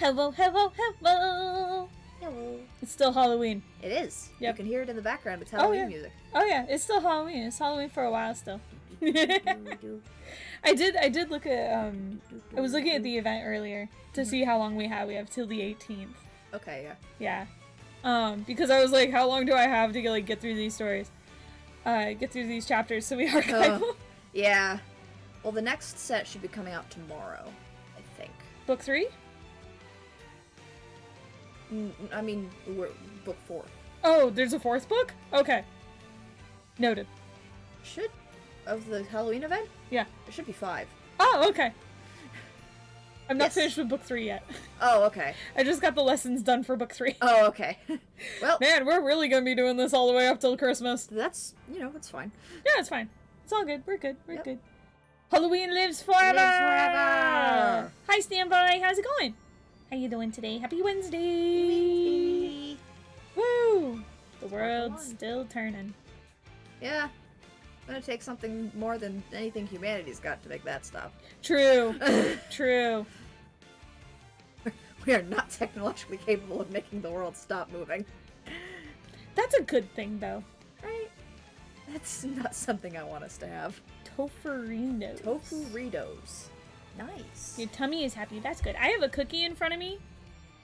Hello, hello, hello. Hello. It's still Halloween. It is. Yep. You can hear it in the background. It's Halloween music. Oh yeah, it's still Halloween. It's Halloween for a while still. I did look at I was looking at the event earlier to see how long we have. We have till the 18th. Okay, yeah. Yeah. Because I was like, how long do I have to get through these stories? Get through these chapters so we archive them. Yeah. Well, the next set should be coming out tomorrow, I think. Book 3? I mean, we're book 4. Oh, there's a 4th book? Okay. Noted. Should of the Halloween event? Yeah. There should be 5. Oh, okay. I'm not Yes. finished with book 3 yet. Oh, okay. I just got the lessons done for book 3. Oh, okay. Well, Man, we're really gonna be doing this all the way up till Christmas. that's, it's fine. Yeah, it's fine. It's all good. We're good. We're Yep. good. Halloween lives forever! Lives forever! Hi, Standby. How's it going? How you doing today? Happy Wednesday! Woo! The world's still turning. Yeah. It's gonna take something more than anything humanity's got to make that stop. True. True. We are not technologically capable of making the world stop moving. That's a good thing, though. Right? That's not something I want us to have. Tofurinos. Tofu-ritos. Nice. Your tummy is happy. That's good. I have a cookie in front of me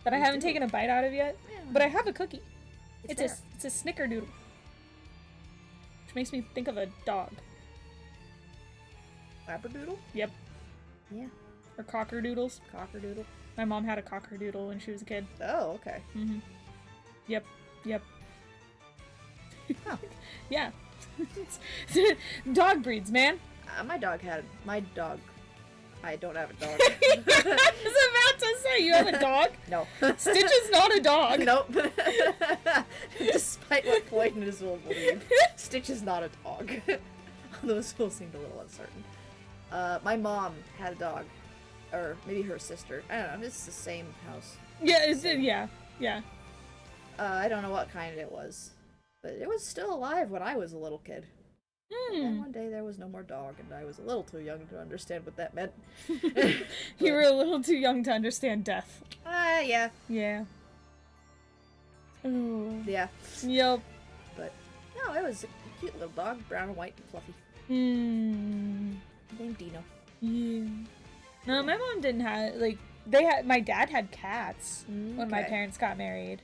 that I You haven't do. taken a bite out of yet. Yeah. But I have a cookie. It's It's a snickerdoodle. Which makes me think of a dog. Labradoodle? Yep. Yeah. Or cockerdoodles. Cockerdoodle. My mom had a cockerdoodle when she was a kid. Oh, okay. Mm-hmm. Yep. Yep. Oh. Yeah. Dog breeds, man. My dog. I don't have a dog. I was about to say, you have a dog? No. Stitch is not a dog. Nope. Despite what Poisonous will believe, Stitch is not a dog. Those will seem a little uncertain. My mom had a dog. Or maybe her sister. I don't know. It's the same house. Yeah, yeah. I don't know what kind it was. But it was still alive when I was a little kid. And then one day there was no more dog, and I was a little too young to understand what that meant. You were a little too young to understand death. Yeah. Yeah. Ooh. Yeah. Yep. But, no, it was a cute little dog, brown and white and fluffy. Hmm. Named Dino. Yeah. No, my mom didn't have, my dad had cats when my Okay. parents got married.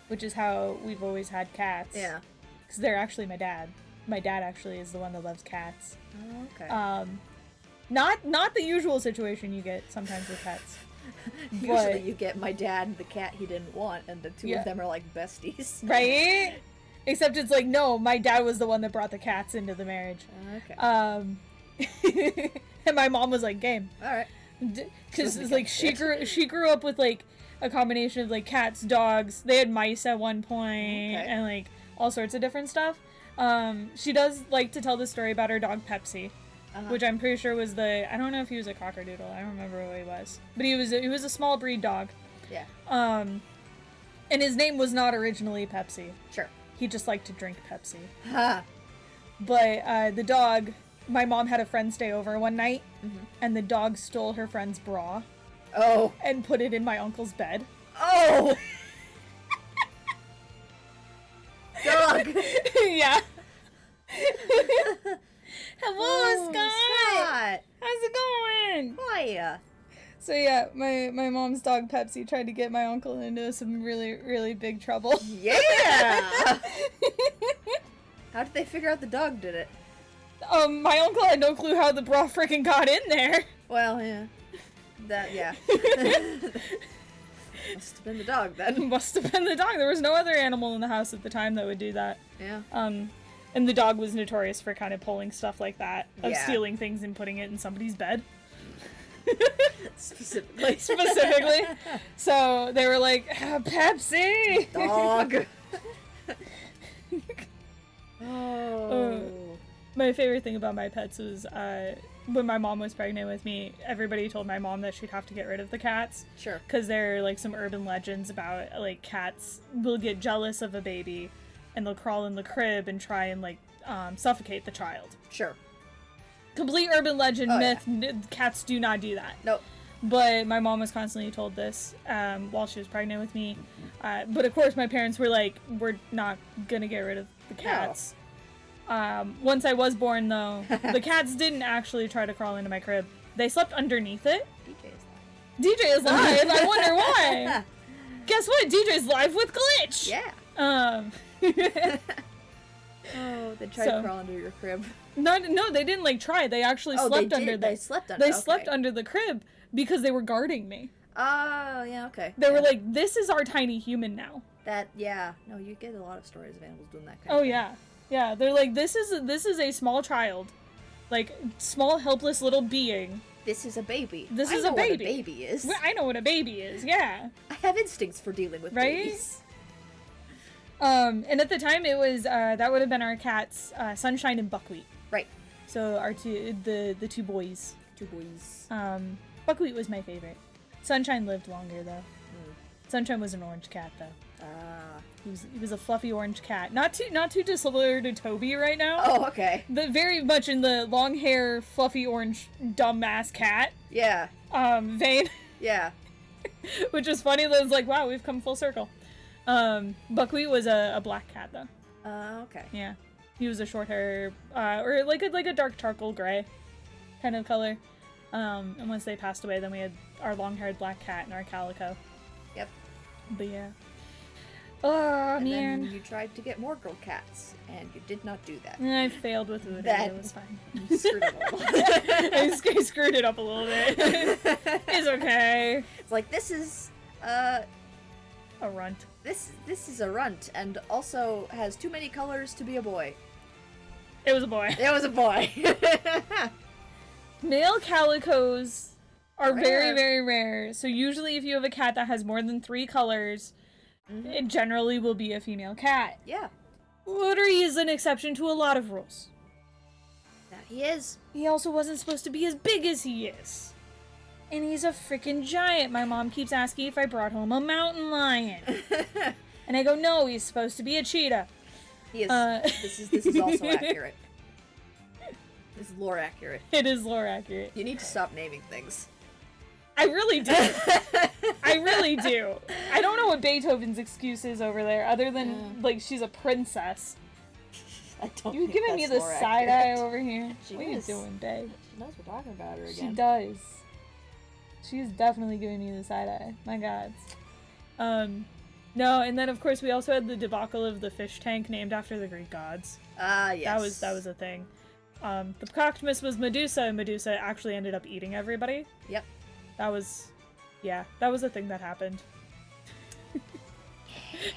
Which is how we've always had cats. Yeah. Because they're actually my dad. My dad actually is the one that loves cats. Oh, okay. Not the usual situation you get sometimes with pets. Usually you get my dad and the cat he didn't want, and the two Yeah. of them are like besties. Right? Except it's like, no, my dad was the one that brought the cats into the marriage. Okay. And my mom was like, game. Alright. Because Doesn't like count. she grew up with like a combination of like cats, dogs. They had mice at one point, Okay. and like all sorts of different stuff. She does like to tell the story about her dog Pepsi, which I'm pretty sure was I don't know if he was a cockerdoodle. I don't remember what he was, but he was a small breed dog. Yeah. And his name was not originally Pepsi. Sure. He just liked to drink Pepsi. Ha! But the dog, my mom had a friend stay over one night, and the dog stole her friend's bra Oh. and put it in my uncle's bed. Oh! Dog! Yeah. Hello, Oh, Scott. How's it going? Hiya. So yeah, my mom's dog Pepsi tried to get my uncle into some really, really big trouble. Yeah! How did they figure out the dog did it? My uncle had no clue how the bra freaking got in there. Well, yeah. Yeah. Must have been the dog then. Must have been the dog. There was no other animal in the house at the time that would do that. Yeah. And the dog was notorious for kind of pulling stuff like that, of Yeah. stealing things and putting it in somebody's bed. Specifically. So they were like, Pepsi! Dog. Oh. My favorite thing about my pets was when my mom was pregnant with me, everybody told my mom that she'd have to get rid of the cats. Sure. Because there are like some urban legends about like cats will get jealous of a baby and they'll crawl in the crib and try and like suffocate the child. Sure. Complete urban legend Oh, myth. Cats do not do that. Nope. But my mom was constantly told this while she was pregnant with me. But of course, my parents were like, "We're not gonna get rid of the cats." Once I was born, though, the cats didn't actually try to crawl into my crib. They slept underneath it. DJ is live. I wonder why. Guess what? DJ's live with Glitch. Yeah. Oh, they tried to crawl under your crib. No, they didn't like try. They actually slept under. They slept under. They slept under the crib because they were guarding me. Oh, yeah, okay. They were like, "This is our tiny human now." Yeah. No, you get a lot of stories of animals doing that kind Oh of thing. yeah. They're like, "This is a small child, like small helpless little being. This is a baby. This is I a know baby. What a baby is. Well, I know what a baby is. Yeah." I have instincts for dealing with Right? babies. And at the time it was that would have been our cats, Sunshine and Buckwheat. Right. So our the two boys. Two boys. Buckwheat was my favorite. Sunshine lived longer though. Sunshine was an orange cat though. He was a fluffy orange cat. Not too dissimilar to Toby right now. Oh, okay. But very much in the long hair, fluffy orange, dumbass cat Yeah. vein. Yeah. Which is funny. That it's like, wow, we've come full circle. Buckwheat was a black cat though. Okay. Yeah, he was a short hair, or like a dark charcoal gray kind of color. And once they passed away, then we had our long-haired black cat and our calico. Yep. But yeah. Oh And man. then you tried to get more girl cats, and you did not do that. I failed with Udo. That- It was fine. You screwed up a little. I screwed it up a little bit. It's okay. It's like, this is, A runt. this is a runt, and also has too many colors to be a boy. It was a boy. It was a boy. Male calicos are very, Rare. very rare. So usually if you have a cat that has more than 3 colors, it generally will be a female cat. Yeah. Woodry is an exception to a lot of rules. That he is. He also wasn't supposed to be as big as he is. And he's a freaking giant. My mom keeps asking if I brought home a mountain lion. And I go, no, he's supposed to be a cheetah. He is. This is also accurate. This is lore accurate. It is lore accurate. You need to stop naming things. I really do. I really do. I don't know what Beethoven's excuse is over there, other than, like, she's a princess. I don't You're think giving me that's the lore side accurate. eye over here. She What is. are you doing, babe? She knows we're talking about her She again. does. She's definitely giving me the side eye. My God. No, and then of course we also had the debacle of the fish tank named after the Greek gods. Ah, yes. That was a thing. The Proctopus was Medusa, and Medusa actually ended up eating everybody. Yep. That was a thing that happened.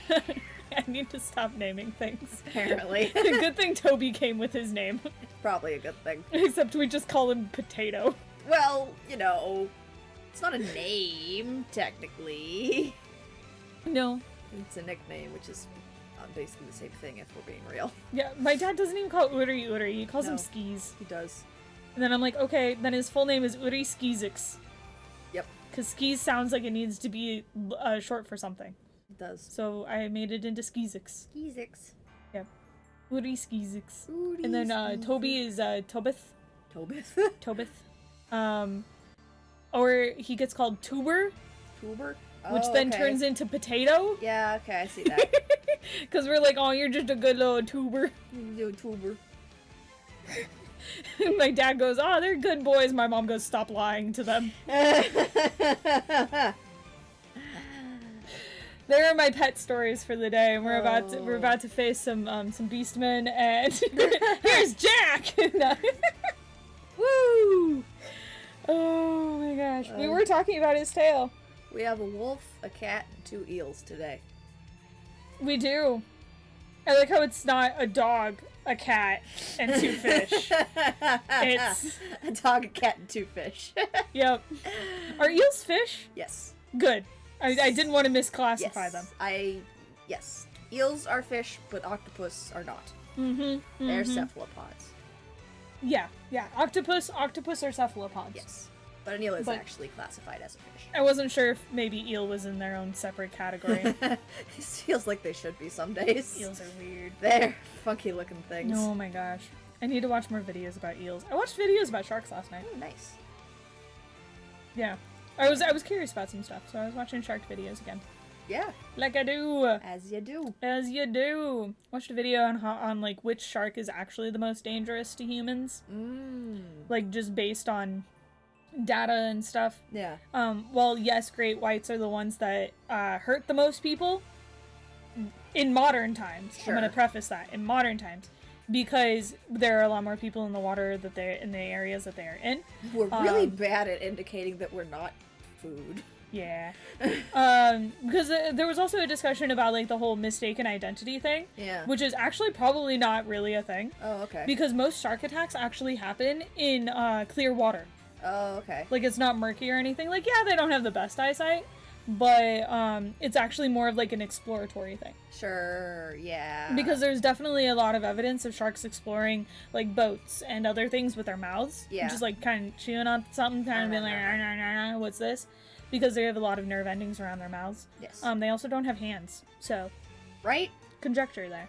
I need to stop naming things. Apparently. Good thing Toby came with his name. Probably a good thing. Except we just call him Potato. Well, you know, it's not a name, technically. No. It's a nickname, which is basically the same thing if we're being real. Yeah, my dad doesn't even call Uri Uri. He calls him No. Skis. He does. And then I'm like, okay, then his full name is Uri Skizix. Yep, Because Skis sounds like it needs to be short for something. he does. So I made it into Skizix. Skizix. Yeah. Uri Skizix. And then Toby is Tobith. Tobith. Tobith. Or he gets called Tuber, Tuber? which Oh, then okay. turns into Potato. Yeah, okay, I see that. Because we're like, oh, you're just a good little tuber. You do Tuber. My dad goes, oh, they're good boys. My mom goes, stop lying to them. There are my pet stories for the day, and we're about to face some beastmen, and here's Jack. No. Woo! Oh my gosh, we were talking about his tail. We have a wolf, a cat, and 2 eels today. We do. I like how it's not a dog, a cat, and 2 fish. It's a dog, a cat, and 2 fish. yep. Are eels fish? Yes. Good. I didn't want to misclassify Yes. them. Yes. Eels are fish, but octopus are not. Mm-hmm. They're cephalopods. Yeah. Octopus or cephalopods. Yes. But an eel is But- actually classified as a fish. I wasn't sure if maybe eel was in their own separate category. It feels like they should be some days. Eels are weird. They're funky looking things. Oh my gosh. I need to watch more videos about eels. I watched videos about sharks last night. Oh, nice. Yeah. I was curious about some stuff, so I was watching shark videos again. Yeah. Like I do. As you do. As you do. Watched a video on like which shark is actually the most dangerous to humans. Like just based on data and stuff. Yeah. Well, yes, great whites are the ones that hurt the most people in modern times. Sure. I'm gonna preface that in modern times because there are a lot more people in the water that they're in the areas that they're in. We're really bad at indicating that we're not food. Yeah. Because there was also a discussion about like the whole mistaken identity thing. Yeah. Which is actually probably not really a thing. Oh, okay. Because most shark attacks actually happen in clear water. Oh, okay. Like it's not murky or anything. Like yeah, they don't have the best eyesight, but it's actually more of like an exploratory thing. Sure, yeah. Because there's definitely a lot of evidence of sharks exploring like boats and other things with their mouths. Yeah. Just like kind of chewing on something, kind of being like, "Nah, nah, nah, nah, what's this?" Because they have a lot of nerve endings around their mouths. Yes. They also don't have hands, so Right? conjecture there.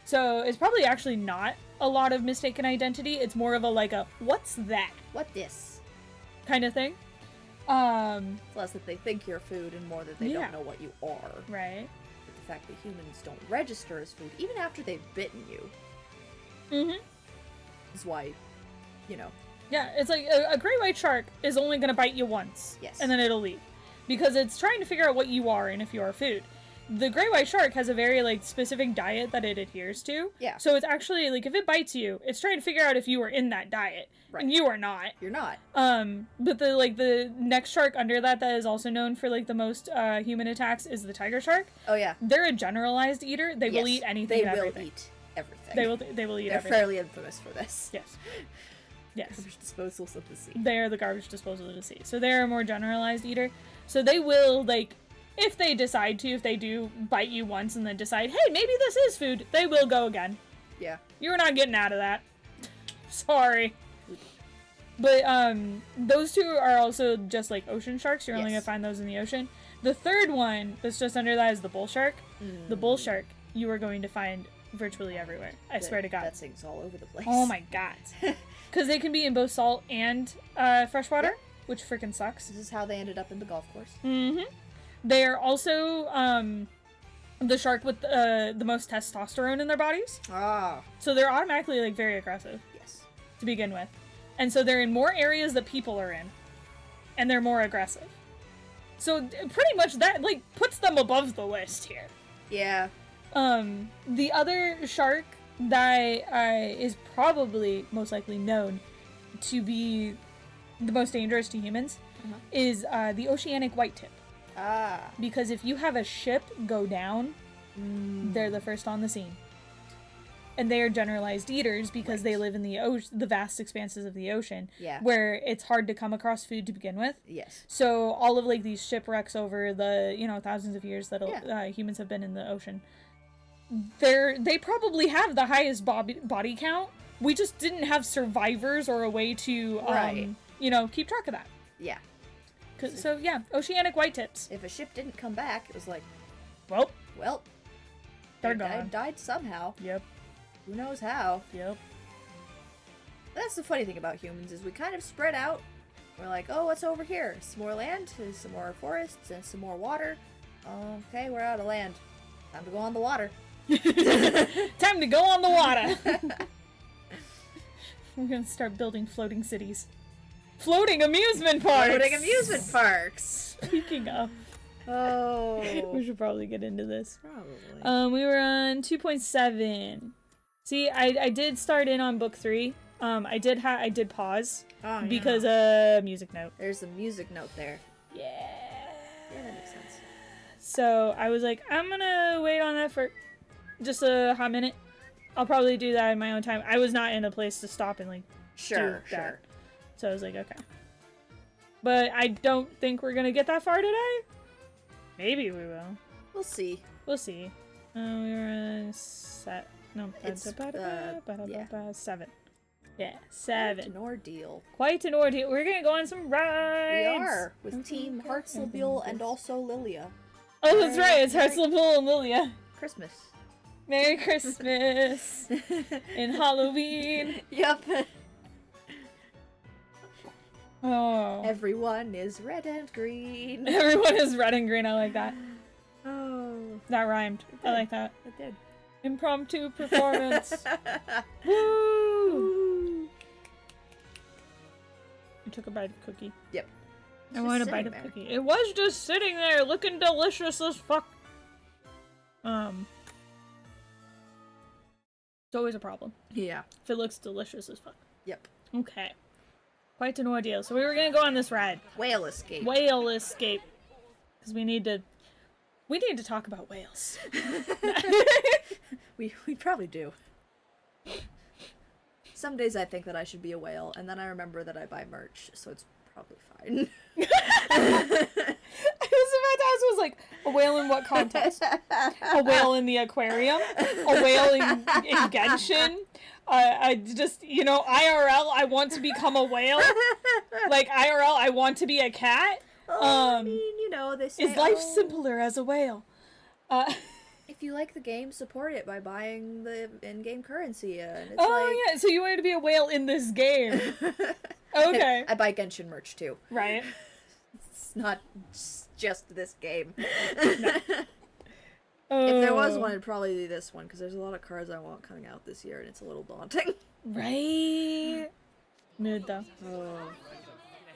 So it's probably actually not a lot of mistaken identity. It's more of a like a what's that What this? kind of thing. It's less that they think you're food and more that they Yeah. don't know what you are. Right. But the fact that humans don't register as food, even after they've bitten you, Mm-hmm. is why, you know. Yeah, it's like a great white shark is only gonna bite you once. Yes. And then it'll leave. Because it's trying to figure out what you are and if you are food. The great white shark has a very like specific diet that it adheres to. Yeah. So it's actually like if it bites you, it's trying to figure out if you are in that diet. Right. And you are not. You're not. But the next shark under that is also known for like the most human attacks is the tiger shark. Oh, yeah. They're a generalized eater. They will eat anything and everything. They will eat everything. They will eat They're everything. fairly infamous for this. Yes. Yes. Garbage disposals of the sea. They are the garbage disposal of the sea. So they're a more generalized eater. So they will, like, if they decide to, if they do bite you once and then decide, hey, maybe this is food, they will go again. Yeah. You're not getting out of that. Sorry. But, those two are also just like ocean sharks. You're only Yes. gonna find those in the ocean. The third one that's just under that is the bull shark. The bull shark, you are going to find virtually everywhere. I swear to God. That thing's all over the place. Oh my God. Because they can be in both salt and freshwater, which freaking sucks. This is how they ended up in the golf course. Mm-hmm. They are also the shark with the most testosterone in their bodies. Ah. So they're automatically like very aggressive Yes. to begin with. And so they're in more areas that people are in. And they're more aggressive. So pretty much that like puts them above the list here. Yeah. The other shark that is probably most likely known to be the most dangerous to humans is the oceanic whitetip. Ah. Because if you have a ship go down, they're the first on the scene. And they are generalized eaters because they live in the vast expanses of the ocean, Yeah. where it's hard to come across food to begin with. Yes. So all of like these shipwrecks over the thousands of years that Yeah. Humans have been in the ocean, they probably have the highest body count. We just didn't have survivors or a way to Right. keep track of that. Yeah. So yeah, oceanic whitetips. If a ship didn't come back, it was like, Well, they they're gone. died somehow. Yep. Who knows how? Yep. That's the funny thing about humans is we kind of spread out. We're like, oh, what's over here? Some more land, some more forests, and some more water. Okay, we're out of land. Time to go on the water. Time to go on the water. We're gonna start building floating cities. Floating amusement parks. Floating amusement parks. Speaking of, Oh. we should probably get into this. Probably. We were on 2.7. See, I did start in on book 3. I did pause Oh, because music note. There's a music note there. Yeah. Yeah, that makes sense. So I was like, I'm gonna wait on that for just a hot minute. I'll probably do that in my own time. I was not in a place to stop and like Sure, do that. sure. So I was like, okay. But I don't think we're gonna get that far today. Maybe we will. We'll see. We'll see. We were on It's, yeah. 7. Yeah, Quite 7. an ordeal. Quite an ordeal. We're gonna go on some rides. We are with Team Hartzleville and also Lilia. Oh, that's right. It's Hartzleville and Lilia. Christmas. Merry Christmas and Halloween. Yep. Oh. Everyone is red and green. Everyone is red and green. I like that. Oh. That rhymed. I like that. It did. Impromptu performance. Woo! Ooh. I took a bite of cookie. Yep. I wanted a bite of cookie. It was just sitting there looking delicious as fuck. It's always a problem. Yeah. If it looks delicious as fuck. Yep. Okay. Quite an ordeal. So we were gonna go on this ride. Whale escape. Whale escape. Because we need to talk about whales. we probably do. Some days I think that I should be a whale, and then I remember that I buy merch, so it's probably fine. I was like, a whale in what context? A whale in the aquarium? A whale in Genshin? I just, IRL, I want to become a whale. Like, IRL, I want to be a cat. I mean, they say, is life simpler as a whale? If you like the game, support it by buying the in-game currency. And it's yeah, so you wanted to be a whale in this game. Okay. I buy Genshin merch, too. Right. It's not just this game. No. If there was one, it'd probably be this one, because there's a lot of cards I want coming out this year, and it's a little daunting. Right. Mood, though. Oh.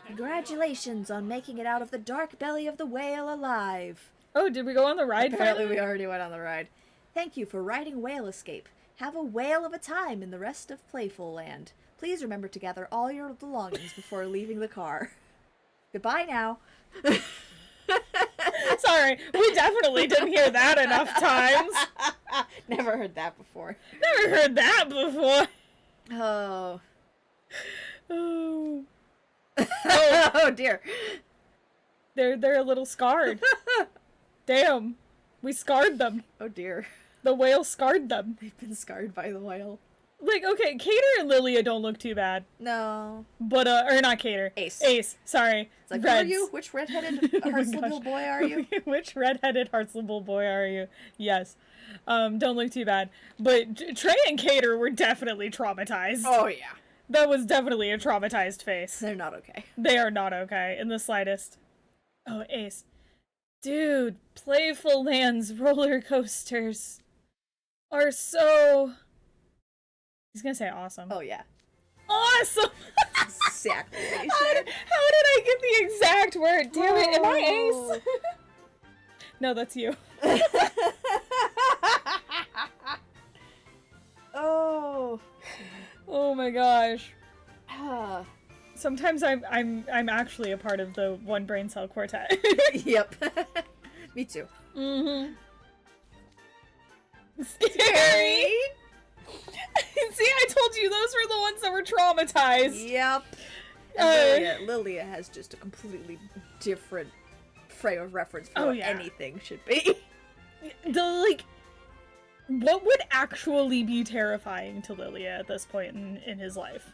Congratulations on making it out of the dark belly of the whale alive. Oh, did we go on the ride? Apparently finally? we already went on the ride. Thank you for riding Whale Escape. Have a whale of a time in the rest of Playful Land. Please remember to gather all your belongings before leaving the car. Goodbye now. Sorry, we definitely didn't hear that enough times. Never heard that before. Never heard that before. Oh. Oh. Oh dear. They're a little scarred. Damn. We scarred them. Oh dear. The whale scarred them. They've been scarred by the whale. Like, okay, Cater and Lilia don't look too bad. No. But, or not Cater. Ace. Sorry. It's like, Reds. who are you? Which redheaded Heartslable boy are you? Which redheaded Heartslable boy are you? Yes. Don't look too bad. But Trey and Cater were definitely traumatized. Oh yeah. That was definitely a traumatized face. They're not okay. They are not okay in the slightest. Oh, Ace. Dude, Playful Land's roller coasters are so... He's gonna say awesome. Oh yeah. Awesome! Exactly what he How said. did I get the exact word? Damn it, am I Ace? No, that's you. Oh. Oh my gosh. Ah. Sometimes I'm actually a part of the one brain cell quartet. Yep. Me too. Mm-hmm. Scary. See, I told you those were the ones that were traumatized. Yep. And Lilia has just a completely different frame of reference for what anything should be. What would actually be terrifying to Lilia at this point in his life?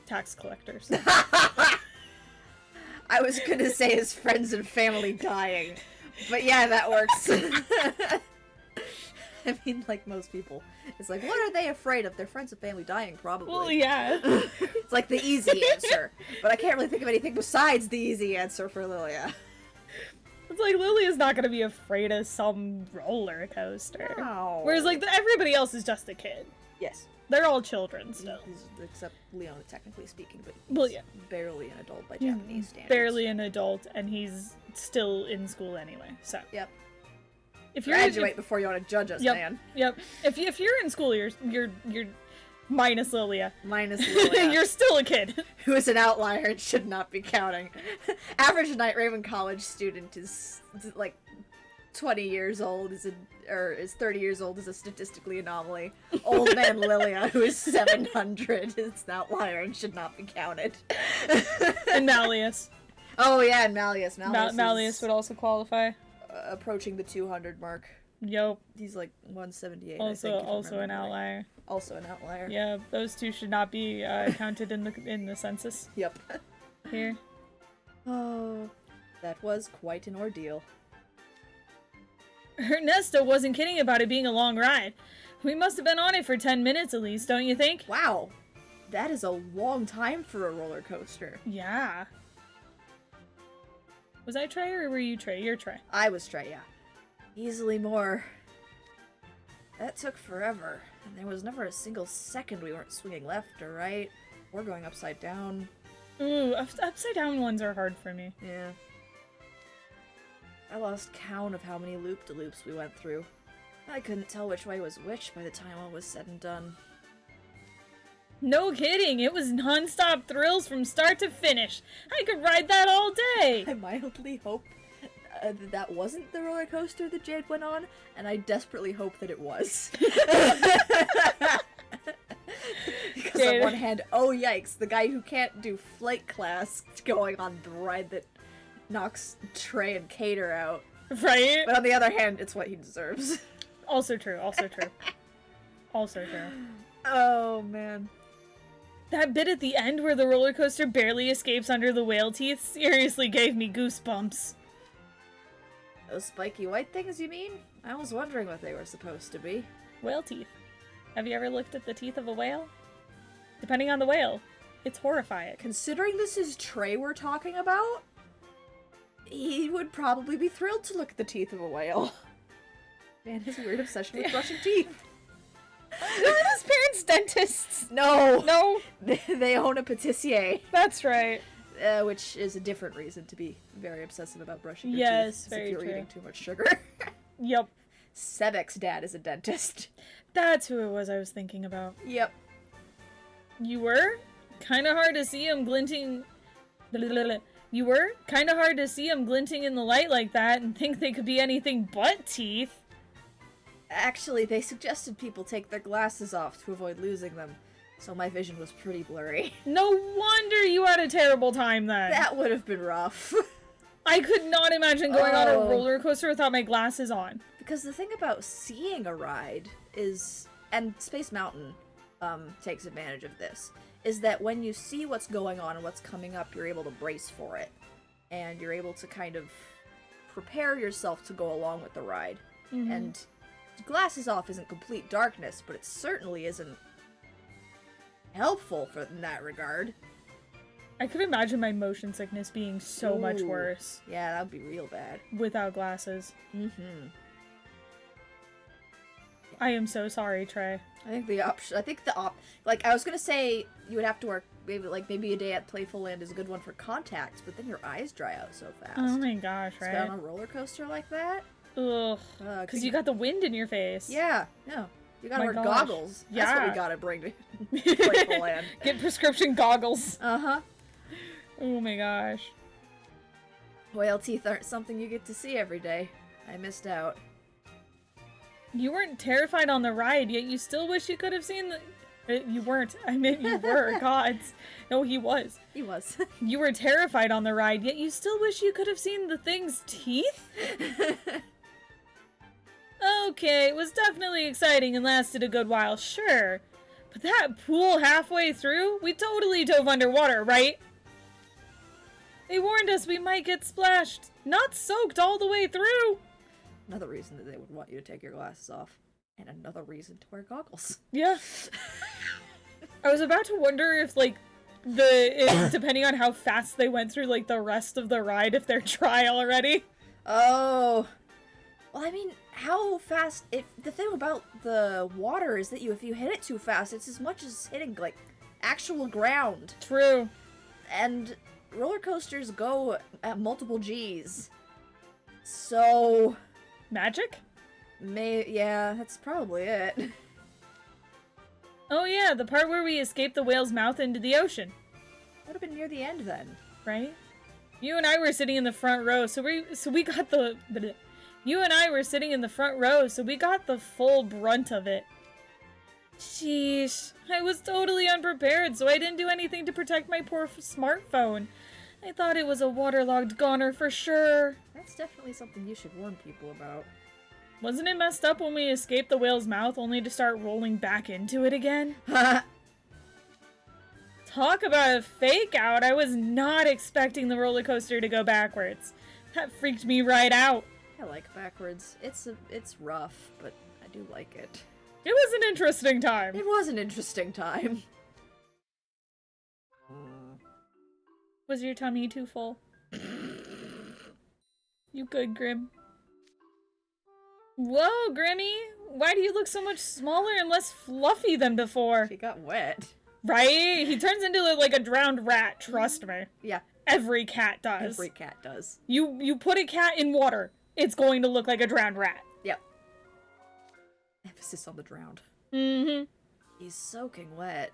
Tax collectors. I was gonna say his friends and family dying, but yeah, that works. I mean, like most people. It's like, what are they afraid of? Their friends and family dying, probably. Well, yeah. It's like the easy answer. But I can't really think of anything besides the easy answer for Lilia. It's like, Lilia's not gonna be afraid of some roller coaster. No. Whereas, like, everybody else is just a kid. Yes. They're all children still. Except Leona, technically speaking, but Well, yeah. barely an adult by Japanese standards. Barely an adult, and he's still in school anyway, so. Yep. If you're Graduate before you want to judge us, man. Yep. If you're in school, you're minus Lilia. Minus Lilia. You're still a kid. Who is an outlier and should not be counting. Average Night Raven College student is like 20 years old, is 30 years old, is a statistically anomaly. Old man Lilia, who is 700, is an outlier and should not be counted. And Malleus. Oh yeah, and Malleus. Malleus would also qualify. Approaching the 200 mark. Yep. He's like 178. Also an outlier. Also an outlier. Yeah, those two should not be counted in the census. Yep. Here. Oh, that was quite an ordeal. Ernesto wasn't kidding about it being a long ride. We must have been on it for 10 minutes at least, don't you think? Wow. That is a long time for a roller coaster. Yeah. Was I Trey or were you Trey? You're Trey. I was Trey, yeah. Easily more. That took forever. And there was never a single second we weren't swinging left or right. Or going upside down. Ooh, upside down ones are hard for me. Yeah. I lost count of how many loop-de-loops we went through. I couldn't tell which way was which by the time all was said and done. No kidding, it was non-stop thrills from start to finish. I could ride that all day. I mildly hope that wasn't the roller coaster that Jade went on, and I desperately hope that it was. Because on one hand, oh yikes, the guy who can't do flight class going on the ride that knocks Trey and Cater out. Right? But on the other hand, it's what he deserves. Also true, also true. Also true. Oh, man. That bit at the end where the roller coaster barely escapes under the whale teeth seriously gave me goosebumps. Those spiky white things, you mean? I was wondering what they were supposed to be. Whale teeth. Have you ever looked at the teeth of a whale? Depending on the whale, it's horrifying. Considering this is Trey we're talking about, he would probably be thrilled to look at the teeth of a whale. Man, his weird obsession with brushing teeth. Are his parents dentists? No! No? They own a patissier. That's right. Which is a different reason to be very obsessive about brushing your Yes, teeth. very if you're true. eating too much sugar. Yep. Sebek's dad is a dentist. That's who it was I was thinking about. Yep. You were? Kinda hard to see him glinting... You were? Kinda hard to see him glinting in the light like that and think they could be anything but teeth. Actually, they suggested people take their glasses off to avoid losing them, so my vision was pretty blurry. No wonder you had a terrible time then. That would have been rough. I could not imagine going on a Oh. roller coaster without my glasses on. Because the thing about seeing a ride is, and Space Mountain takes advantage of this, is that when you see what's going on and what's coming up, you're able to brace for it. And you're able to kind of prepare yourself to go along with the ride. Mhm. And glasses off isn't complete darkness, but it certainly isn't helpful in that regard. I could imagine my motion sickness being so much Ooh. worse Yeah, that would be real bad. without glasses. Mm-hmm. I am so sorry, Trey. I think like I was gonna say you would have to work maybe a day at Playful Land is a good one for contacts, but then your eyes dry out so fast. Oh my gosh, Spend right? on a roller coaster like that? Ugh. Because Because you got the wind in your face. Yeah, no. You gotta My wear gosh. goggles. That's what Yeah. we gotta bring to Playful Land. Get prescription goggles. Uh-huh. Oh my gosh. Whale teeth aren't something you get to see every day. I missed out. You weren't terrified on the ride, yet you still wish you could have seen the... You weren't. I meant you were. Gods. No, he was. He was. You were terrified on the ride, yet you still wish you could have seen the thing's teeth? Okay, it was definitely exciting and lasted a good while, sure. But that pool halfway through, we totally dove underwater, right? They warned us we might get splashed, not soaked all the way through. Another reason that they would want you to take your glasses off. And another reason to wear goggles. Yeah. I was about to wonder if, like, depending on how fast they went through, like, the rest of the ride, if they're dry already. Oh. Well, I mean, how fast... the thing about the water is that if you hit it too fast, it's as much as hitting, like, actual ground. True. And roller coasters go at multiple Gs. So... Magic? Yeah, that's probably it. Oh yeah, the part where we escaped the whale's mouth into the ocean. Would have been near the end then. Right? You and I were sitting in the front row, so we got the... You and I were sitting in the front row, so we got the full brunt of it. Sheesh. I was totally unprepared, so I didn't do anything to protect my poor smartphone. I thought it was a waterlogged goner for sure. That's definitely something you should warn people about. Wasn't it messed up when we escaped the whale's mouth only to start rolling back into it again? Talk about a fake out. I was not expecting the roller coaster to go backwards. That freaked me right out. I like backwards. It's rough, but I do like it. It was an interesting time. It was an interesting time. Was your tummy too full? You good, Grim? Whoa, Grimmy! Why do you look so much smaller and less fluffy than before? She got wet. Right? He turns into like a drowned rat, trust me. Yeah. Every cat does. Every cat does. You put a cat in water, it's going to look like a drowned rat. Yep. Emphasis on the drowned. Mm-hmm. He's soaking wet.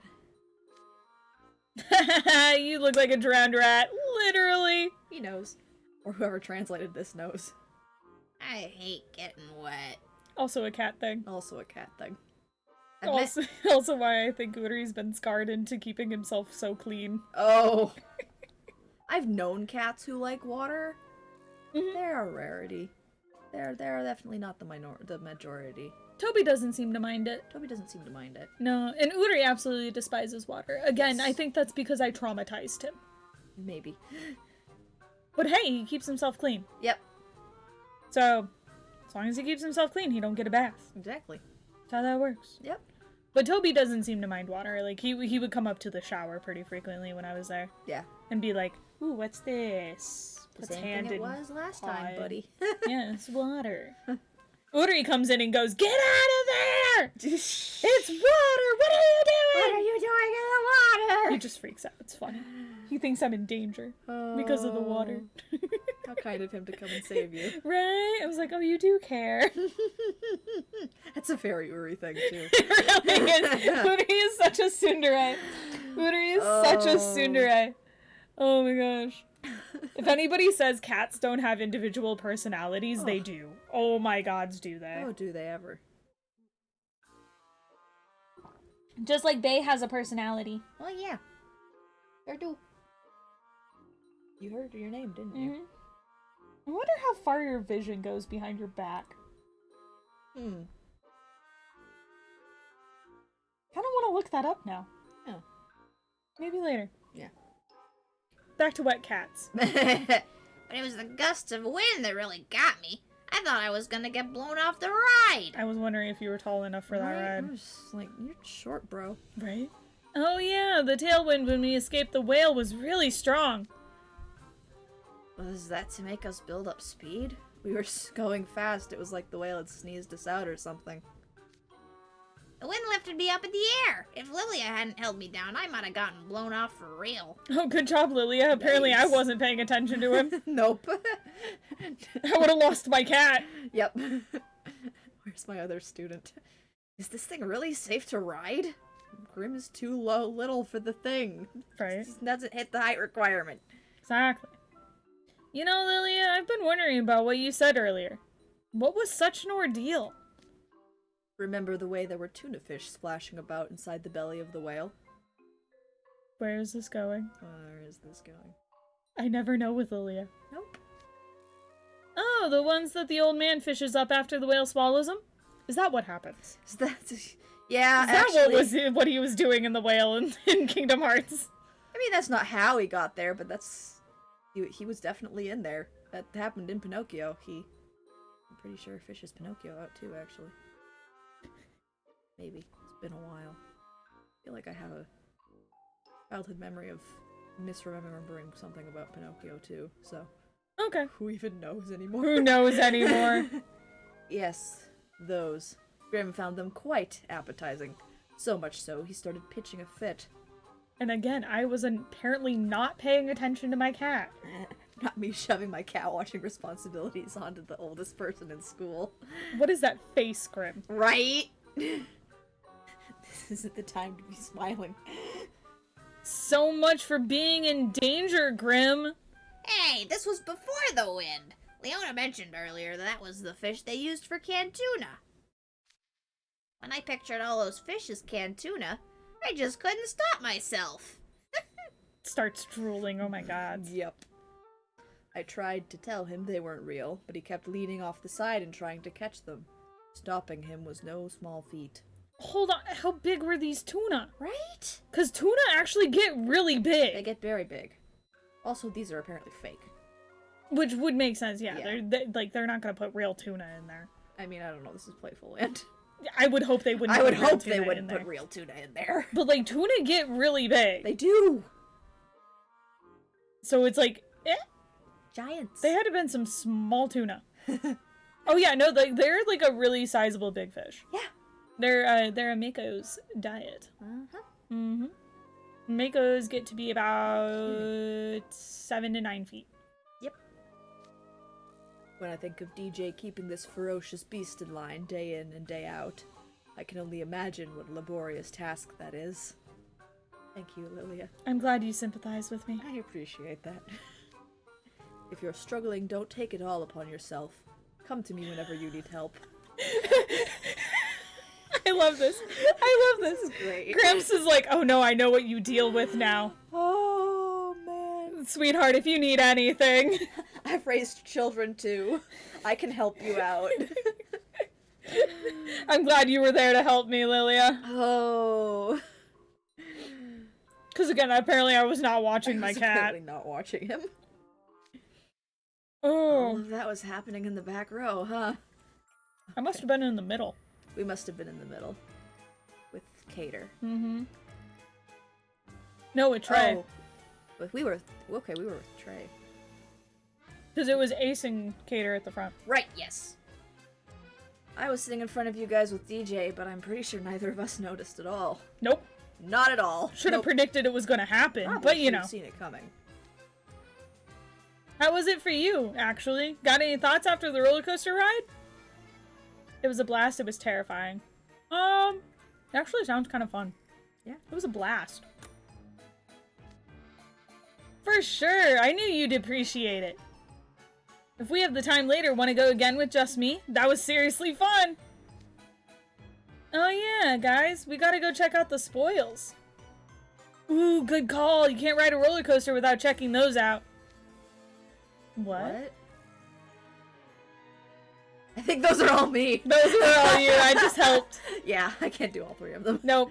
You look like a drowned rat, literally. He knows. Or whoever translated this knows. I hate getting wet. Also a cat thing. Also a cat thing. Also why I think Udry's been scarred into keeping himself so clean. Oh. I've known cats who like water. Mhm. They're a rarity. They're definitely not the majority. Toby doesn't seem to mind it. Toby doesn't seem to mind it. No, and Udry absolutely despises water. Again, Yes. I think that's because I traumatized him. Maybe. But hey, he keeps himself clean. Yep. So, as long as he keeps himself clean, he don't get a bath. Exactly. That's how that works. Yep. But Toby doesn't seem to mind water. Like, he would come up to the shower pretty frequently when I was there. Yeah. And be like, ooh, what's this? The Puts same hand thing it in was last time, pie. buddy. Yeah, it's water. Udry comes in and goes, get out of there! It's water! What are you doing? What are you doing in the water? He just freaks out. It's funny. He thinks I'm in danger because of the water. How kind of him to come and save you. Right? I was like, oh, you do care. That's a very Uri thing, too. It really is. Udry is such a tsundere. Udry is such a tsundere. Oh my gosh. If anybody says cats don't have individual personalities, they do. Oh my gods, do they? Oh, do they ever? Just like Bay has a personality. Well, yeah. They do. You heard your name, didn't you? Mm-hmm. I wonder how far your vision goes behind your back. Hmm. Kind of want to look that up now. Yeah. Maybe later. Yeah. Back to wet cats. But it was the gusts of wind that really got me. I thought I was gonna get blown off the ride. I was wondering if you were tall enough for that I ride. was just like, you're short, bro. Right? Oh yeah, the tailwind when we escaped the whale was really strong. Was that to make us build up speed? We were going fast. It was like the whale had sneezed us out or something. The wind lifted me up in the air. If Lilia hadn't held me down, I might have gotten blown off for real. Oh, good job, Lilia. Apparently I Nice. wasn't paying attention to him. Nope. I would have lost my cat. Yep. Where's my other student? Is this thing really safe to ride? Grim is too little for the thing. Right? It doesn't hit the height requirement. Exactly. You know, Lilia, I've been wondering about what you said earlier. What was such an ordeal? Remember the way there were tuna fish splashing about inside the belly of the whale? Where is this going? Where is this going? I never know with Lilia. Nope. Oh, the ones that the old man fishes up after the whale swallows them? Is that what happens? Is that... Yeah, Is that actually... what he was doing in the whale in Kingdom Hearts? I mean, that's not how he got there, but that's... He was definitely in there. That happened in Pinocchio. I'm pretty sure fishes Pinocchio out too, actually. Maybe. It's been a while. I feel like I have a childhood memory of misremembering something about Pinocchio too, so... Okay. Who even knows anymore? Who knows anymore? Yes, those. Grim found them quite appetizing. So much so, he started pitching a fit. And again, I was apparently not paying attention to my cat. Not me shoving my cat watching responsibilities onto the oldest person in school. What is that face, Grim? Right? This isn't the time to be smiling. So much for being in danger, Grim. Hey, this was before the wind. Leona mentioned earlier that was the fish they used for canned tuna. When I pictured all those fish as canned tuna, I just couldn't stop myself. Starts drooling, oh my god. Yep. I tried to tell him they weren't real, but he kept leaning off the side and trying to catch them. Stopping him was no small feat. Hold on, how big were these tuna? Right? Because tuna actually get really big. They get very big. Also, these are apparently fake. Which would make sense, yeah. Yeah. They're not gonna put real tuna in there. I mean, I don't know, this is Playful Land. I would hope they wouldn't I would put real hope they tuna wouldn't in put there. real tuna in there. But like, tuna get really big. They do! So it's like, Giants. they had to been some small tuna. Oh yeah, no, they're like a really sizable big fish. Yeah. They're a Mako's diet. Uh-huh. Mm-hmm. Makos get to be about 7 to 9 feet. Yep. When I think of DJ keeping this ferocious beast in line day in and day out, I can only imagine what a laborious task that is. Thank you, Lilia. I'm glad you sympathize with me. I appreciate that. If you're struggling, don't take it all upon yourself. Come to me whenever you need help. I love this. I love this. This is great. Gramps is like, oh no, I know what you deal with now. Oh, man. Sweetheart, if you need anything. I've raised children too. I can help you out. I'm glad you were there to help me, Lilia. Oh. Because again, apparently I was not watching my cat. Apparently not watching him. Oh, All of that was happening in the back row, huh? I must have been in the middle. We must have been in the middle. With Cater. Mm-hmm. No, with Trey. Oh. But we were with Trey. Because it was Ace and Cater at the front. Right, yes. I was sitting in front of you guys with DJ, but I'm pretty sure neither of us noticed at all. Nope. Not at all. Should have predicted it was going to happen, Probably but you should know. have seen it coming. How was it for you, actually? Got any thoughts after the roller coaster ride? It was a blast. It was terrifying. It actually sounds kind of fun. Yeah. It was a blast. For sure. I knew you'd appreciate it. If we have the time later, want to go again with just me? That was seriously fun. Oh yeah, guys. We gotta go check out the spoils. Ooh, good call. You can't ride a roller coaster without checking those out. What? I think those are all me. Those were all you. I just helped. Yeah, I can't do all three of them. Nope.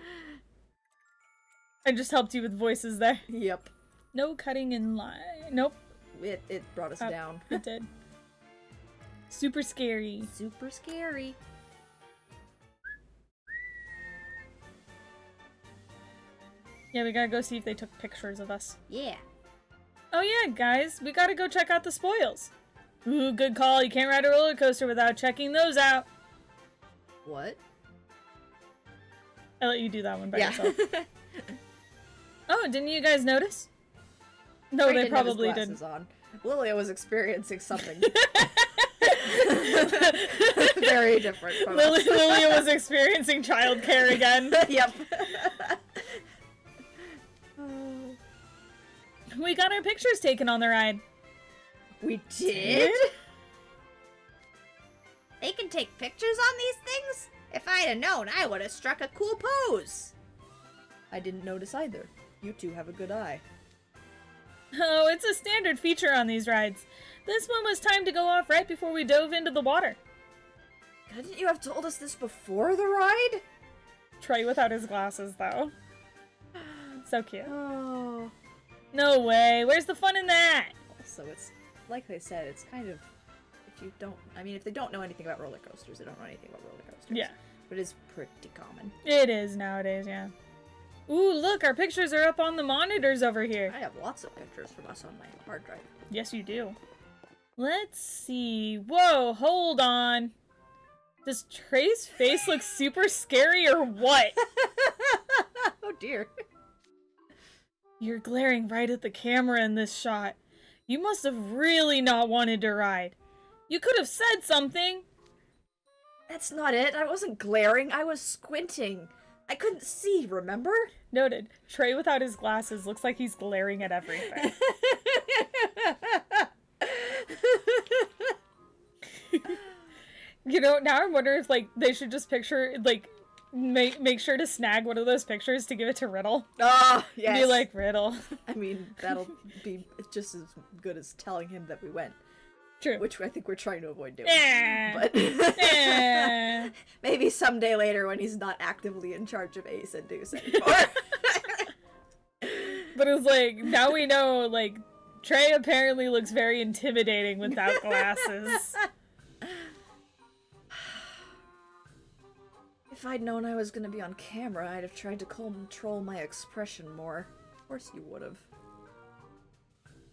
I just helped you with voices there. Yep. No cutting in line. Nope. It brought us down. It did. Super scary. Super scary. Yeah, we gotta go see if they took pictures of us. Yeah. Oh yeah, guys, we gotta go check out the spoils. Ooh, good call. You can't ride a roller coaster without checking those out. What? I'll let you do that one by Yeah. yourself. Oh, didn't you guys notice? No, Frank they didn't have his probably glasses didn't. on. Lilia was experiencing something very different from us. Lilia was experiencing childcare again. Yep. We got our pictures taken on the ride. We did? They can take pictures on these things? If I'd have known, I would have struck a cool pose. I didn't notice either. You two have a good eye. Oh, it's a standard feature on these rides. This one was timed to go off right before we dove into the water. Couldn't you have told us this before the ride? Trey without his glasses, though. So cute. Oh. No way. Where's the fun in that? So it's, like they said, it's kind of, if they don't know anything about roller coasters, they don't know anything about roller coasters. Yeah. But it's pretty common. It is nowadays, yeah. Ooh, look, our pictures are up on the monitors over here. I have lots of pictures from us on my hard drive. Yes, you do. Let's see. Whoa, hold on. Does Trey's face look super scary or what? Oh dear. You're glaring right at the camera in this shot. You must have really not wanted to ride. You could have said something. That's not it. I wasn't glaring. I was squinting. I couldn't see, remember? Noted. Trey without his glasses looks like he's glaring at everything. You know, now I'm wondering if, like, they should just picture, like, make sure to snag one of those pictures to give it to Riddle. Ah, yes. Be like, Riddle. I mean, that'll be just as good as telling him that we went. True. Which I think we're trying to avoid doing. Eh. But Eh. maybe someday later when he's not actively in charge of Ace and Deuce anymore. But it's like, now we know, like, Trey apparently looks very intimidating without glasses. If I'd known I was gonna be on camera, I'd have tried to control my expression more. Of course you would have.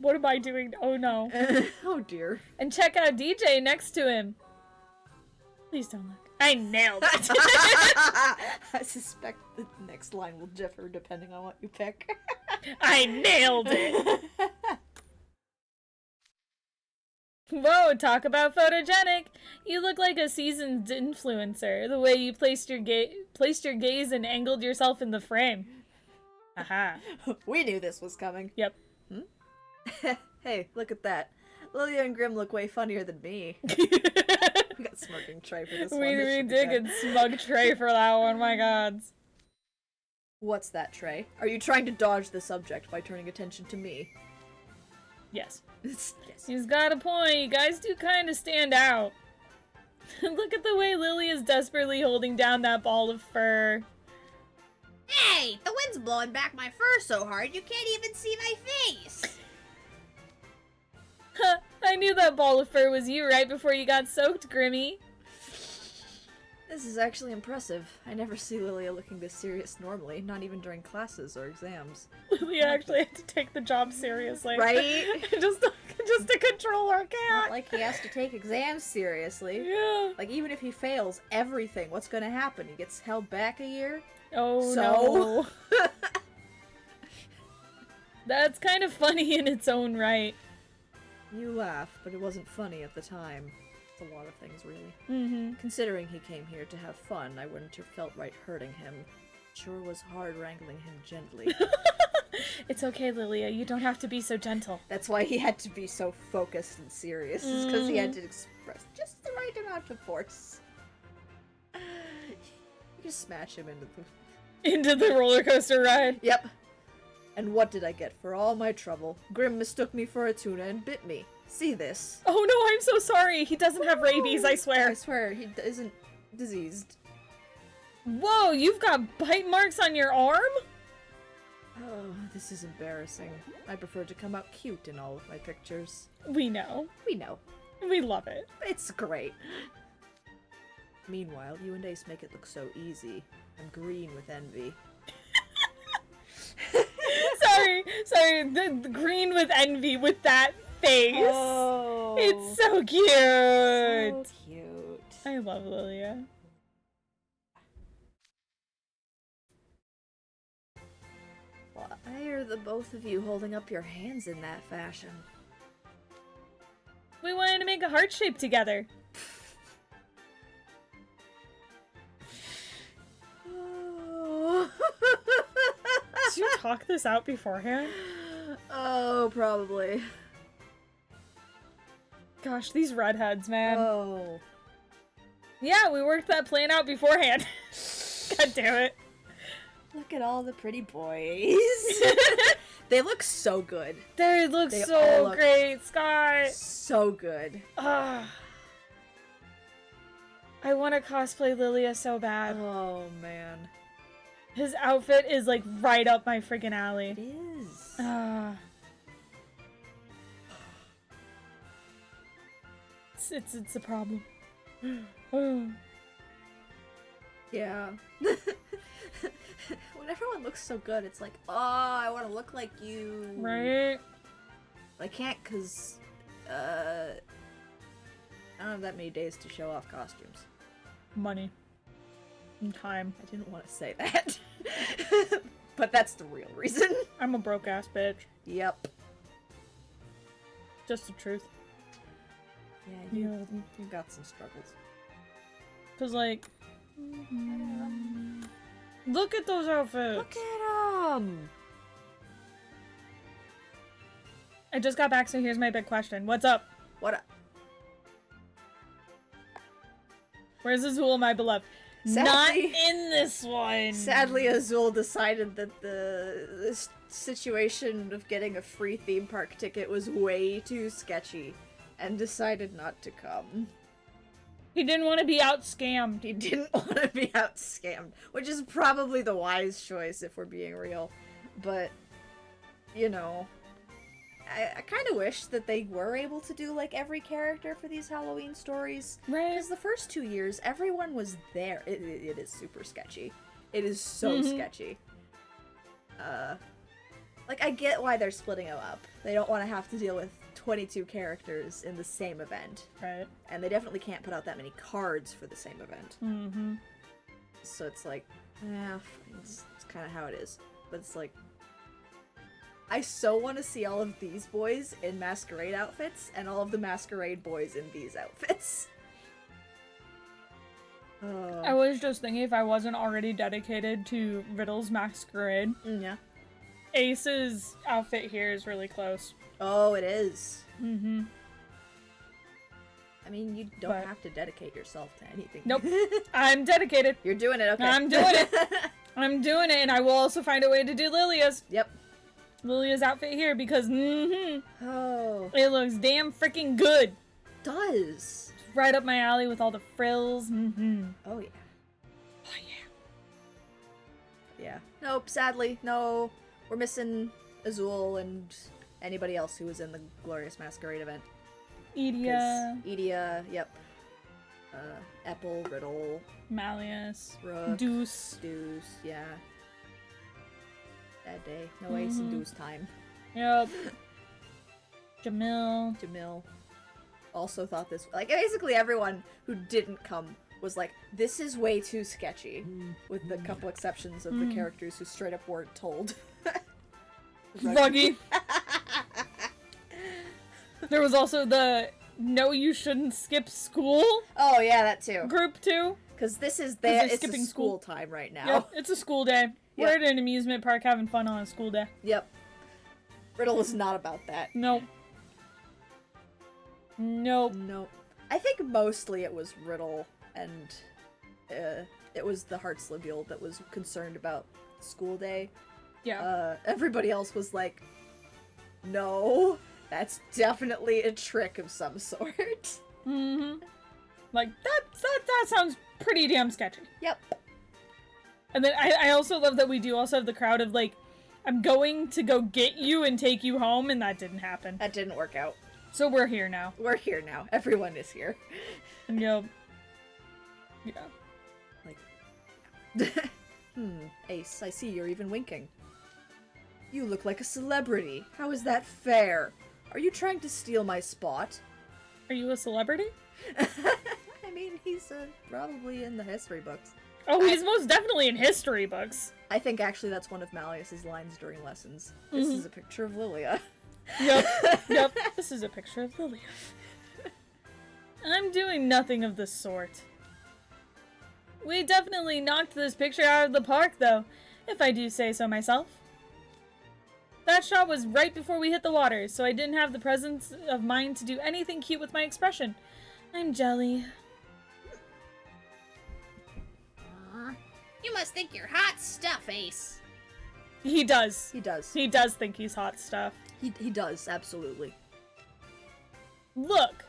What am I doing? Oh no. Oh dear. And check out DJ next to him. Please don't look. I nailed it. I suspect the next line will differ depending on what you pick. I nailed it. Whoa, talk about photogenic. You look like a seasoned influencer. The way you placed your gaze and angled yourself in the frame. Aha. We knew this was coming. Yep. Hey, look at that. Lilia and Grim look way funnier than me. We got smirking Trey for this one. We This should be did good. get smug Trey for that one, my gods. What's that, Trey? Are you trying to dodge the subject by turning attention to me? Yes. Yes. He's got a point. You guys do kind of stand out. Look at the way Lily is desperately holding down that ball of fur. Hey, the wind's blowing back my fur so hard you can't even see my face. Huh, I knew that ball of fur was you right before you got soaked, Grimmy. This is actually impressive. I never see Lilia looking this serious normally, not even during classes or exams. Lily actually had to take the job seriously. Right? just to control our Not cat. like he has to take exams seriously. Yeah. Like, even if he fails everything, what's gonna happen? He gets held back a year? Oh So? no. That's kind of funny in its own right. You laugh, but it wasn't funny at the time. It's a lot of things, really. Mm-hmm. Considering he came here to have fun, I wouldn't have felt right hurting him. Sure was hard wrangling him gently. It's okay, Lilia. You don't have to be so gentle. That's why he had to be so focused and serious, is because he had to express just the right amount of force. You just smash him into the... Into the roller coaster ride. Yep. And what did I get for all my trouble? Grim mistook me for a tuna and bit me. See this? Oh no, I'm so sorry. He doesn't have rabies, I swear. I swear, he isn't diseased. Whoa, you've got bite marks on your arm? Oh, this is embarrassing. I prefer to come out cute in all of my pictures. We know. We know. We love it. It's great. Meanwhile, you and Ace make it look so easy. I'm green with envy. sorry, the green with envy with that face. Oh, It's so cute. so cute. I love Lilia. Why are the both of you holding up your hands in that fashion? We wanted to make a heart shape together. Did you talk this out beforehand? Oh, probably. Gosh, these redheads, man. Oh. Yeah, we worked that plan out beforehand. God damn it. Look at all the pretty boys. They look so good. They look They so all look- great, Scott. So good. Ah. I want to cosplay Lilia so bad. Oh, man. His outfit is like right up my freaking alley. It is. Ah. It's a problem. Oh. Yeah. When everyone looks so good, it's like, oh, I want to look like you. Right? But I can't because, I don't have that many days to show off costumes. Money. And time. I didn't want to say that. But that's the real reason. I'm a broke ass bitch. Yep. Just the truth. Yeah, you got some struggles. Cause like, look at those outfits. Look at them. I just got back, so here's my big question. What's up? What? Where's Azul, my beloved? Not Sadly- in this one. Sadly, Azul decided that this situation of getting a free theme park ticket was way too sketchy, and decided not to come. He didn't want to be out scammed. He didn't want to be out scammed, which is probably the wise choice if we're being real. But, you know, I kind of wish that they were able to do like every character for these Halloween stories. Right. Because the first 2 years, everyone was there. It is super sketchy. It is so Mhm. sketchy. Like, I get why they're splitting them up. They don't want to have to deal with 22 characters in the same event. Right. And they definitely can't put out that many cards for the same event. Mm-hmm. So it's like, yeah, it's kind of how it is. But it's like, I so want to see all of these boys in masquerade outfits and all of the masquerade boys in these outfits. I was just thinking if I wasn't already dedicated to Riddle's masquerade, Yeah. Ace's outfit here is really close. Oh, it is. Mm-hmm. I mean, you don't But- have to dedicate yourself to anything. Nope. I'm dedicated. You're doing it, okay. I'm doing it. I'm doing it, and I will also find a way to do Lilia's. Yep. Lilia's outfit here because, Oh. it looks damn freaking good. Does. Right up my alley with all the frills. Mm-hmm. Oh, yeah. Oh, yeah. Yeah. Nope, sadly, no. We're missing Azul and anybody else who was in the Glorious Masquerade event. 'Cause Edea, Edea, yep. Apple, Riddle, Malleus, Rook, Deuce. Deuce, yeah. That day. No Ace and Deuce time. Yep. Jamil. Jamil also thought this, like, basically everyone who didn't come was like, this is way too sketchy, with the couple exceptions of the characters who straight up weren't told. Buggy. There was also the no, you shouldn't skip school Oh yeah, that too. group too. Because this is they're it's skipping a school school. time right now. Yep, it's a school day. We're Yep. at an amusement park having fun on a school day. Yep. Riddle was not about that. Nope. Nope. Nope. I think mostly it was Riddle and it was the Heartslibule that was concerned about school day. Yeah. Everybody else was like, no, that's definitely a trick of some sort. Mm-hmm. Like, that sounds pretty damn sketchy. Yep. And then I also love that we do also have the crowd of, like, I'm going to go get you and take you home, and that didn't happen. That didn't work out. So we're here now. We're here now. Everyone is here. And yep. Yeah. Like, Ace, I see you're even winking. You look like a celebrity. How is that fair? Are you trying to steal my spot? Are you a celebrity? I mean, he's probably in the history books. Oh, he's most definitely in history books. I think actually that's one of Malleus's lines during lessons. This is a picture of Lilia. Yep. Yep. This is a picture of Lilia. I'm doing nothing of the sort. We definitely knocked this picture out of the park, though, if I do say so myself. That shot was right before we hit the water, so I didn't have the presence of mind to do anything cute with my expression. I'm jelly. Aw. You must think you're hot stuff, Ace. He does. He does. He does think he's hot stuff. He does, absolutely. Look!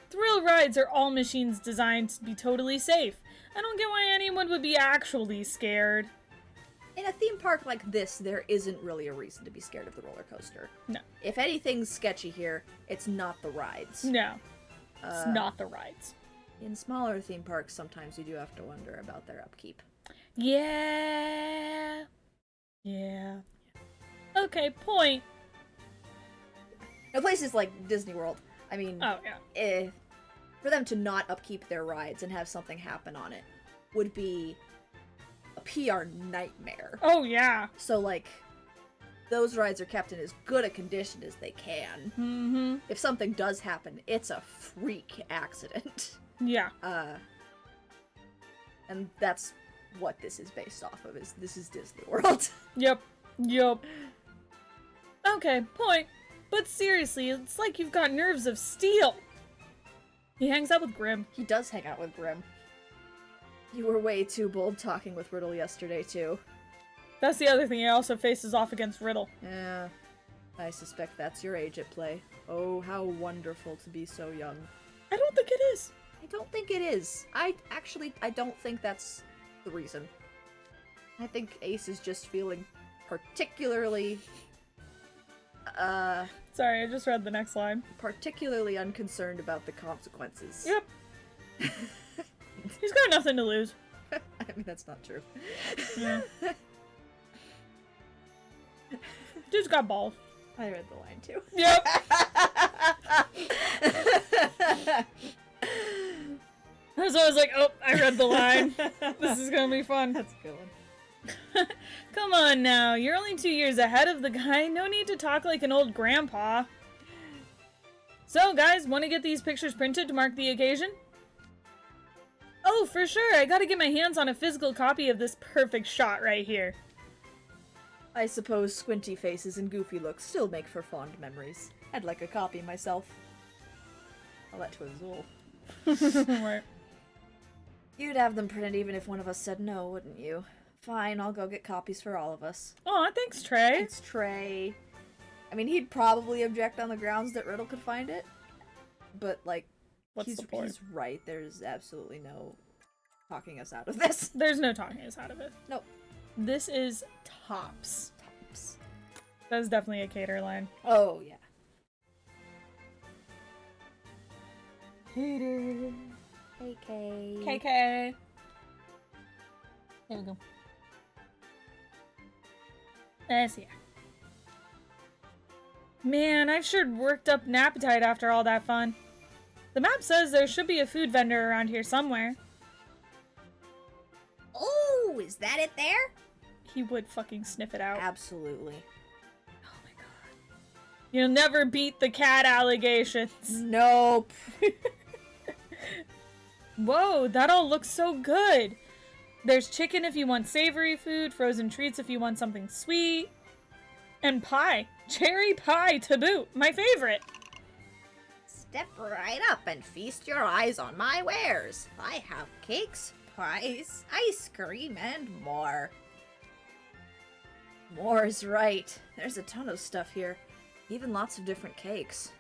Thrill rides are all machines designed to be totally safe. I don't get why anyone would be actually scared. In a theme park like this, there isn't really a reason to be scared of the roller coaster. No. If anything's sketchy here, it's not the rides. No. It's not the rides. In smaller theme parks, sometimes you do have to wonder about their upkeep. Yeah. Yeah. Okay, point. Now, places like Disney World, I mean, Oh, yeah. for them to not upkeep their rides and have something happen on it would be a PR nightmare. Oh, yeah. So, like, those rides are kept in as good a condition as they can. Mm-hmm. If something does happen, it's a freak accident. Yeah. And that's what this is based off of, is this is Disney World. Yep. Yup. Okay, point. But seriously, it's like you've got nerves of steel. He hangs out with Grim. He does hang out with Grim. You were way too bold talking with Riddle yesterday, too. That's the other thing, he also faces off against Riddle. Yeah, I suspect that's your age at play. Oh, how wonderful to be so young. I don't think it is. I don't think it is. I don't think that's the reason. I think Ace is just feeling particularly, Sorry, I just read the next line. particularly unconcerned about the consequences. Yep. He's got nothing to lose. I mean, that's not true. Yeah. Dude's got balls. I read the line too. Yep. So I was like, oh, I read the line. This is gonna be fun. That's a good one. Come on now, you're only 2 years ahead of the guy. No need to talk like an old grandpa. So, guys, want to get these pictures printed to mark the occasion? Oh, for sure. I gotta get my hands on a physical copy of this perfect shot right here. I suppose squinty faces and goofy looks still make for fond memories. I'd like a copy myself. I'll let to Azul. Right. You'd have them printed even if one of us said no, wouldn't you? Fine, I'll go get copies for all of us. Aw, thanks, Trey. It's Trey. I mean, he'd probably object on the grounds that Riddle could find it. But, like, What's the point? he's right. There's absolutely no talking us out of this. There's no talking us out of it. Nope. This is tops. Tops. That's definitely a cater line. Oh, yeah. Cater. KK. KK. There we go. Yeah. Man, I've sure worked up an appetite after all that fun. The map says there should be a food vendor around here somewhere. Oh, is that it there? He would fucking sniff it out. Absolutely. Oh my god. You'll never beat the cat allegations. Nope. Whoa, that all looks so good. There's chicken if you want savory food, frozen treats if you want something sweet, and pie. Cherry pie to boot. My favorite. Step right up and feast your eyes on my wares. I have cakes, pies, ice cream, and more. More is right. There's a ton of stuff here. Even lots of different cakes.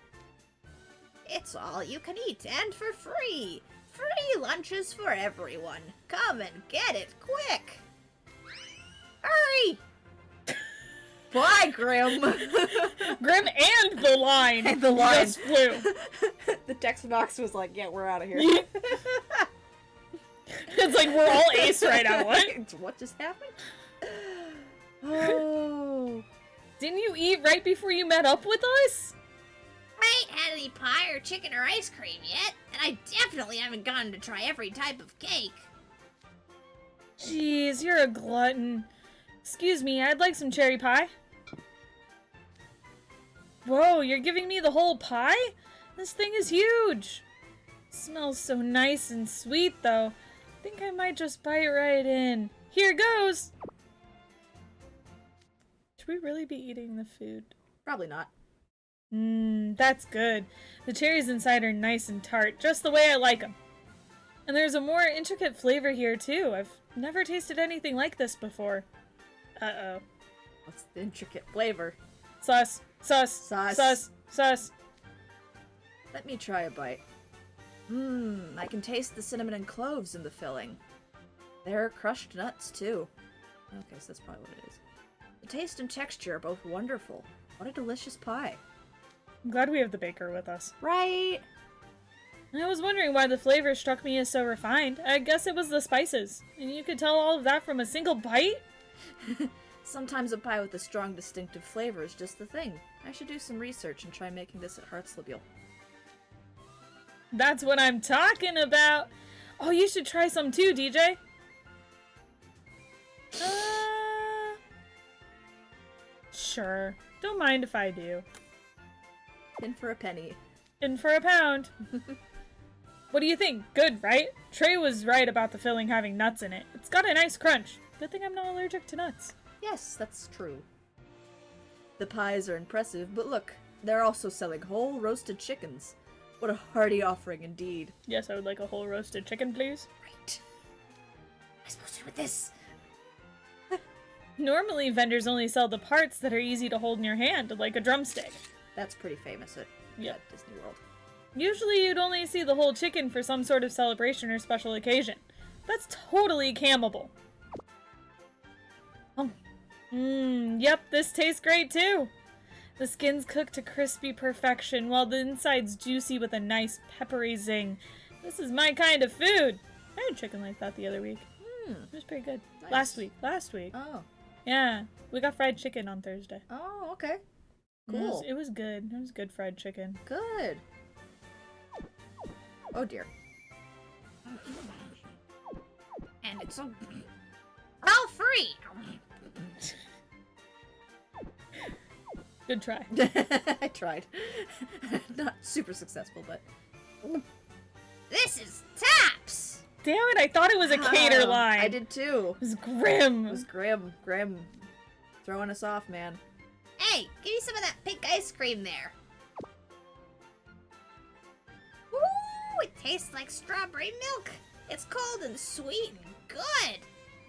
It's all you can eat and for free. Free lunches for everyone. Come and get it quick. Hurry! Bye, Grim! Grim and the line. And the line. Just flew. The text box was like, yeah, we're out of here. It's like we're all ace right now. What? What just happened? Oh. Didn't you eat right before you met up with us? I ain't had any pie or chicken or ice cream yet, and I definitely haven't gotten to try every type of cake. Jeez, you're a glutton. Excuse me, I'd like some cherry pie. Whoa, you're giving me the whole pie? This thing is huge. Smells so nice and sweet, though. I think I might just bite right in. Here goes! Should we really be eating the food? Probably not. That's good. The cherries inside are nice and tart, just the way I like them. And there's a more intricate flavor here, too. I've never tasted anything like this before. Uh-oh. What's the intricate flavor? Sus. Sus. Sus. Sus. Sus. Let me try a bite. I can taste the cinnamon and cloves in the filling. There are crushed nuts, too. Okay, so that's probably what it is. The taste and texture are both wonderful. What a delicious pie. I'm glad we have the baker with us. Right? I was wondering why the flavor struck me as so refined. I guess it was the spices. And you could tell all of that from a single bite? Sometimes a pie with a strong, distinctive flavor is just the thing. I should do some research and try making this at Hartslebule. That's what I'm talking about! Oh, you should try some too, DJ! Sure. Don't mind if I do. In for a penny. In for a pound. What do you think? Good, right? Trey was right about the filling having nuts in it. It's got a nice crunch. Good thing I'm not allergic to nuts. Yes, that's true. The pies are impressive, but look, they're also selling whole roasted chickens. What a hearty offering indeed. Yes, I would like a whole roasted chicken, please. Right. What am I supposed to do with this? Normally, vendors only sell the parts that are easy to hold in your hand, like a drumstick. That's pretty famous at Disney World. Usually you'd only see the whole chicken for some sort of celebration or special occasion. That's totally cammable. Yep, this tastes great too. The skin's cooked to crispy perfection, while the inside's juicy with a nice peppery zing. This is my kind of food. I had chicken like that the other week. It was pretty good. Nice. Last week. Oh. Yeah, we got fried chicken on Thursday. Oh, okay. It was- Cool. It was good. It was good fried chicken. Good. Oh dear. And it's all free. Good try. I tried. Not super successful, but. This is Taps. Damn it! I thought it was a cater line. I did too. It was grim. It was grim. Grim. Throwing us off, man. Hey, give me some of that pink ice cream there. Ooh, it tastes like strawberry milk. It's cold and sweet and good.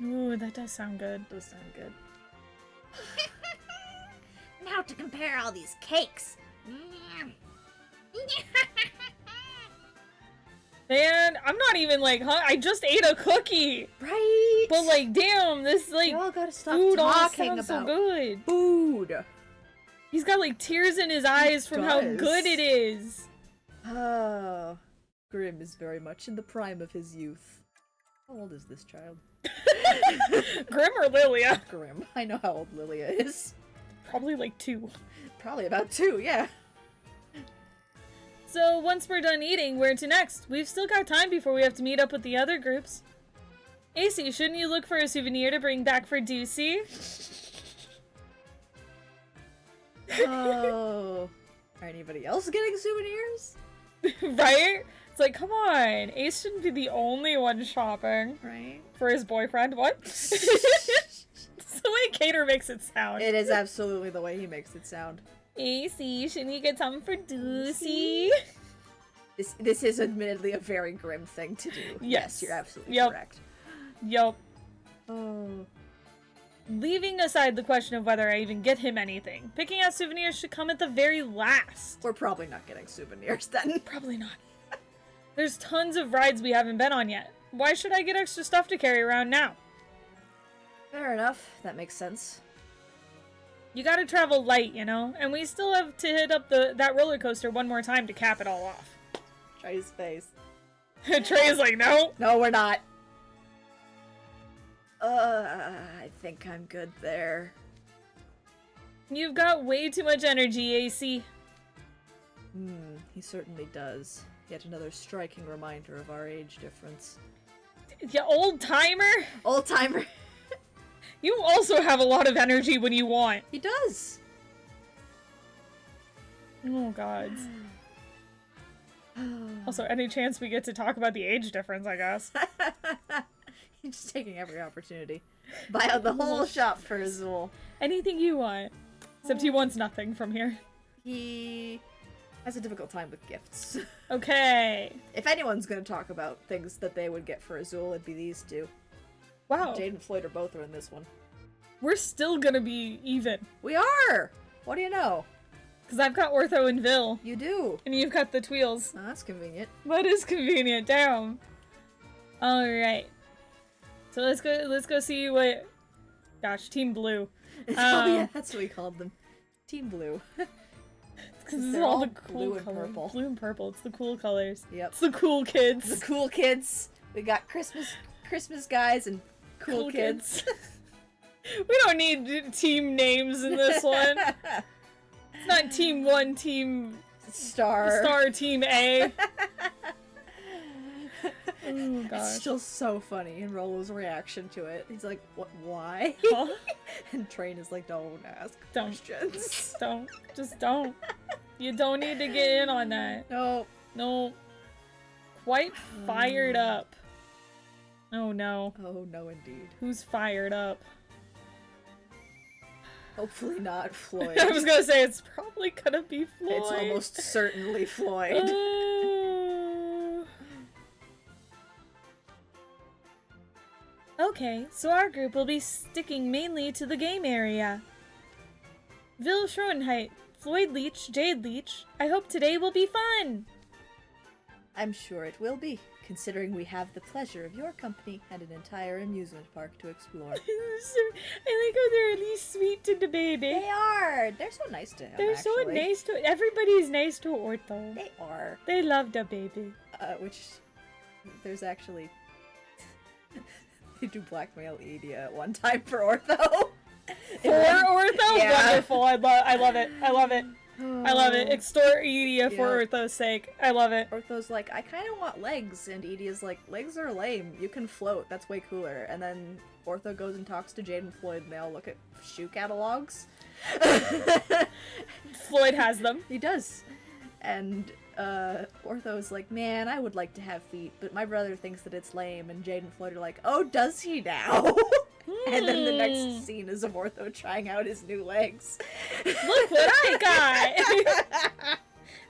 Ooh, that does sound good. Does sound good. Now to compare all these cakes. Mm. Man, I'm not even like, I just ate a cookie. Right. But like, damn, this like Y'all gotta stop food all talking sounds so about good. food. He's got like tears in his eyes from how does. good it is. Oh, Grim is very much in the prime of his youth. How old is this child? Grim or Lilia? Grim. I know how old Lilia is. Probably like 2. Probably about 2, yeah. So once we're done eating, where to next? We've still got time before we have to meet up with the other groups. AC, shouldn't you look for a souvenir to bring back for Deucey? Oh. Are anybody else getting souvenirs? Right? It's like, come on. Ace shouldn't be the only one shopping Right. for his boyfriend. What? It's the way Cater makes it sound. It is absolutely the way he makes it sound. AC, shouldn't you get something for Deucey? This is admittedly a very Grim thing to do. Yes. You're absolutely Yep. correct. Yup. Oh. Leaving aside the question of whether I even get him anything, picking out souvenirs should come at the very last. We're probably not getting souvenirs then. Probably not. There's tons of rides we haven't been on yet. Why should I get extra stuff to carry around now? Fair enough. That makes sense. You gotta travel light, you know? And we still have to hit up that roller coaster one more time to cap it all off. Try his face. Trey is like, no. No, we're not. I think I'm good there. You've got way too much energy, AC. He certainly does. Yet another striking reminder of our age difference. You old timer. Old timer. You also have a lot of energy when you want. He does. Oh, God. Also, any chance we get to talk about the age difference, I guess. He's just taking every opportunity. Buy out the whole shop for Azul. Anything you want. Except he wants nothing from here. He has a difficult time with gifts. Okay. If anyone's gonna talk about things that they would get for Azul, it'd be these two. Wow. Jade and Floyd are both in this one. We're still gonna be even. We are! What do you know? Because I've got Ortho and Vil. You do. And you've got the Tweels. Oh, that's convenient. That is convenient. Damn. Alright. So let's go see what... Gosh, Team Blue. Oh yeah, that's what we called them. Team Blue. Because it's They're all all the cool blue and colors. purple. Blue and purple. It's the cool colors. Yep. It's the cool kids. The cool kids. We got Christmas guys and cool kids. We don't need team names in this one. It's not Team 1, Team Star. Team A. Oh, gosh. It's still so funny in Rolo's reaction to it. He's like, "What? Why?" Huh? And Train is like, "Don't ask Don't. questions." Don't. Just don't. You don't need to get in on that. No. No. Quite fired up. Oh no. Oh no, indeed. Who's fired up? Hopefully not Floyd. I was gonna say it's probably gonna be Floyd. It's almost certainly Floyd. Oh. Okay, so our group will be sticking mainly to the game area. Vil Schroenheit, Floyd Leach, Jade Leach. I hope today will be fun. I'm sure it will be, considering we have the pleasure of your company and an entire amusement park to explore. I like how they're really sweet to the baby. They are. They're so nice to him. They're so actually. nice to everybody's nice to Ortho. They are. They love the baby. Which there's actually they do blackmail Edie at one time for Ortho. For Ortho? Yeah. Wonderful. I love it. I love it. I love it. Extort Edia for Yeah. Ortho's sake. I love it. Ortho's like, I kind of want legs, and Edia's like, legs are lame. You can float. That's way cooler. And then Ortho goes and talks to Jade and Floyd, and they all look at shoe catalogs. Floyd has them. He does. And Ortho's like, man, I would like to have feet, but my brother thinks that it's lame. And Jade and Floyd are like, oh, does he now? And then the next scene is of Ortho trying out his new legs. Look what I got!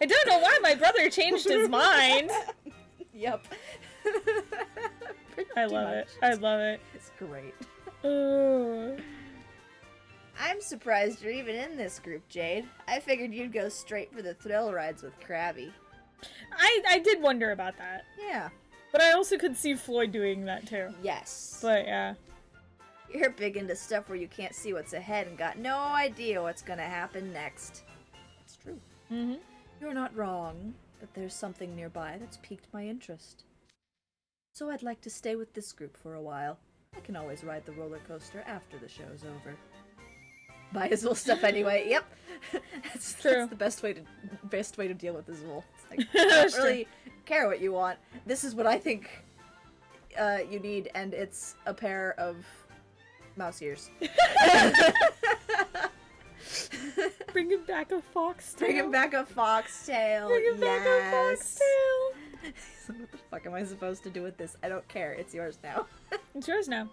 I don't know why my brother changed his mind. Yep. I love it. I love it. It's great. Ooh. I'm surprised you're even in this group, Jade. I figured you'd go straight for the thrill rides with Krabby. I did wonder about that. Yeah. But I also could see Floyd doing that too. Yes. But yeah. You're big into stuff where you can't see what's ahead and got no idea what's gonna happen next. It's true. Mm-hmm. You're not wrong, but there's something nearby that's piqued my interest. So I'd like to stay with this group for a while. I can always ride the roller coaster after the show's over. Buy Azul stuff anyway. Yep. That's True. the best way to deal with Azul. It's like, I don't True. really care what you want. This is what I think you need, and it's a pair of mouse ears. Bring him back a foxtail. Bring him back a foxtail. Bring him back a Yes. foxtail. So what the fuck am I supposed to do with this? I don't care. It's yours now. It's yours now.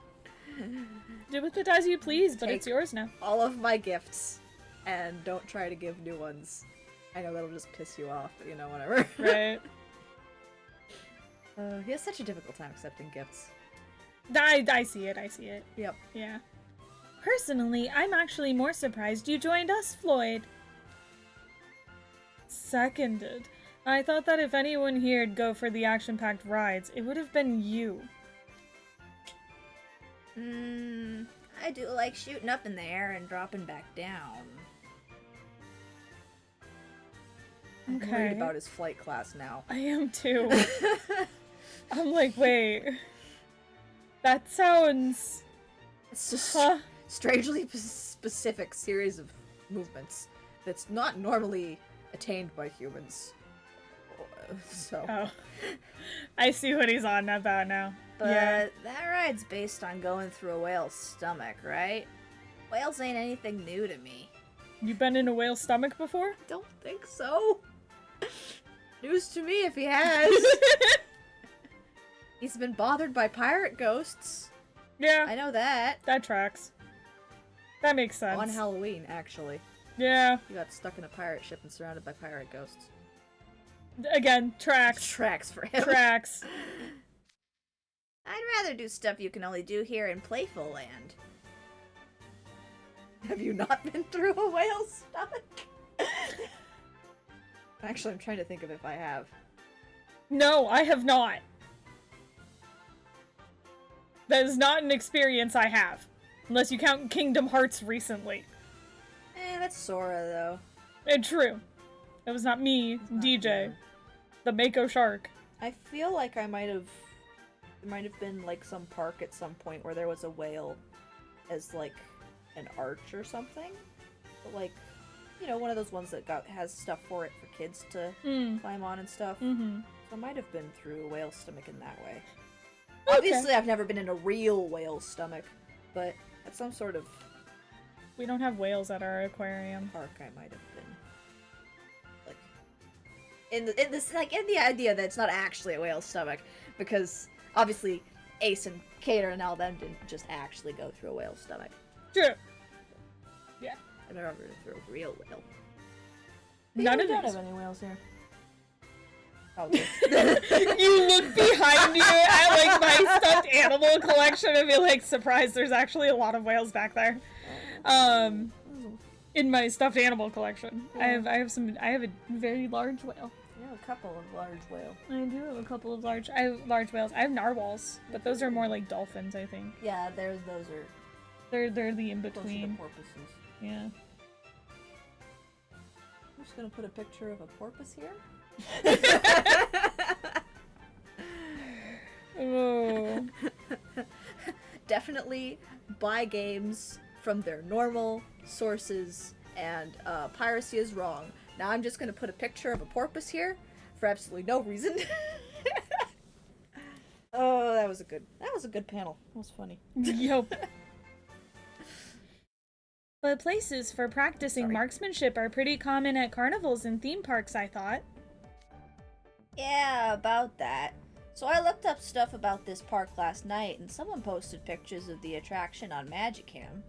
Do with it as you please, but Take- it's yours now. All of my gifts, and don't try to give new ones. I know that'll just piss you off, but you know, whatever. Right. He has such a difficult time accepting gifts. I see it. I see it. Yep. Yeah. Personally, I'm actually more surprised you joined us, Floyd. Seconded. I thought that if anyone here'd go for the action-packed rides, it would have been you. I do like shooting up in the air and dropping back down. I'm Okay. worried about his flight class now. I am too. I'm like, wait. That sounds... It's just Huh? strangely specific series of movements that's not normally attained by humans. So Oh. I see what he's on about now. But Yeah. that ride's based on going through a whale's stomach, right? Whales ain't anything new to me. You been in a whale's stomach before? don't think so. News to me if he has. He's been bothered by pirate ghosts. Yeah, I know that. that tracks. That makes sense. On Halloween, actually. Yeah, He got stuck in a pirate ship and surrounded by pirate ghosts. again, tracks. Tracks for him. Tracks. I'd rather do stuff you can only do here in Playful Land. Have you not been through a whale's stomach? Actually, I'm trying to think of if I have. No, I have not. That is not an experience I have. Unless you count Kingdom Hearts recently. That's Sora, though. True. That was not me, not DJ. you. The Mako Shark. I feel like there might have been like some park at some point where there was a whale as like an arch or something. But like, you know, one of those ones that has stuff for it for kids to climb on and stuff. Mm-hmm. So I might have been through a whale's stomach in that way. Okay. Obviously, I've never been in a real whale's stomach, but at some sort of We don't have whales at our aquarium. park, I might have been. Like, in the idea that it's not actually a whale's stomach, because obviously Ace and Cater and all them didn't just actually go through a whale's stomach. True. I've never been through a real whale. None we of don't these. have any whales here. Probably. You look behind you at like my stuffed animal collection and be like, surprised there's actually a lot of whales back there. In my stuffed animal collection. Yeah. I have a very large whale. Yeah, a couple of large whales. I do have a couple of large whales. I have narwhals, but those are more like dolphins, I think. Yeah, those are They're the in closer to between. porpoises. Yeah. I'm just gonna put a picture of a porpoise here. Oh. Definitely buy games from their normal sources, and piracy is wrong. Now I'm just gonna put a picture of a porpoise here for absolutely no reason. Oh, that was a good panel. That was funny. Yup. But places for practicing Sorry. marksmanship are pretty common at carnivals and theme parks, I thought. Yeah, about that. So I looked up stuff about this park last night, and someone posted pictures of the attraction on Magicam.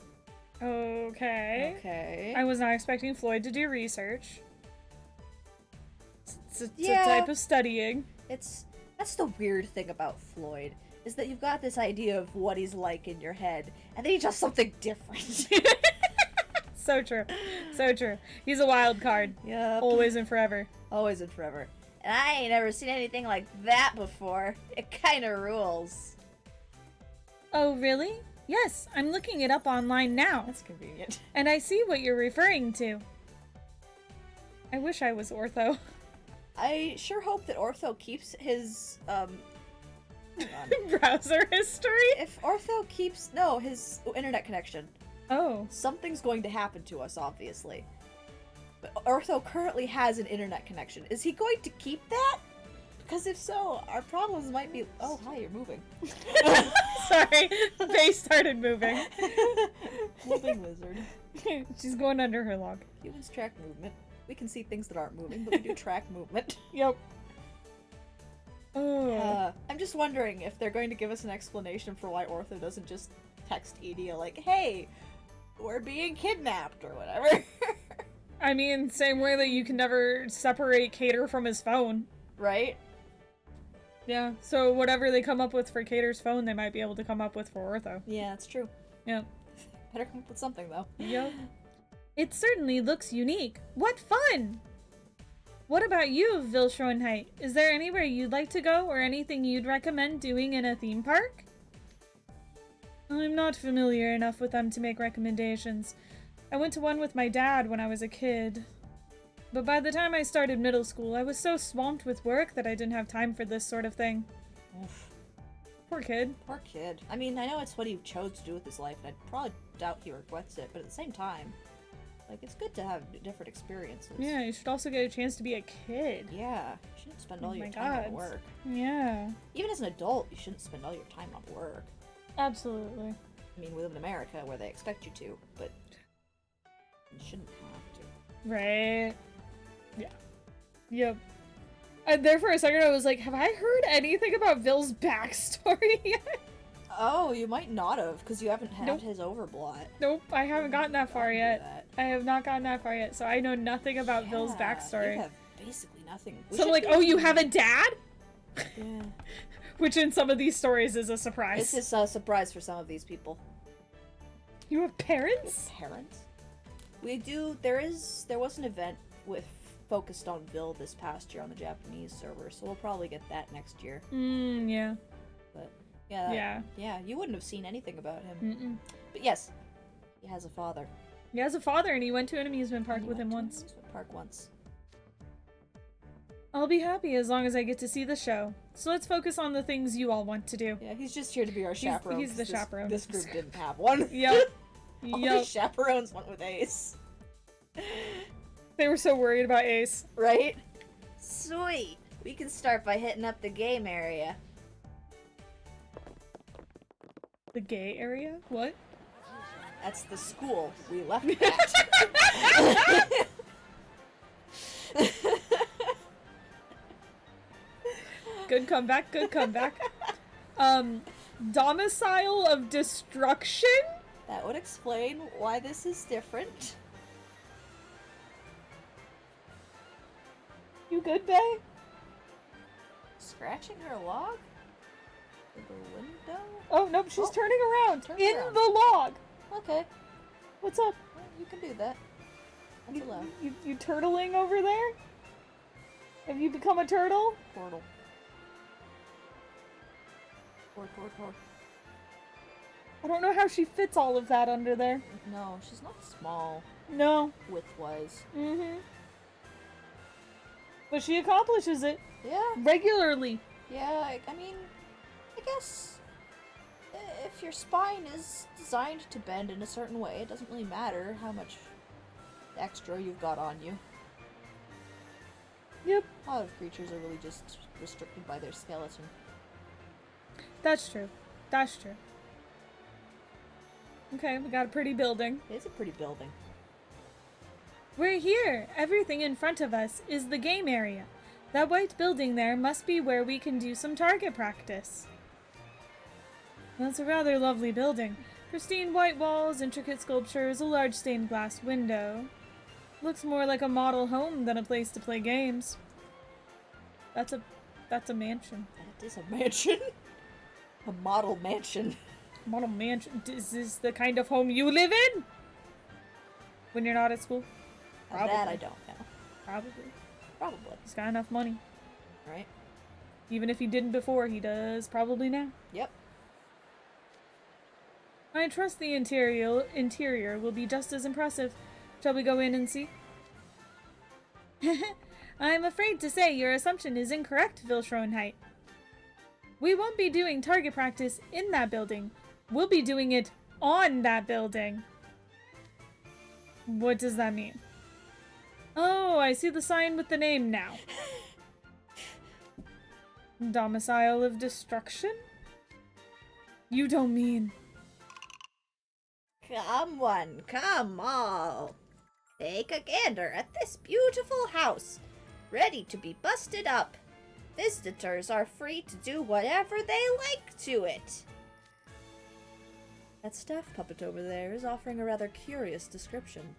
Okay. Okay. I was not expecting Floyd to do research. It's a Yeah. type of studying. That's the weird thing about Floyd, is that you've got this idea of what he's like in your head, and then he does something different. So true. So true. He's a wild card. Yep. Always and forever. Always and forever. And I ain't never seen anything like that before. It kinda rules. Oh, really? Yes, I'm looking it up online now. That's convenient. And I see what you're referring to. I wish I was ortho. I sure hope that Ortho keeps his, hang on. Browser history? If Ortho keeps, his internet connection. Oh. Something's going to happen to us, obviously. But Ortho currently has an internet connection. Is he going to keep that? Because if so, our problems might be... Oh, hi, you're moving. Sorry, Faye started moving. Moving lizard. She's going under her log. Humans track movement. We can see things that aren't moving, but we do track movement. Yep. Oh. I'm just wondering if they're going to give us an explanation for why Ortho doesn't just text Edie like, hey, we're being kidnapped, or whatever. I mean, same way that you can never separate Cater from his phone. Right? Yeah, so whatever they come up with for Cater's phone, they might be able to come up with for Ortho. Yeah, that's true. Yep. Better come up with something, though. Yep. It certainly looks unique. What fun! What about you, Vilshorenheit? Is there anywhere you'd like to go or anything you'd recommend doing in a theme park? I'm not familiar enough with them to make recommendations. I went to one with my dad when I was a kid. But by the time I started middle school, I was so swamped with work that I didn't have time for this sort of thing. Oof. Poor kid. Poor kid. I mean, I know it's what he chose to do with his life, and I probably doubt he regrets it, but at the same time, like, it's good to have different experiences. Yeah, you should also get a chance to be a kid. Yeah. You shouldn't spend all Oh your my time God. on work. Yeah. Even as an adult, you shouldn't spend all your time on work. Absolutely. I mean, we live in America where they expect you to, but you shouldn't have to. Right. Yeah. Yep. And there for a second I was like, have I heard anything about Vil's backstory yet? Oh, you might not have, because you haven't had Nope. his overblot. Nope, I haven't gotten that far Gotta do yet. that. I have not gotten that far yet, so I know nothing about Vil's Yeah, backstory. You have basically nothing. We So I'm should like, do- oh, you have a dad? Yeah. Which in some of these stories is a surprise. This is a surprise for some of these people. You have parents? Parents? We do. There was an event focused on Vil this past year on the Japanese server, so we'll probably get that next year. Yeah. But yeah, Yeah. you wouldn't have seen anything about him. Mm-mm. But yes, he has a father. He has a father and he went to an amusement park And he with him went to an once. amusement park once. I'll be happy as long as I get to see the show. So let's focus on the things you all want to do. Yeah, he's just here to be our chaperone. he's the 'cause chaperone. This group didn't have one. Yep. All the Yep. chaperones went with Ace. They were so worried about Ace. Right? Sweet. We can start by hitting up the game area. The gay area? What? That's the school we left at. Good comeback, good comeback. Domicile of Destruction? That would explain why this is different. You good, Bay? Scratching her log? Through the window? Oh, nope, she's Oh. turning around. Turn in around. the log. Okay. What's up? Well, you can do that. That's allowed. You turtling over there? Have you become a turtle? Portal. Tor. I don't know how she fits all of that under there. No, she's not small No. width-wise. Mm-hmm. But she accomplishes it Yeah, regularly. yeah, I mean, I guess if your spine is designed to bend in a certain way, it doesn't really matter how much extra you've got on you. Yep, A lot of creatures are really just restricted by their skeleton. that's true. That's true. Okay, we got a pretty building. It's a pretty building. We're here! Everything in front of us is the game area. That white building there must be where we can do some target practice. That's a rather lovely building. Pristine white walls, intricate sculptures, a large stained glass window. Looks more like a model home than a place to play games. That's a mansion. That is a mansion. A model mansion. Model mansion. Is this the kind of home you live in? When you're not at school? That I don't know. Probably. Probably. He's got enough money. Right? Even if he didn't before, he does probably now. Yep. I trust the interior will be just as impressive. Shall we go in and see? I'm afraid to say your assumption is incorrect, Vilshroenheit. We won't be doing target practice in that building. We'll be doing it on that building. What does that mean? Oh, I see the sign with the name now. Domicile of Destruction? You don't mean... Come one, come all. Take a gander at this beautiful house, ready to be busted up. Visitors are free to do whatever they like to it. That staff puppet over there is offering a rather curious description.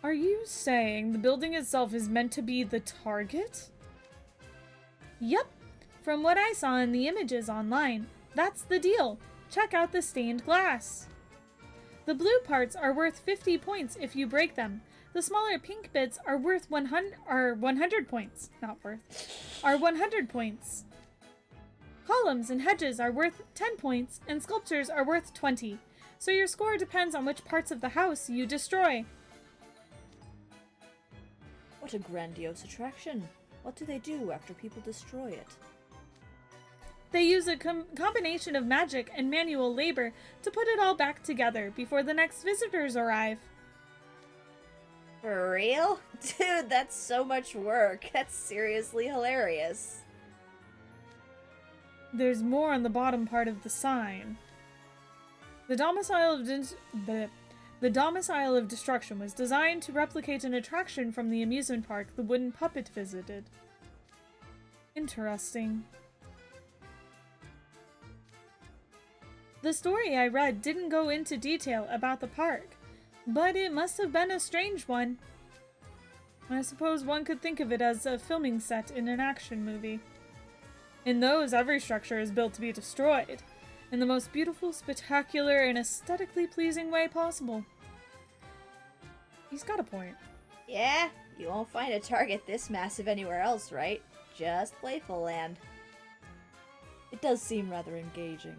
Are you saying the building itself is meant to be the target? Yep. From what I saw in the images online, that's the deal. Check out the stained glass. The blue parts are worth 50 points if you break them. The smaller pink bits are worth 100 points. Not worth. Are 100 points. Columns and hedges are worth 10 points, and sculptures are worth 20. So your score depends on which parts of the house you destroy. What a grandiose attraction. What do they do after people destroy it? They use a combination of magic and manual labor to put it all back together before the next visitors arrive. For real? Dude, that's so much work. That's seriously hilarious. There's more on the bottom part of the sign. The Domicile of Destruction was designed to replicate an attraction from the amusement park the wooden puppet visited. Interesting. The story I read didn't go into detail about the park, but it must have been a strange one. I suppose one could think of it as a filming set in an action movie. In those, every structure is built to be destroyed, in the most beautiful, spectacular, and aesthetically pleasing way possible. He's got a point. Yeah, you won't find a target this massive anywhere else, right? Just Playful Land. It does seem rather engaging.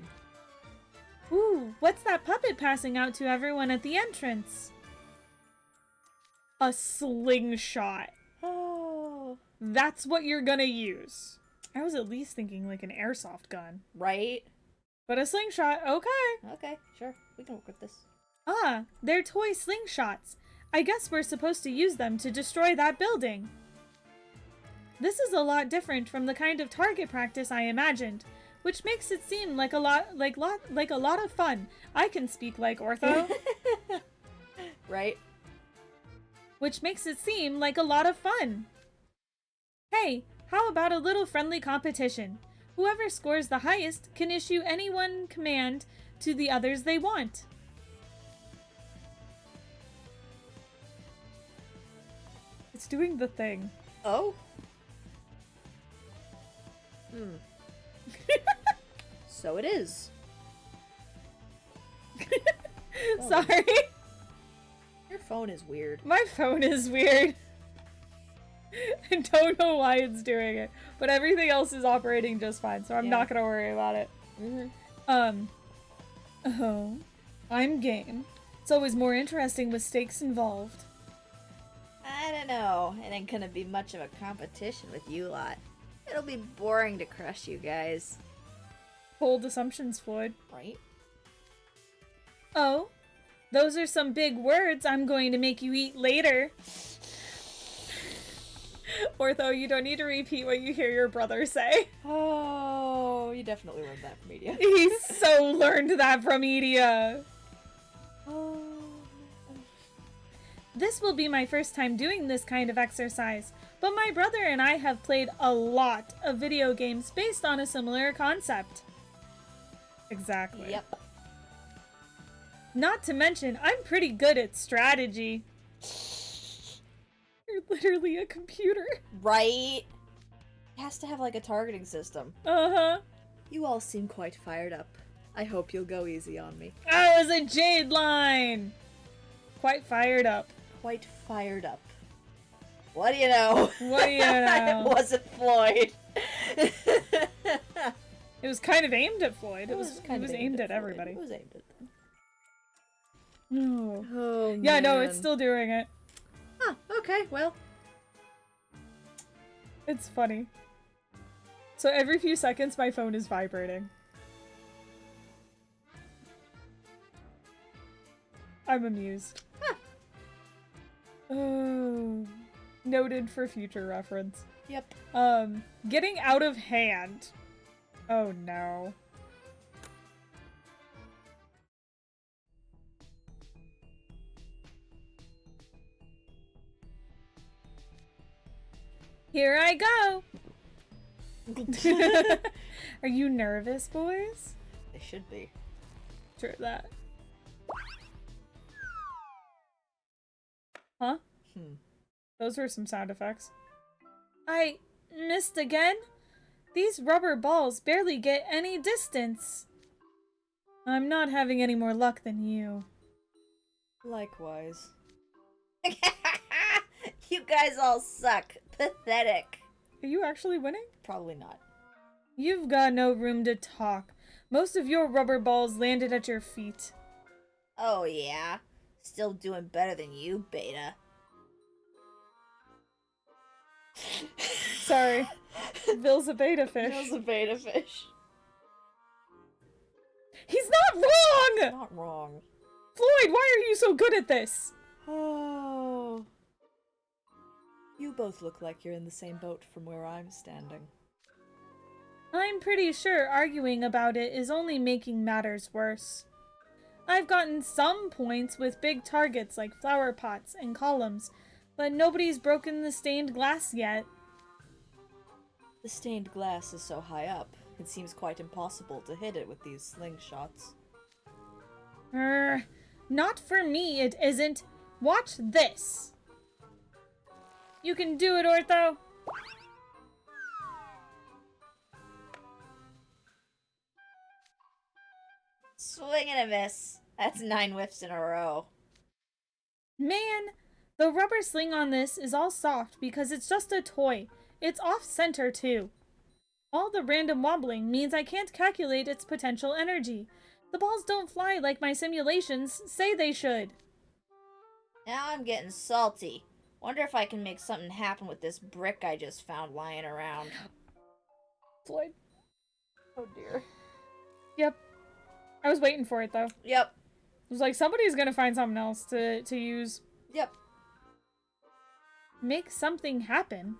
Ooh, what's that puppet passing out to everyone at the entrance? A slingshot. Oh. That's what you're gonna use. I was at least thinking like an airsoft gun. Right? But a slingshot, okay. Okay, sure. We can work with this. Ah, they're toy slingshots. I guess we're supposed to use them to destroy that building. This is a lot different from the kind of target practice I imagined, which makes it seem like a lot of fun. I can speak like Ortho. Right? Which makes it seem like a lot of fun. Hey, how about a little friendly competition? Whoever scores the highest can issue any one command to the others they want. It's doing the thing. Oh? So it is. Sorry. Your phone is weird. My phone is weird. I don't know why it's doing it, but everything else is operating just fine, so I'm not gonna worry about it. Oh, I'm game. It's always more interesting with stakes involved. I don't know. It ain't gonna be much of a competition with you lot. It'll be boring to crush you guys. Bold assumptions, Floyd. Right? Oh, those are some big words I'm going to make you eat later. Ortho, you don't need to repeat what you hear your brother say. Oh, you definitely learned that from media. He so learned that from media. Oh. This will be my first time doing this kind of exercise, but my brother and I have played a lot of video games based on a similar concept. Exactly. Yep. Not to mention, I'm pretty good at strategy. You're literally a computer. Right? It has to have like a targeting system. Uh-huh. You all seem quite fired up. I hope you'll go easy on me. I was a Jade line! Quite fired up. Quite fired up. What do you know? What do you know? It wasn't Floyd. It was kind of aimed at Floyd. It was kind of aimed at Floyd. everybody. It was aimed at them. No. Oh, Yeah, no, man. it's still doing it. Huh, okay, well. It's funny. So every few seconds, my phone is vibrating. I'm amused. Huh. Oh, noted for future reference. Yep. Getting out of hand. Oh no. Here I go. Are you nervous, boys? They should be. True that. Huh? Those were some sound effects. I missed again? These rubber balls barely get any distance. I'm not having any more luck than you. Likewise. You guys all suck. Pathetic. Are you actually winning? Probably not. You've got no room to talk. Most of your rubber balls landed at your feet. Oh, yeah. Still doing better than you, Beta. Sorry. Bill's a beta fish. Bill's a beta fish. He's not wrong! Not wrong. Floyd, why are you so good at this? Oh. You both look like you're in the same boat from where I'm standing. I'm pretty sure arguing about it is only making matters worse. I've gotten some points with big targets like flower pots and columns, but nobody's broken the stained glass yet. The stained glass is so high up, it seems quite impossible to hit it with these slingshots. Not for me, it isn't. Watch this. You can do it, Ortho. Swing and a miss. That's 9 whiffs in a row. Man, the rubber sling on this is all soft because it's just a toy. It's off-center, too. All the random wobbling means I can't calculate its potential energy. The balls don't fly like my simulations say they should. Now I'm getting salty. Wonder if I can make something happen with this brick I just found lying around. Floyd. Oh dear. Yep. I was waiting for it, though. Yep. I was like, somebody's gonna find something else to use. Yep. Make something happen?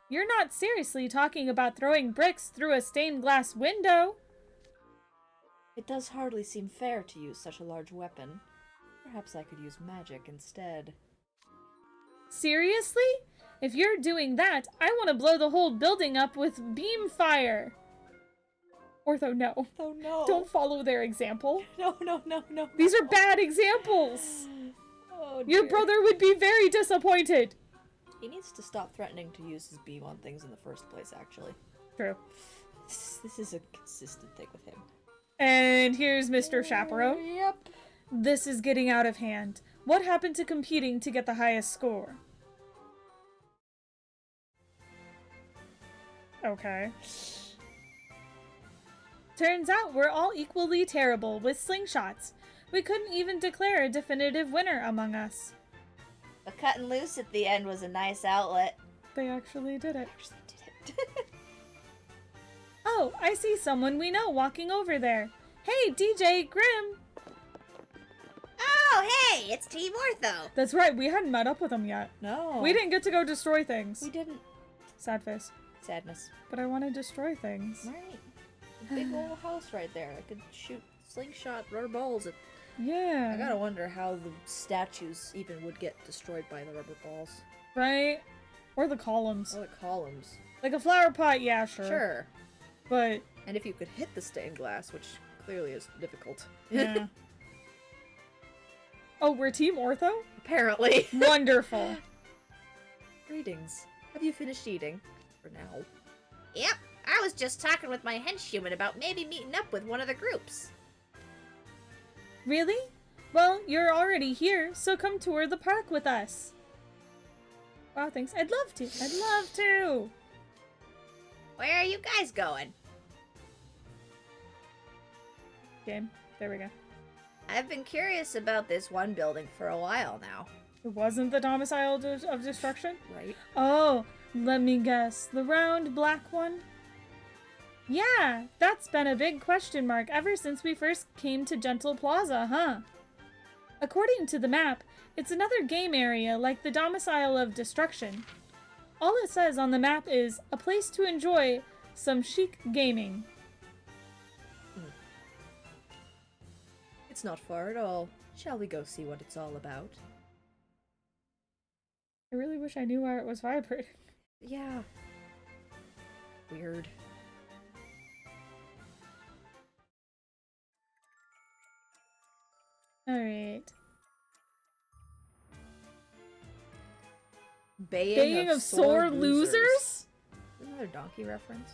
You're not seriously talking about throwing bricks through a stained glass window? It does hardly seem fair to use such a large weapon. Perhaps I could use magic instead. Seriously? If you're doing that, I want to blow the whole building up with beam fire. Ortho, no. Oh no. Don't follow their example. No, no, no, no. These are bad examples. Oh, Your dear. brother would be very disappointed. He needs to stop threatening to use his beam on things in the first place, actually. True. This is a consistent thing with him. And here's Mr. Chaperone. Yep. This is getting out of hand. What happened to competing to get the highest score? Okay. Turns out we're all equally terrible with slingshots. We couldn't even declare a definitive winner among us. But cutting loose at the end was a nice outlet. They actually did it. Actually did it. Oh, Oh, I see someone we know walking over there. Hey, DJ, Grim! Oh, hey, it's Team Ortho. That's right, we hadn't met up with him yet. No. We didn't get to go destroy things. We didn't. Sad face. Sadness. But I want to destroy things. Right. A big old house right there. I could shoot slingshot rubber balls at. Yeah. I gotta wonder how the statues even would get destroyed by the rubber balls. Right? Or the columns. Oh, the columns. Like a flower pot, yeah, sure. Sure. But, And if you could hit the stained glass, which clearly is difficult. yeah. Oh, we're Team Ortho? Apparently. Wonderful. Greetings. Have you finished eating? For now. Yep, I was just talking with my henchhuman about maybe meeting up with one of the groups. Really? Well, you're already here, so come tour the park with us. Wow, thanks. I'd love to. I'd love to. Where are you guys going? Game. There we go. I've been curious about this one building for a while now. It wasn't the Domicile of Destruction? Right? Oh, let me guess. The round black one? Yeah, that's been a big question mark ever since we first came to Gentle Plaza, huh? According to the map, it's another game area like the Domicile of Destruction. All it says on the map is a place to enjoy some chic gaming. It's not far at all. Shall we go see what it's all about? I really wish I knew where it was vibrating. Yeah. Weird. Alright. Baying of sore losers? Another donkey reference.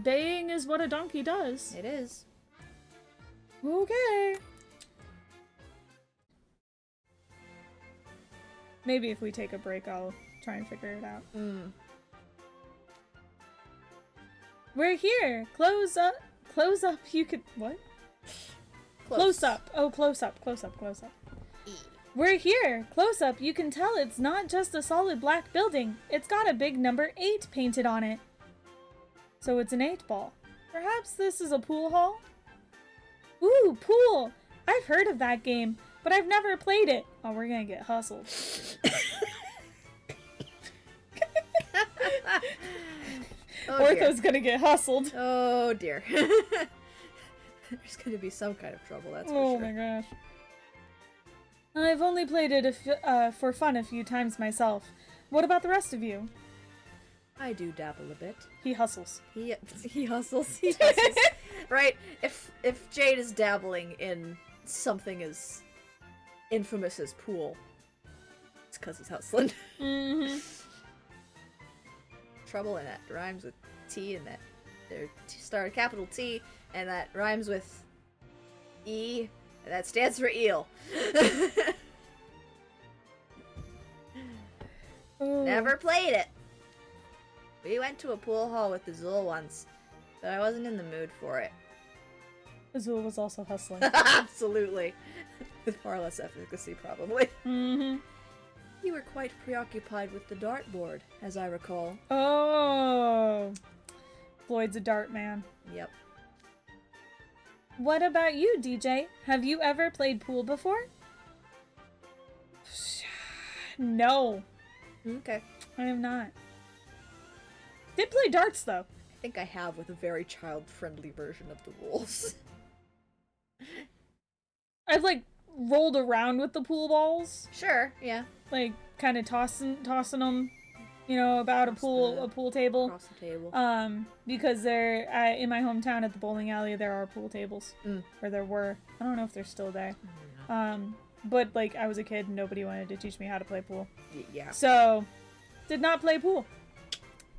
Baying is what a donkey does. It is. Okay. Maybe if we take a break, I'll try and figure it out. We're here. Close up. Close up. You could what? Close up. Oh, close up. Close up. Close up. We're here. Close up. You can tell it's not just a solid black building. It's got a big number 8 painted on it. So it's an 8-ball. Perhaps this is a pool hall? Ooh, pool! I've heard of that game, but I've never played it. Oh, we're gonna get hustled. Oh, Ortho's dear. gonna get hustled. Oh dear. There's gonna be some kind of trouble, that's for Oh sure. my gosh. I've only played it for fun a few times myself. What about the rest of you? I do dabble a bit. He hustles. He hustles. He hustles. Right? If Jade is dabbling in something as infamous as pool, it's because he's hustling. Mm-hmm. Trouble, and that rhymes with T, and that there start a capital T, and that rhymes with E, and that stands for eel. Oh. Never played it. We went to a pool hall with Azul once, but I wasn't in the mood for it. Azul was also hustling. Absolutely. With far less efficacy, probably. Mm-hmm. You were quite preoccupied with the dartboard, as I recall. Oh. Floyd's a dart man. Yep. What about you, DJ? Have you ever played pool before? No, Okay. I have not. Did play darts though. I think I have, with a very child-friendly version of the rules. I've like rolled around with the pool balls, Sure, yeah. like kind of tossing them, you know, about Across a pool table. Across the table. Because there in my hometown at the bowling alley there are pool tables, or there were. I don't know if they're still there. But like I was a kid and nobody wanted to teach me how to play pool, Yeah. so did not play pool.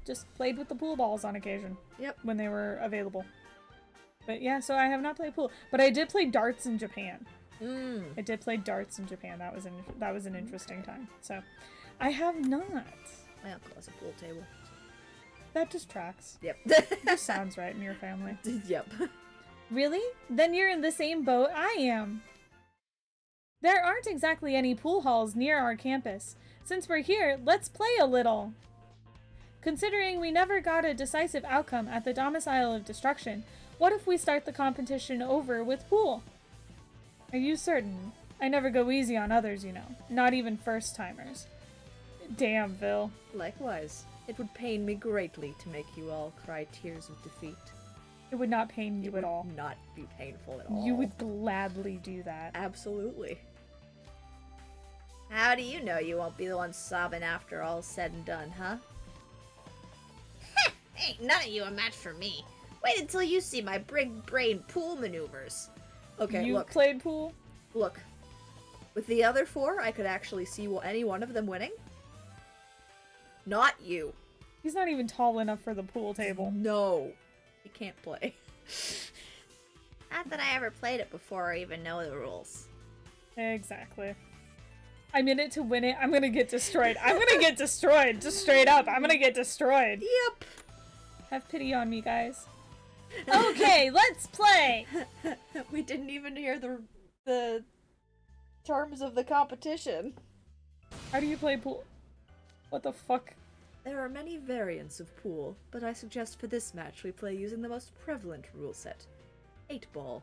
Just played with the pool balls on occasion. Yep. When they were available. But yeah, so I have not played pool, but I did play darts in Japan. I did play darts in Japan. That was an interesting time. So, I have not. My uncle has a pool table. That just tracks. Yep. Just sounds right in your family. Yep. Really? Then you're in the same boat I am. There aren't exactly any pool halls near our campus. Since we're here, let's play a little. Considering we never got a decisive outcome at the Domicile of Destruction, what if we start the competition over with pool? Are you certain? I never go easy on others, you know. Not even first-timers. Damn, Vil. Likewise, it would pain me greatly to make you all cry tears of defeat. It would not pain you at all. Not be painful at all. You would gladly do that. Absolutely. How do you know you won't be the one sobbing after all's said and done, huh? Ain't none of you a match for me. Wait until you see my big brain pool maneuvers. Okay, You look. played pool? Look. With the other four, I could actually see any one of them winning. Not you. He's not even tall enough for the pool table. No. He can't play. Not that I ever played it before or even know the rules. Exactly. I'm in it to win it. I'm gonna get destroyed. I'm gonna get destroyed. Just straight up. I'm gonna get destroyed. Yep. Have pity on me, guys. Okay, let's play! We didn't even hear the terms of the competition. How do you play pool? What the fuck? There are many variants of pool, but I suggest for this match we play using the most prevalent rule set. 8-ball.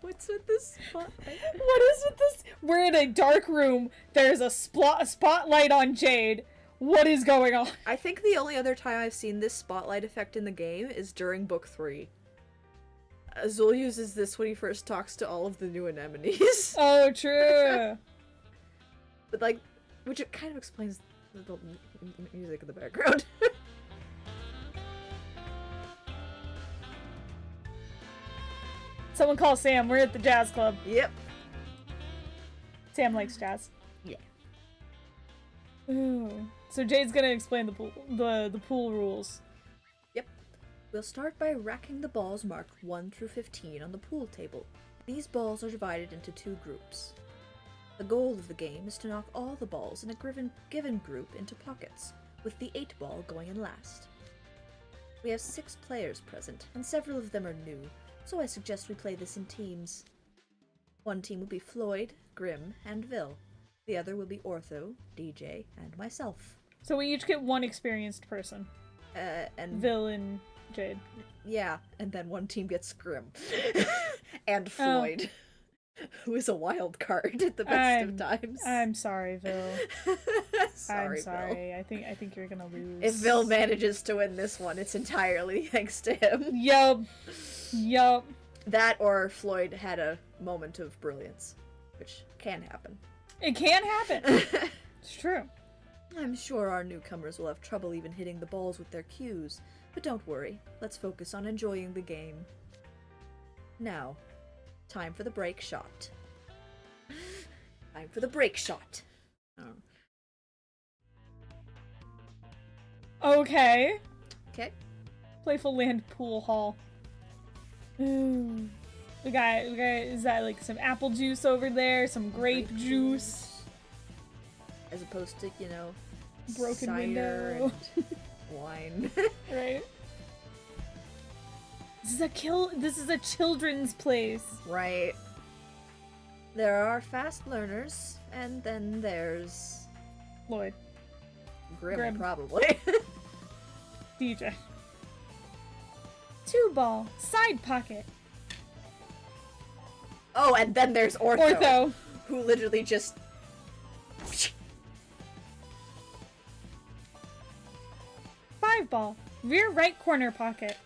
What's with this spotlight? What is with this? We're in a dark room. There's a spotlight on Jade. What is going on? I think the only other time I've seen this spotlight effect in the game is during Book 3. Azul uses this when he first talks to all of the new anemones. Oh, true. But like, which it kind of explains the music in the background. Someone call Sam. We're at the jazz club. Yep. Sam likes jazz. Yeah. Ooh. So Jade's gonna explain the pool rules. Yep. We'll start by racking the balls marked 1 through 15 on the pool table. These balls are divided into 2 groups. The goal of the game is to knock all the balls in a given group into pockets, with the 8-ball going in last. We have 6 players present, and several of them are new, so I suggest we play this in teams. One team will be Floyd, Grim, and Vil. The other will be Ortho, DJ, and myself. So we each get one experienced person. And Vil and Jade. yeah, and then one team gets Grim. And Floyd, who is a wild card at the best of times. I'm sorry, Vil. Sorry, I'm sorry. Vil. I think you're gonna lose. If Vil manages to win this one, it's entirely thanks to him. Yup. That or Floyd had a moment of brilliance, which can happen. It can happen. It's true. I'm sure our newcomers will have trouble even hitting the balls with their cues, but don't worry, let's focus on enjoying the game. Now, time for the break shot. Time for the break shot. Okay. Okay. Playful Land Pool Hall. Ooh. We got, is that like some apple juice over there? Some grape juice? As opposed to, Broken cider window. and wine. Right? This is a children's place. Right. There are fast learners, and then there's Lloyd. Grim. Probably. DJ. 2-ball. Side pocket. Oh, and then there's Ortho. Who literally just... 5-ball. Rear right corner pocket.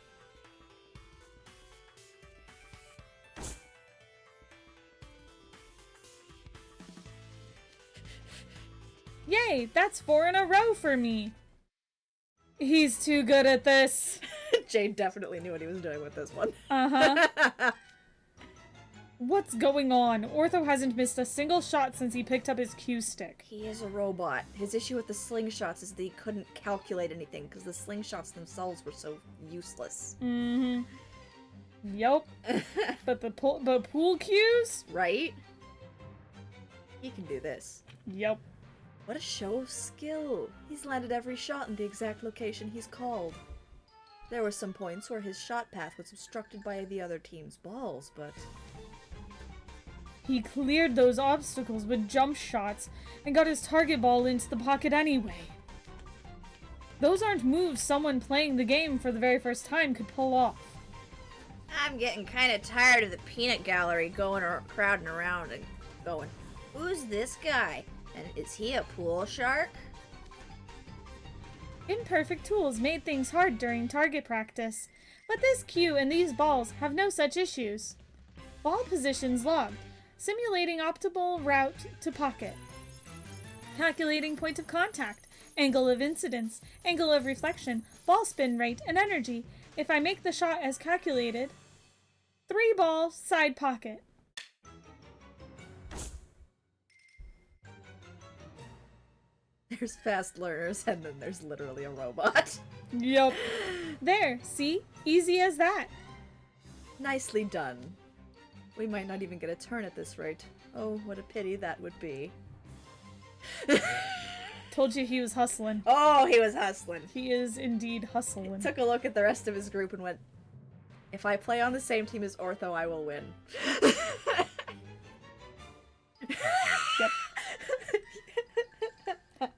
Yay, that's 4 in a row for me. He's too good at this. Jade definitely knew what he was doing with this one. Uh-huh. What's going on? Ortho hasn't missed a single shot since he picked up his cue stick. He is a robot. His issue with the slingshots is that he couldn't calculate anything because the slingshots themselves were so useless. Mm-hmm. Yup. But the pool cues? Right? He can do this. Yup. What a show of skill. He's landed every shot in the exact location he's called. There were some points where his shot path was obstructed by the other team's balls, but... He cleared those obstacles with jump shots and got his target ball into the pocket anyway. Those aren't moves someone playing the game for the very first time could pull off. I'm getting kind of tired of the peanut gallery crowding around and going, who's this guy? And is he a pool shark? Imperfect tools made things hard during target practice, but this cue and these balls have no such issues. Ball positions logged, simulating optimal route to pocket. Calculating point of contact, angle of incidence, angle of reflection, ball spin rate, and energy. If I make the shot as calculated, 3 ball side pocket. There's fast learners, and then there's literally a robot. Yup. There, see? Easy as that. Nicely done. We might not even get a turn at this rate. Oh, what a pity that would be. Told you he was hustling. Oh, he was hustling. He is indeed hustling. Took a look at the rest of his group and went, if I play on the same team as Ortho, I will win. Yep.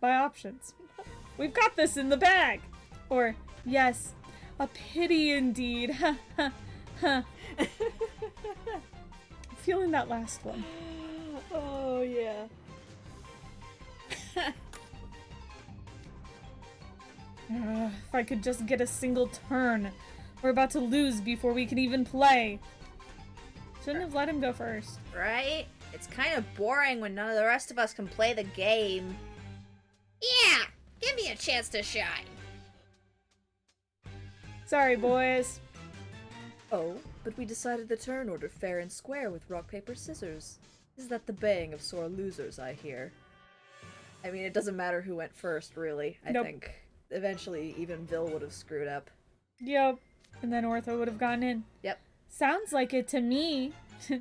By options. We've got this in the bag. Or, yes, a pity indeed. Ha ha ha. Feeling that last one. Oh, yeah. If I could just get a single turn. We're about to lose before we can even play. Shouldn't have let him go first. Right? It's kind of boring when none of the rest of us can play the game. Yeah, give me a chance to shine. Sorry, boys. Oh, but we decided the turn order fair and square with rock, paper, scissors. Is that the baying of sore losers I hear? I mean, it doesn't matter who went first, really. I Nope. think eventually even Bill would have screwed up. Yep. And then Ortho would have gone in. Yep. Sounds like it to me. Ortho.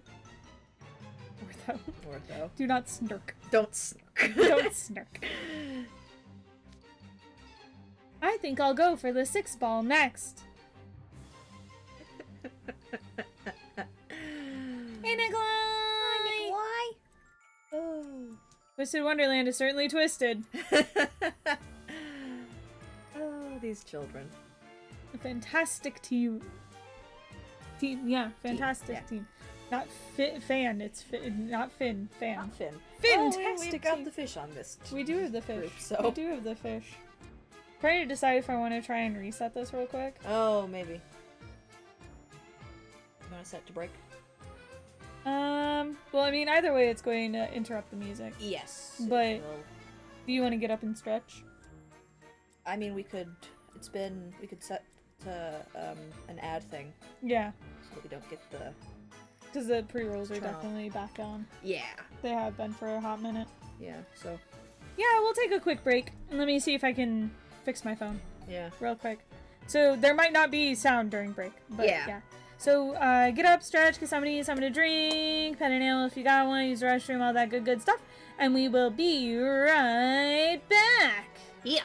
Ortho. Do not snirk. Don't snark. Don't snirk. I think I'll go for the 6 ball next. Hey, Nikolai! Why? Oh. Twisted Wonderland is certainly twisted. Oh, these children. A fantastic team. Yeah, fantastic yeah. team. Not fan, it's not Finn, fan. Not Finn. Fantastic we've got team. the fish on this. We do have the fish. Group, so. We do have the fish. Trying to decide if I want to try and reset this real quick. Oh, maybe. You want to set to break? Well, I mean, either way, it's going to interrupt the music. Yes. But- it will. Do you want to get up and stretch? I mean, we could. We could set to an ad thing Yeah, so we don't get the. because the pre-rolls are Turn off. definitely back on. Yeah. They have been for a hot minute. Yeah. So. Yeah, we'll take a quick break. And let me see if I can fix my phone Yeah. real quick. So there might not be sound during break, but Yeah. yeah. So get up, stretch, get something to eat, something to drink, pet a nail if you got one, use the restroom, all that good stuff. And we will be right back. Yeah.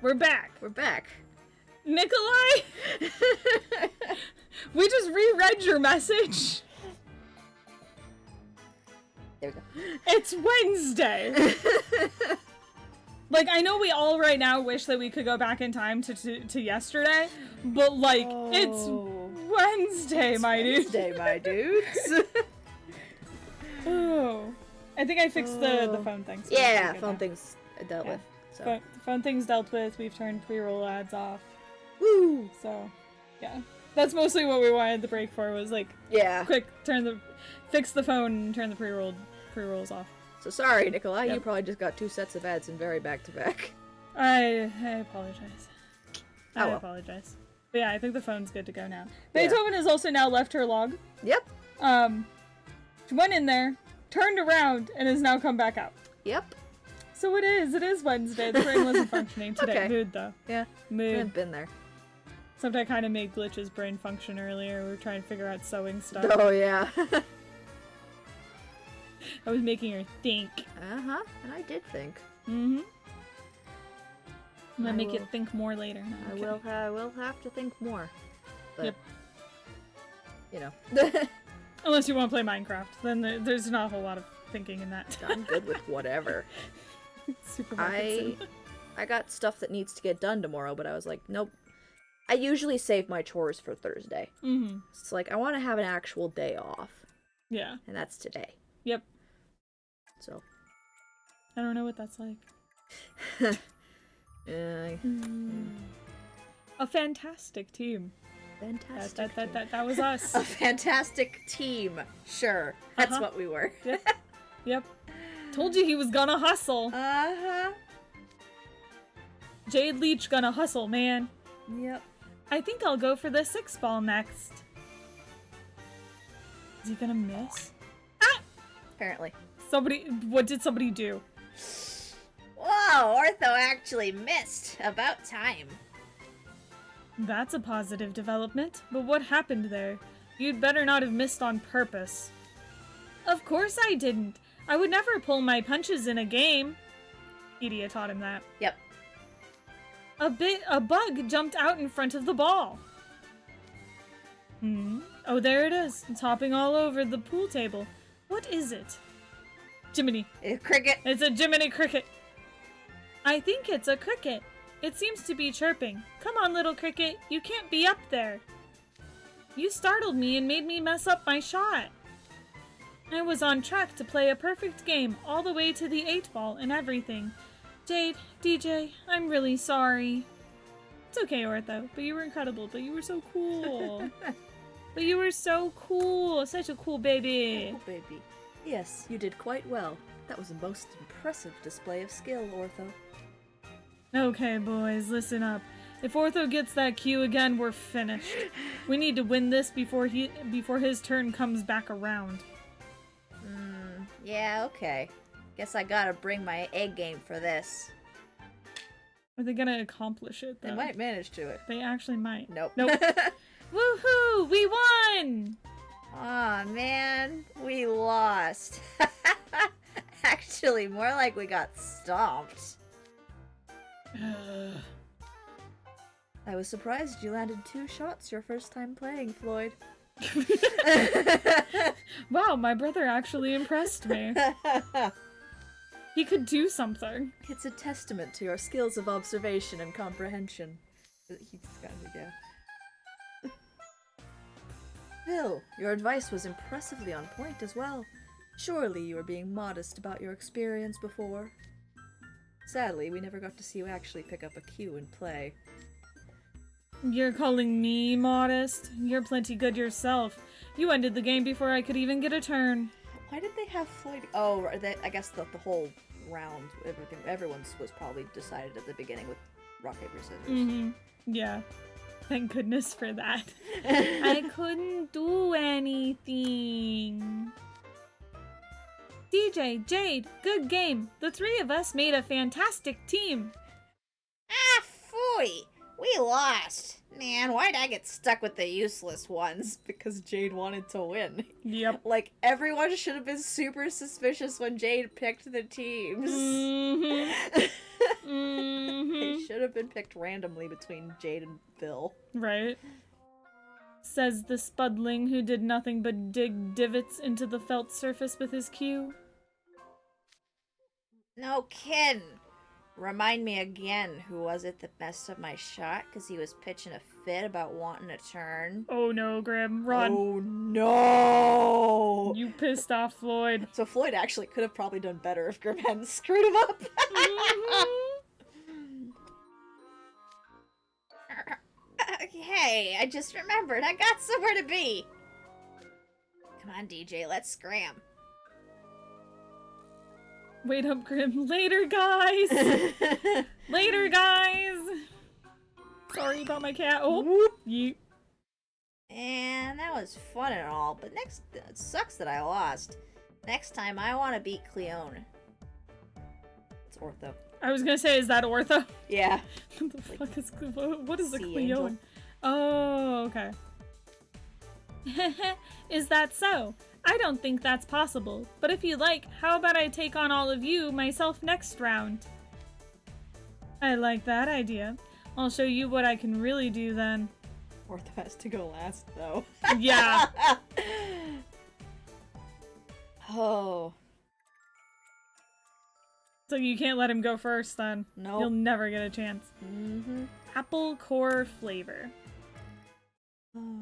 We're back. We're back. Nikolai? We just reread your message. There we go. It's Wednesday. Like, I know we all right now wish that we could go back in time to yesterday, but, like, it's Wednesday, my dude. Wednesday, my dudes. Oh. I think I fixed the phone thing. So Yeah, we're good phone now. things dealt with. So. Phone things dealt with. We've turned pre-roll ads off. Woo! So, yeah. That's mostly what we wanted the break for, was, like, Yeah. quick, fix the phone and turn the pre-rolls off. So sorry, Nikolai, Yep. you probably just got 2 sets of ads and very back-to-back. I apologize. Oh, I well. apologize. But yeah, I think the phone's good to go now. Yeah. Beethoven has also now left her log. Yep. She went in there, turned around, and has now come back out. Yep. So it is Wednesday. The brain wasn't functioning today. Okay. Mood, though. Yeah. Mood. I've been there. Except I kind of made Glitch's brain function earlier. We were trying to figure out sewing stuff. Oh, yeah. I was making her think. Uh-huh. And I did think. Mm-hmm. I'm gonna I make will- it think more later. No, I'm kidding. I will have to think more. But, Yep. you know. Unless you want to play Minecraft. Then there's not a whole lot of thinking in that. I'm good with whatever. Supermarket sim. I got stuff that needs to get done tomorrow, but I was like, nope. I usually save my chores for Thursday. Mm-hmm. It's like, I want to have an actual day off. Yeah. And that's today. Yep. So. I don't know what that's like. A fantastic team. Fantastic. That was us. A fantastic team. Sure. That's Uh-huh. what we were. Yep. Told you he was gonna hustle. Uh-huh. Jade Leach gonna hustle, man. Yep. I think I'll go for the 6-ball next. Is he gonna miss? Apparently. What did somebody do? Whoa, Ortho actually missed. About time. That's a positive development, but what happened there? You'd better not have missed on purpose. Of course I didn't. I would never pull my punches in a game. Edea taught him that. Yep. A bug jumped out in front of the ball. Oh, there it is. It's hopping all over the pool table. What is it? Jiminy. Cricket. It's a Jiminy cricket. I think it's a cricket. It seems to be chirping. Come on, little cricket. You can't be up there. You startled me and made me mess up my shot. I was on track to play a perfect game all the way to the 8-ball and everything. Jade, DJ, I'm really sorry. It's okay, Ortho, but you were incredible, but you were so cool. But you were so cool. Such a cool baby. Oh, baby. Yes, you did quite well. That was a most impressive display of skill, Ortho. Okay, boys, listen up. If Ortho gets that cue again, we're finished. We need to win this before his turn comes back around. Yeah, okay. Guess I gotta bring my A game for this. Are they gonna accomplish it, though? They might manage to it. They actually might. Nope. Nope. Woohoo! We won! Aw, man. We lost. Actually, more like we got stomped. I was surprised you landed 2 shots your first time playing, Floyd. Wow, my brother actually impressed me. He could do something. It's a testament to your skills of observation and comprehension. He's kind of, yeah. Phil, your advice was impressively on point as well. Surely you were being modest about your experience before. Sadly, we never got to see you actually pick up a cue and play. You're calling me modest? You're plenty good yourself. You ended the game before I could even get a turn. Why did they have Floyd? Oh, I guess the whole round, everyone's was probably decided at the beginning with rock, paper, scissors. Yeah. Thank goodness for that. I couldn't do anything. DJ, Jade, good game. The 3 of us made a fantastic team. Ah, phooey. We lost. Man, why'd I get stuck with the useless ones? Because Jade wanted to win. Yep. Like, everyone should have been super suspicious when Jade picked the teams. They should have have been picked randomly between Jade and Bill. Right? Says the spudling who did nothing but dig divots into the felt surface with his cue. No kidding. Remind me again, who was it that messed up my shot because he was pitching a fit about wanting to turn? Oh no, Grim, run. Oh no! You pissed off Floyd. So Floyd actually could have probably done better if Grim hadn't screwed him up. Hey, I just remembered. I got somewhere to be. Come on, DJ, let's scram. Wait up, Grim. Later, guys! Later, guys! Sorry about my cat. Oh, Whoop. yeet. And that was fun and all, but it sucks that I lost. Next time, I want to beat Cleone. It's Ortho. I was gonna say, is that Ortho? Yeah. What the fuck is what is a Sea Cleone? angel. Oh, okay. Is that so? I don't think that's possible, but if you like, how about I take on all of you myself next round? I like that idea. I'll show you what I can really do then. Ortho has to go last, though. Yeah. Oh. So you can't let him go first then. Nope. You'll never get a chance. Mm-hmm. Apple core flavor. Oh.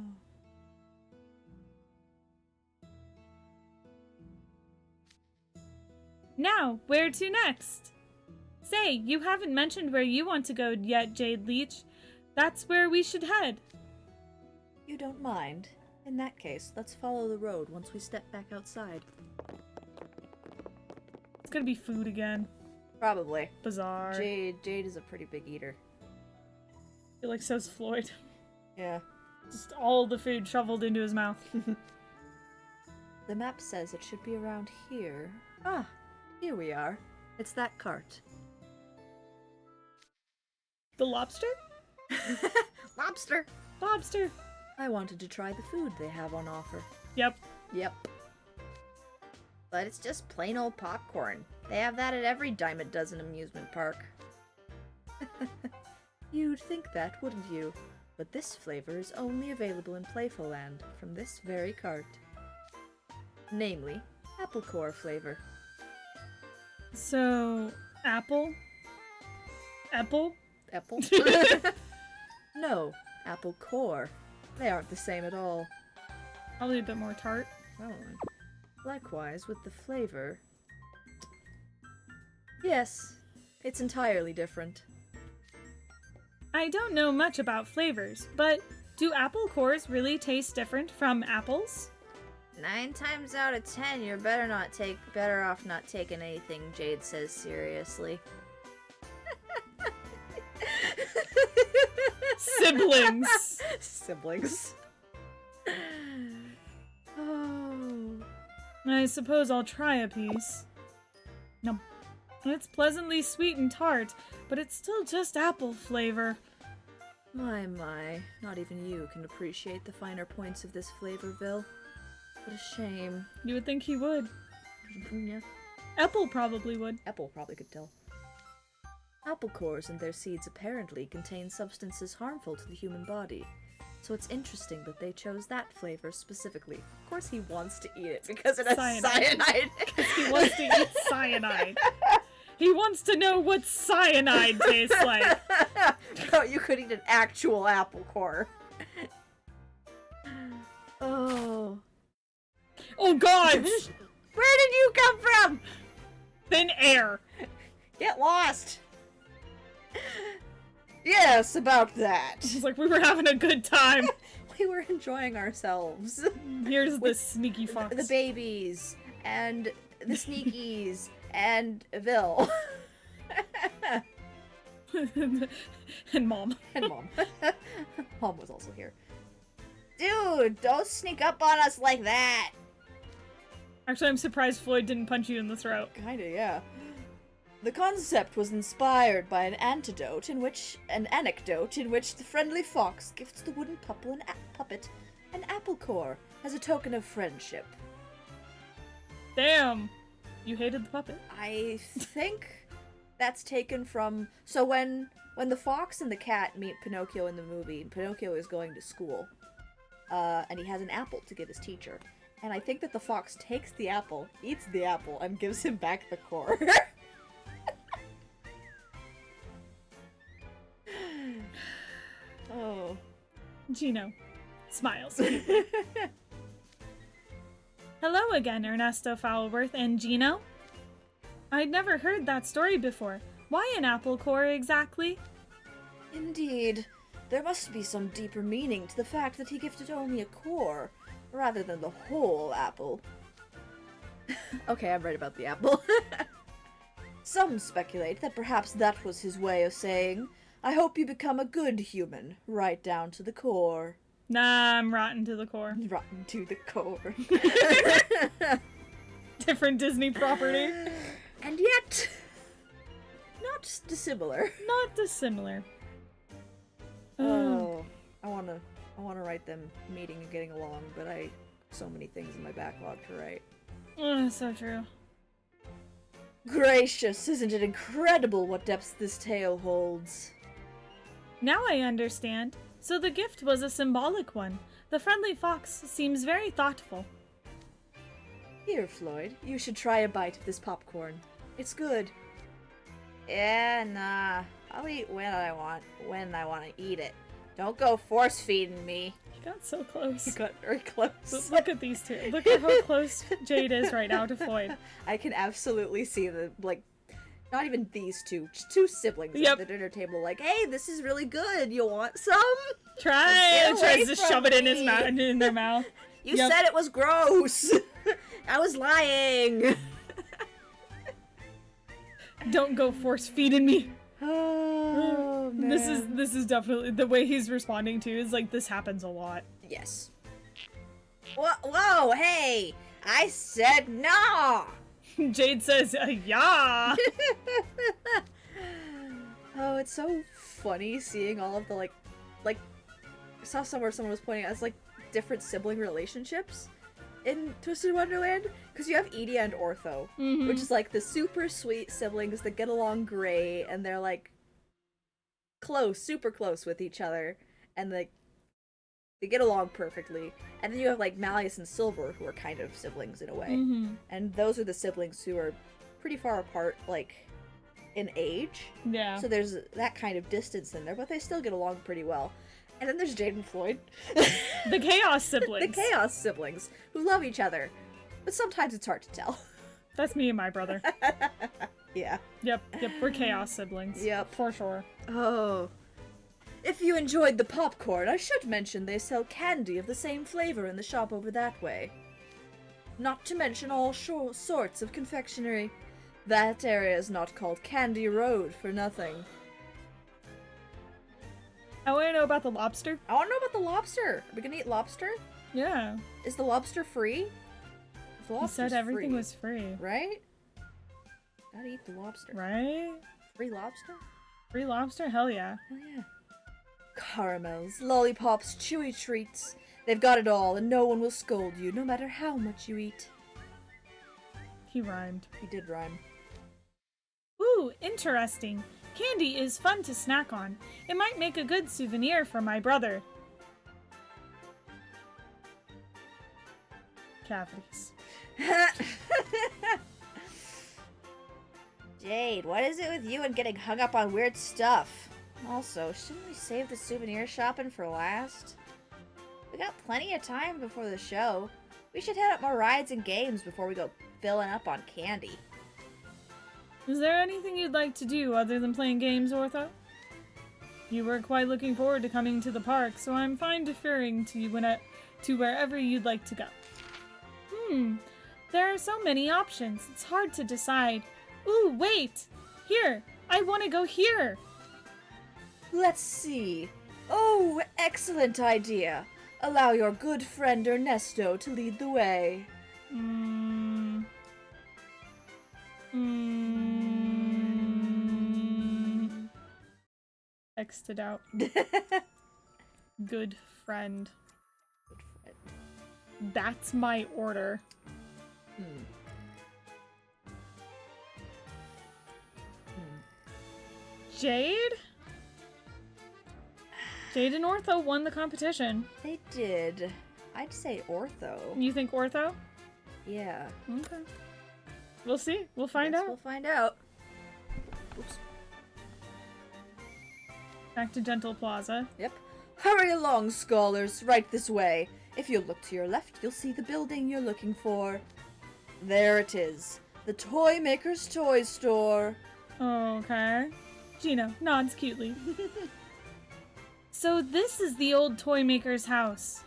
Now, where to next? Say, you haven't mentioned where you want to go yet, Jade Leech. That's where we should head. You don't mind? In that case, let's follow the road once we step back outside. It's gonna be food again. Probably. Bizarre. Jade is a pretty big eater. I feel like so's Floyd. Yeah. Just all the food shoveled into his mouth. The map says it should be around here. Ah, here we are. It's that cart. The lobster? Lobster. Lobster. I wanted to try the food they have on offer. Yep. Yep. But it's just plain old popcorn. They have that at every dime a dozen amusement park. You'd think that, wouldn't you? But this flavor is only available in Playful Land from this very cart. Namely, apple core flavor. So, apple? Apple? Apple? No, apple core. They aren't the same at all. Probably a bit more tart. Oh. Likewise with the flavor. Yes, it's entirely different. I don't know much about flavors, but do apple cores really taste different from apples? 9 times out of 10, you're better off not taking anything Jade says seriously. Siblings! Siblings. Oh. I suppose I'll try a piece. No. It's pleasantly sweet and tart, but it's still just apple flavor. My, not even you can appreciate the finer points of this flavor, Vil. What a shame. You would think he would. Yeah. Apple probably would. Apple probably could tell. Apple cores and their seeds apparently contain substances harmful to the human body. So it's interesting that they chose that flavor specifically. Of course he wants to eat it because it has cyanide. He wants to eat cyanide. He wants to know what cyanide tastes like. No, you could eat an actual apple core. Oh. Oh god! Where did you come from? Thin air. Get lost. Yes, about that. It's like we were having a good time. We were enjoying ourselves. Here's the sneaky fox. The babies, and the sneakies, and Vil. And mom. And Mom. Mom was also here. Dude, don't sneak up on us like that. Actually, I'm surprised Floyd didn't punch you in the throat. Kinda, yeah. The concept was inspired by an anecdote in which the friendly fox gifts the wooden puppet an apple core as a token of friendship. Damn. You hated the puppet. I think that's taken from... So when When the fox and the cat meet Pinocchio in the movie, Pinocchio is going to school. And he has an apple to give his teacher. And I think that the fox takes the apple, eats the apple, and gives him back the core. Oh. Gino smiles. Hello again, Ernesto Foulworth and Gino. I'd never heard that story before. Why an apple core exactly? Indeed. There must be some deeper meaning to the fact that he gifted only a core, rather than the whole apple. Okay, I'm right about the apple. Some speculate that perhaps that was his way of saying, I hope you become a good human, right down to the core. Nah, I'm rotten to the core. Rotten to the core. Different Disney property. And yet, not dissimilar. Not dissimilar. Oh, I wanna write them meeting and getting along, but I so many things in my backlog to write. So true. Gracious, isn't it incredible what depths this tale holds? Now I understand. So the gift was a symbolic one. The friendly fox seems very thoughtful. Here, Floyd, you should try a bite of this popcorn. It's good. Yeah, nah. I'll eat when I want to eat it. Don't go force feeding me. He got so close. You got very close. But look at these two. Look at how close Jade is right now to Floyd. I can absolutely see the, like, not even these two, just two siblings Yep. at the dinner table like, hey, this is really good. You want some? Tries away to from shove it in his me. mouth, in their mouth. You Yep. said it was gross. I was lying. Don't go force feeding me. Oh, man. This is definitely the way he's responding to is like this happens a lot. Yes. Whoa, hey! I said no! Jade says, yeah. Oh, it's so funny seeing all of the, like, I saw somewhere someone was pointing out as, like, different sibling relationships in Twisted Wonderland. Because you have Edie and Ortho, which is, like, the super sweet siblings that get along great, and they're, like, close, super close with each other, and, like, they get along perfectly. And then you have, like, Malleus and Silver, who are kind of siblings in a way. And those are the siblings who are pretty far apart, like, in age. Yeah. So there's that kind of distance in there, but they still get along pretty well. And then there's Jade and Floyd. The Chaos siblings. The Chaos siblings, who love each other. But sometimes it's hard to tell. That's me and my brother. Yeah. Yep, we're Chaos siblings. Yep. For sure. Oh. If you enjoyed the popcorn, I should mention they sell candy of the same flavor in the shop over that way. Not to mention all sorts of confectionery. That area is not called Candy Road for nothing. I want to know about the lobster. I want to know about the lobster. Are we gonna eat lobster? Yeah. Is the lobster free? The He lobster's said everything free, was free. right? Gotta eat the lobster. Right? Free lobster? Free lobster? Hell yeah. Oh yeah. Caramels, lollipops, chewy treats. They've got it all, and no one will scold you, no matter how much you eat. He rhymed. He did rhyme. Ooh, interesting. Candy is fun to snack on. It might make a good souvenir for my brother. Cavities. Jade, what is it with you and getting hung up on weird stuff? Also, shouldn't we save the souvenir shopping for last? We got plenty of time before the show. We should head up more rides and games before we go filling up on candy. Is there anything you'd like to do other than playing games, Ortho? You were quite looking forward to coming to the park, so I'm fine deferring to you to wherever you'd like to go. There are so many options. It's hard to decide. Ooh, wait! Here! I want to go here! Let's see. Oh, excellent idea. Allow your good friend Ernesto to lead the way. X'd it out. Good friend. That's my order. Jade? Jade and Ortho won the competition. They did. I'd say Ortho. You think Ortho? Yeah. Okay. We'll see. We'll find Guess out. We'll find out. Oops. Back to Gentle Plaza. Yep. Hurry along, scholars. Right this way. If you look to your left, you'll see the building you're looking for. There it is. The Toy Maker's Toy Store. Okay. Gino nods cutely. So this is the old toy maker's house.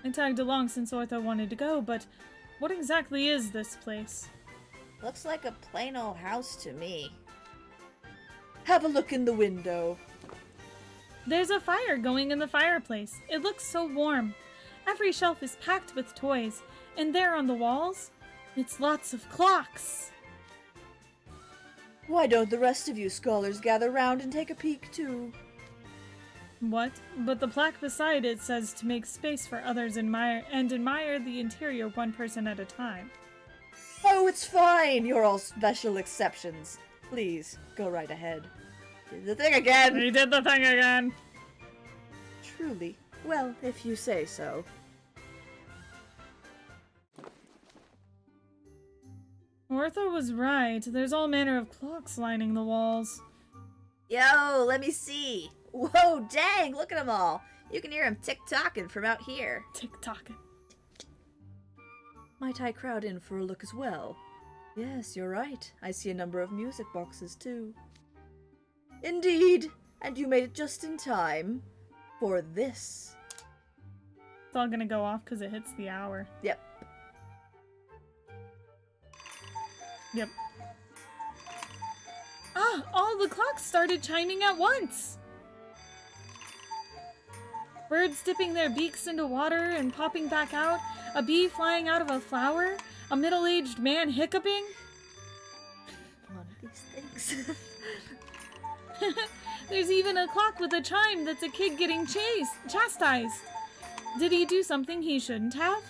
I tagged along since Ortho wanted to go, but what exactly is this place? Looks like a plain old house to me. Have a look in the window. There's a fire going in the fireplace. It looks so warm. Every shelf is packed with toys, and there on the walls, it's lots of clocks. Why don't the rest of you scholars gather round and take a peek too? What? But the plaque beside it says to make space for others admire the interior one person at a time. Oh, it's fine. You're all special exceptions. Please, go right ahead. Did the thing again. He did the thing again. Truly. Well, if you say so. Ortho was right. There's all manner of clocks lining the walls. Yo, let me see. Whoa, dang, look at them all. You can hear them tick-tocking from out here. Tick-tocking. Might I crowd in for a look as well? Yes, you're right. I see a number of music boxes, too. Indeed, and you made it just in time for this. It's all gonna go off because it hits the hour. Yep. Yep. Ah, all the clocks started chiming at once! Birds dipping their beaks into water and popping back out, a bee flying out of a flower, a middle-aged man hiccuping. One of these things. There's even a clock with a chime that's a kid getting chastised. Did he do something he shouldn't have?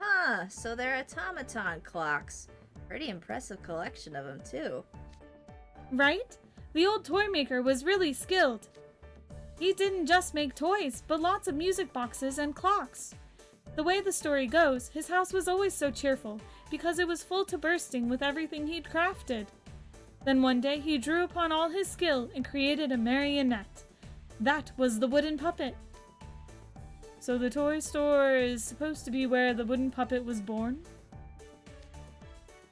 Huh, so they're automaton clocks. Pretty impressive collection of them, too. Right? The old toy maker was really skilled. He didn't just make toys, but lots of music boxes and clocks. The way the story goes, his house was always so cheerful because it was full to bursting with everything he'd crafted. Then one day he drew upon all his skill and created a marionette. That was the wooden puppet. So the toy store is supposed to be where the wooden puppet was born?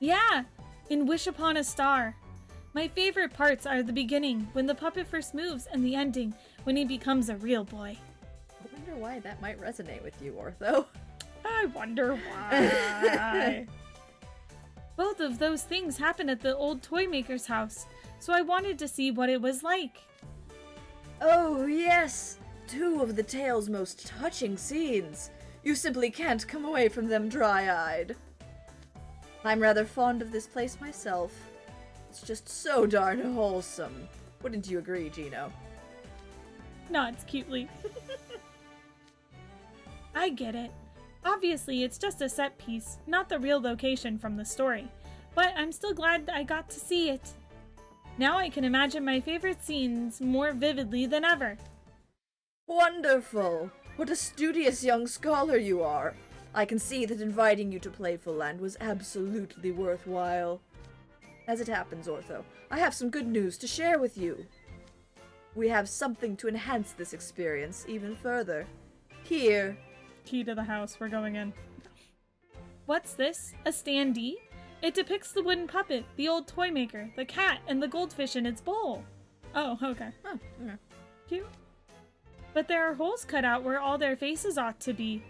Yeah, in Wish Upon a Star. My favorite parts are the beginning, when the puppet first moves, and the ending, when he becomes a real boy. I wonder why that might resonate with you, Ortho. I wonder why. Both of those things happen at the old toy maker's house, so I wanted to see what it was like. Oh, yes! Two of the tale's most touching scenes. You simply can't come away from them dry-eyed. I'm rather fond of this place myself. It's just so darn wholesome. Wouldn't you agree, Gino? Nods cutely. I get it. Obviously, it's just a set piece, not the real location from the story. But I'm still glad I got to see it. Now I can imagine my favorite scenes more vividly than ever. Wonderful! What a studious young scholar you are. I can see that inviting you to Playful Land was absolutely worthwhile. As it happens, Ortho, I have some good news to share with you. We have something to enhance this experience even further. Here. Key to the house, we're going in. What's this? A standee? It depicts the wooden puppet, the old toy maker, the cat, and the goldfish in its bowl. Oh, okay. Oh, okay. Cute. But there are holes cut out where all their faces ought to be.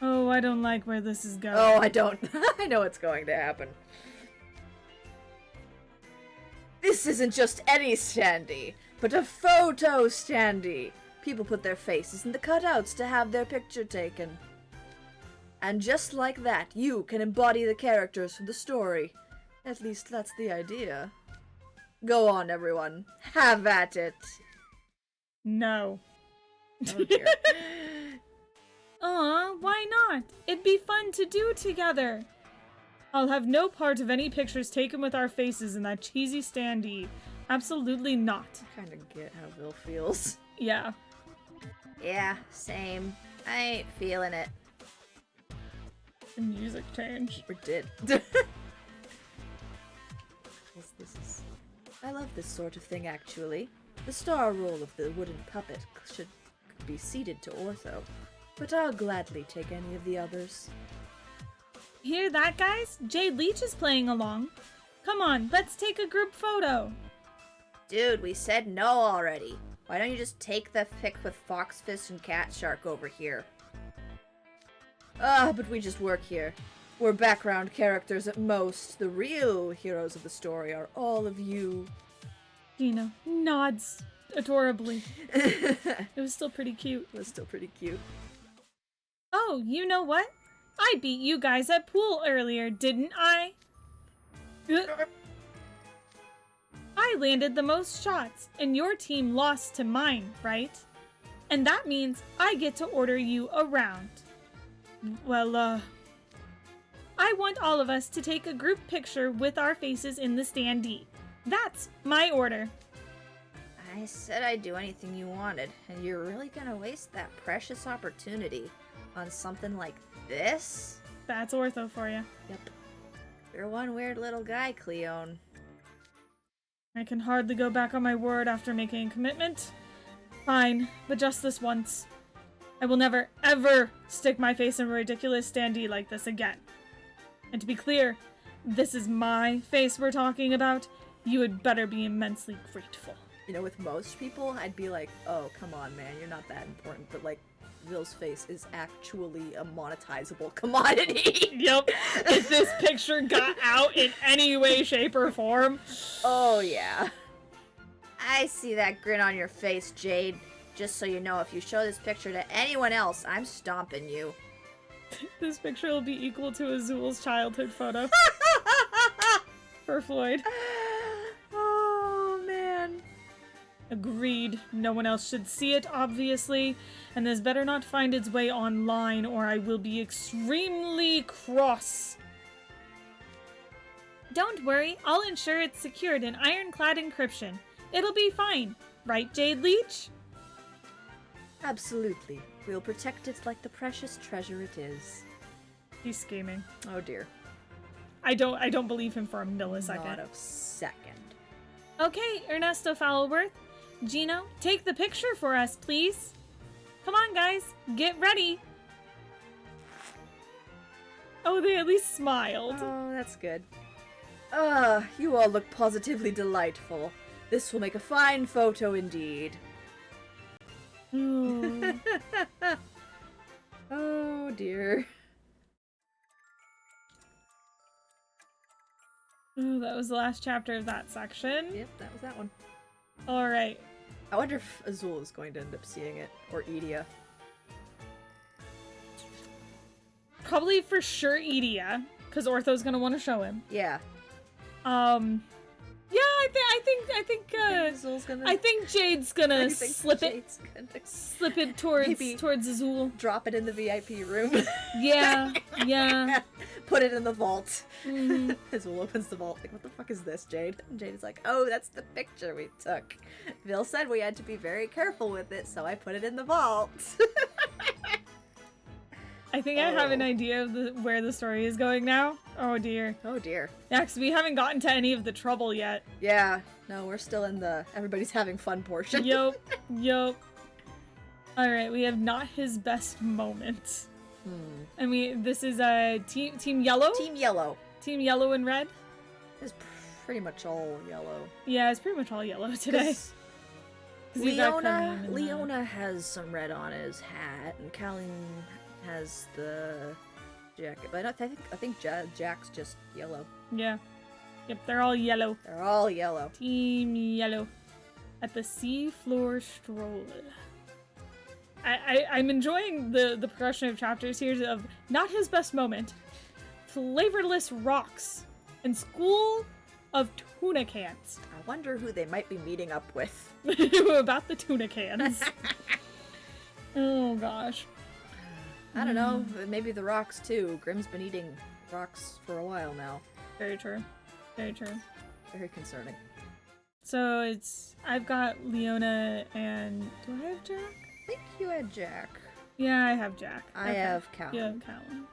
Oh, I don't like where this is going. Oh, I don't. I know what's going to happen. This isn't just any standee, but a photo standee. People put their faces in the cutouts to have their picture taken. And just like that, you can embody the characters from the story. At least that's the idea. Go on, everyone. Have at it. No. Oh dear. Aw, why not? It'd be fun to do together. I'll have no part of any pictures taken with our faces in that cheesy standee. Absolutely not. I kind of get how Vil feels. Yeah. Yeah, same. I ain't feeling it. The music change. Or did. I love this sort of thing, actually. The star role of the wooden puppet should be ceded to Ortho, but I'll gladly take any of the others. Hear that, guys? Jade Leech is playing along. Come on, let's take a group photo. Dude, we said no already. Why don't you just take the pic with Foxfist and Cat Shark over here? But we just work here. We're background characters at most. The real heroes of the story are all of you. Gina nods adorably. It was still pretty cute. It was still pretty cute. Oh, you know what? I beat you guys at pool earlier, didn't I? I landed the most shots, and your team lost to mine, right? And that means I get to order you around. Well, I want all of us to take a group picture with our faces in the standee. That's my order. I said I'd do anything you wanted, and you're really gonna waste that precious opportunity on something like this? That's Ortho for you. Yep. You're one weird little guy, Cleone. I can hardly go back on my word after making a commitment. Fine, but just this once. I will never, ever stick my face in a ridiculous standee like this again. And to be clear, this is my face we're talking about. You had better be immensely grateful. You know, with most people, I'd be like, oh, come on, man, you're not that important. But, like, Vil's face is actually a monetizable commodity. Yep. If this picture got out in any way, shape, or form. Oh, yeah. I see that grin on your face, Jade. Just so you know, if you show this picture to anyone else, I'm stomping you. This picture will be equal to Azul's childhood photo. For Floyd. Oh, man. Agreed. No one else should see it, obviously. And this better not find its way online, or I will be extremely cross. Don't worry, I'll ensure it's secured in ironclad encryption. It'll be fine. Right, Jade Leech? Absolutely. We'll protect it like the precious treasure it is. He's scheming. Oh, dear. I don't believe him for a millisecond. Not a second. Okay, Ernesto Foulworth. Gino, take the picture for us, please. Come on, guys. Get ready. Oh, they at least smiled. Oh, that's good. You all look positively delightful. This will make a fine photo indeed. Ooh. Oh, dear. Ooh, that was the last chapter of that section. Yep, that was that one. Alright. I wonder if Azul is going to end up seeing it, or Edia. Probably for sure Edia, because Ortho's gonna want to show him. Yeah. Yeah, I think Azul's gonna... I think Jade's gonna slip Jade's gonna slip it towards maybe Azul. drop it in the VIP room. Yeah, yeah. Put it in the vault. Mhm. Azul opens the vault, like, what the fuck is this, Jade? And Jade is like, oh, that's the picture we took. Vil said we had to be very careful with it, so I put it in the vault. I think I have an idea of where the story is going now. Oh dear. Oh dear. Yeah, 'cause we haven't gotten to any of the trouble yet. Yeah. No, we're still in the everybody's having fun portion. Yup. Alright, we have not his best moment. I mean, this is Team Yellow? Team Yellow. Team Yellow and Red? It's pretty much all yellow. Yeah, it's pretty much all yellow today. 'Cause you got Kareem and, Leona has some red on his hat, and Colleen has the jacket. But I think Jack's just yellow. Yeah. Yep, they're all yellow. They're all yellow. Team Yellow. At the seafloor stroll. I'm enjoying the progression of chapters here of not his best moment, flavorless rocks, and school of tuna cans. I wonder who they might be meeting up with. About the tuna cans. Oh gosh. I don't know. Maybe the rocks too. Grimm's been eating rocks for a while now. Very true. Very true. Very concerning. So I've got Leona and do I have Jack? I think you had Jack. Yeah, I have Jack. I have Cal. You have Callum.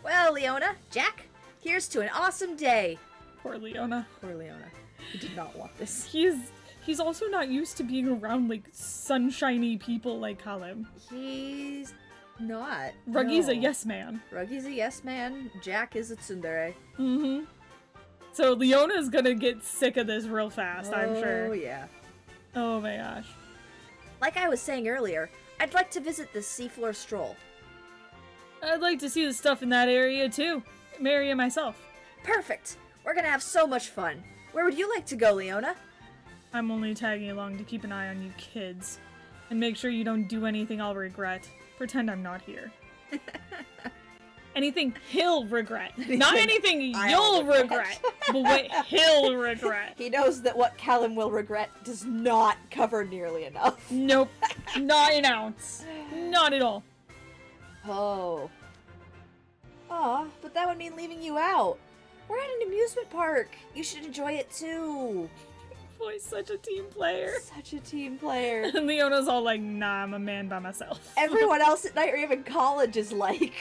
Well, Leona, Jack, here's to an awesome day. Poor Leona. Poor Leona. He did not want this. He's also not used to being around like sunshiny people like Callum. He's not. Ruggy's no. a yes man. Ruggy's a yes man. Jack is a tsundere. Mm-hmm. So Leona's gonna get sick of this real fast, I'm sure. Oh, yeah. Oh my gosh. Like I was saying earlier, I'd like to visit the seafloor stroll. I'd like to see the stuff in that area too. Mary and myself. Perfect! We're gonna have so much fun. Where would you like to go, Leona? I'm only tagging along to keep an eye on you kids. And make sure you don't do anything I'll regret. Pretend I'm not here. Anything he'll regret. Not anything you'll regret, but what he'll regret. He knows that what Callum will regret does not cover nearly enough. Nope. Not an ounce. Not at all. Oh. Aw, but that would mean leaving you out. We're at an amusement park. You should enjoy it too. Boy's such a team player. Such a team player. And Leona's all like, nah, I'm a man by myself. Everyone else at Night Raven College is like...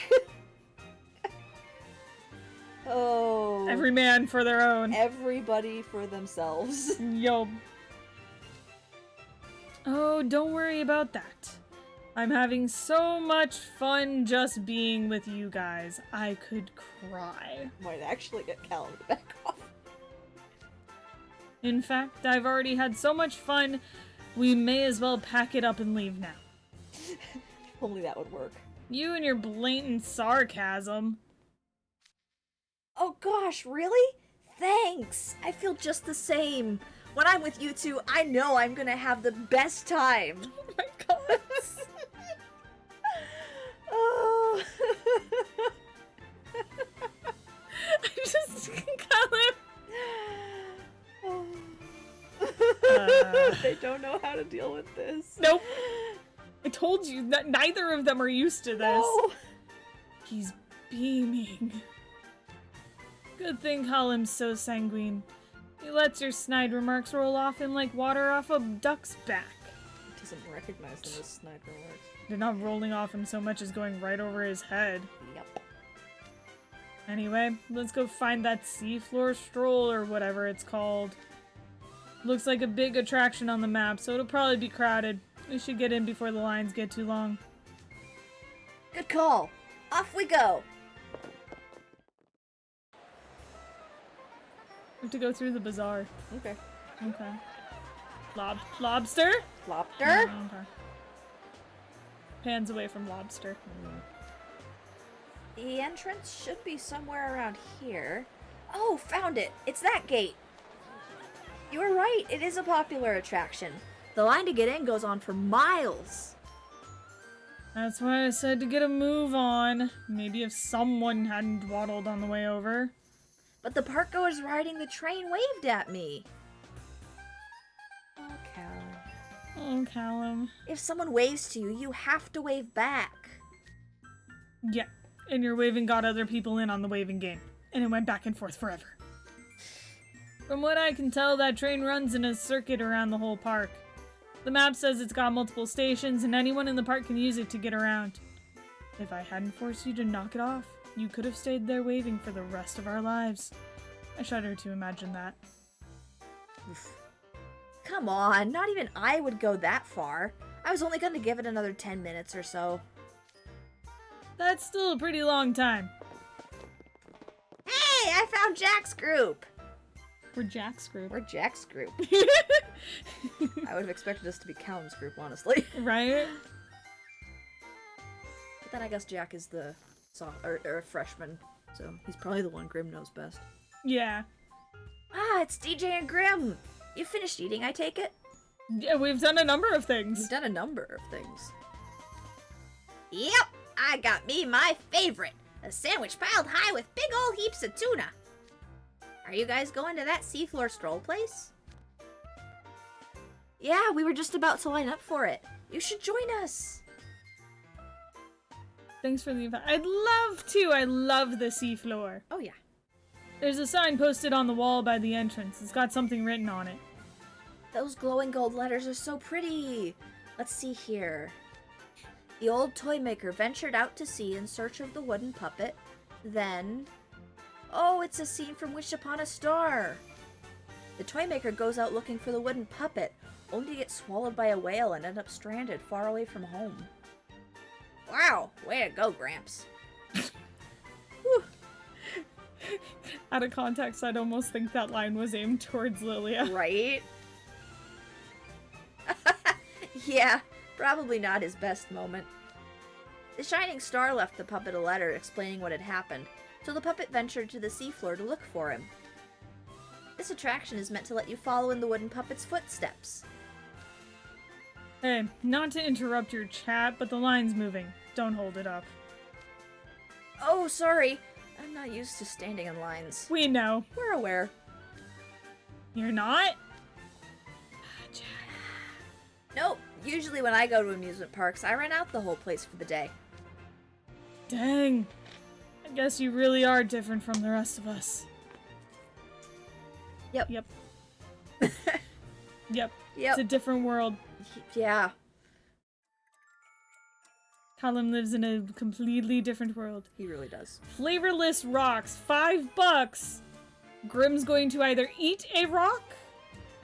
Oh. Every man for their own. Everybody for themselves. Yo. Oh, don't worry about that. I'm having so much fun just being with you guys. I could cry. Might actually get Callum to back off. In fact, I've already had so much fun, we may as well pack it up and leave now. Only that would work. You and your blatant sarcasm. Oh gosh, really? Thanks! I feel just the same. When I'm with you two, I know I'm gonna have the best time. Oh my god. Oh. I just Callum. They don't know how to deal with this. Nope. I told you that neither of them are used to this. No. He's beaming. Good thing Callum's so sanguine. He lets your snide remarks roll off him like water off a duck's back. He doesn't recognize them as sniper words. They're not rolling off him so much as going right over his head. Yep. Anyway, let's go find that seafloor stroll or whatever it's called. Looks like a big attraction on the map, so it'll probably be crowded. We should get in before the lines get too long. Good call. Off we go. We have to go through the bazaar. Okay. Okay. Lobster? Lobster? Oh, okay. Pans away from lobster. The entrance should be somewhere around here. Oh, found it. It's that gate. You were right. It is a popular attraction. The line to get in goes on for miles. That's why I said to get a move on. Maybe if someone hadn't dawdled on the way over. But the park goers riding the train waved at me. Oh, Callum. Oh, Callum. If someone waves to you, you have to wave back. Yeah, and your waving got other people in on the waving game. And it went back and forth forever. From what I can tell, that train runs in a circuit around the whole park. The map says it's got multiple stations, and anyone in the park can use it to get around. If I hadn't forced you to knock it off, you could have stayed there waving for the rest of our lives. I shudder to imagine that. Oof. Come on, not even I would go that far. I was only going to give it another 10 minutes or so. That's still a pretty long time. Hey, I found Jack's group. We're Jack's group. We're Jack's group. I would have expected us to be Callum's group, honestly. Right? But then I guess Jack is the or freshman, so he's probably the one Grim knows best. Yeah. Ah, it's DJ and Grim. You finished eating, I take it? Yeah, we've done a number of things. You've done a number of things. Yep, I got me my favorite. A sandwich piled high with big ol' heaps of tuna. Are you guys going to that seafloor stroll place? Yeah, we were just about to line up for it. You should join us. Thanks for the invite. I'd love to. I love the seafloor. Oh, yeah. There's a sign posted on the wall by the entrance. It's got something written on it. Those glowing gold letters are so pretty. Let's see here. The old toy maker ventured out to sea in search of the wooden puppet. Then... Oh, it's a scene from Wish Upon a Star. The toy maker goes out looking for the wooden puppet, only to get swallowed by a whale and end up stranded far away from home. Wow, way to go, Gramps. Out of context, I'd almost think that line was aimed towards Lilia. Right? Yeah, probably not his best moment. The shining star left the puppet a letter explaining what had happened, so the puppet ventured to the seafloor to look for him. This attraction is meant to let you follow in the wooden puppet's footsteps. Hey, not to interrupt your chat, but the line's moving. Don't hold it up. Oh, sorry. I'm not used to standing in lines. We know. We're aware. You're not? Nope. Usually when I go to amusement parks, I rent out the whole place for the day. Dang. I guess you really are different from the rest of us. Yep. Yep. Yep. Yep. It's a different world. Yeah. Callum lives in a completely different world. He really does. Flavorless rocks, $5. Grimm's going to either eat a rock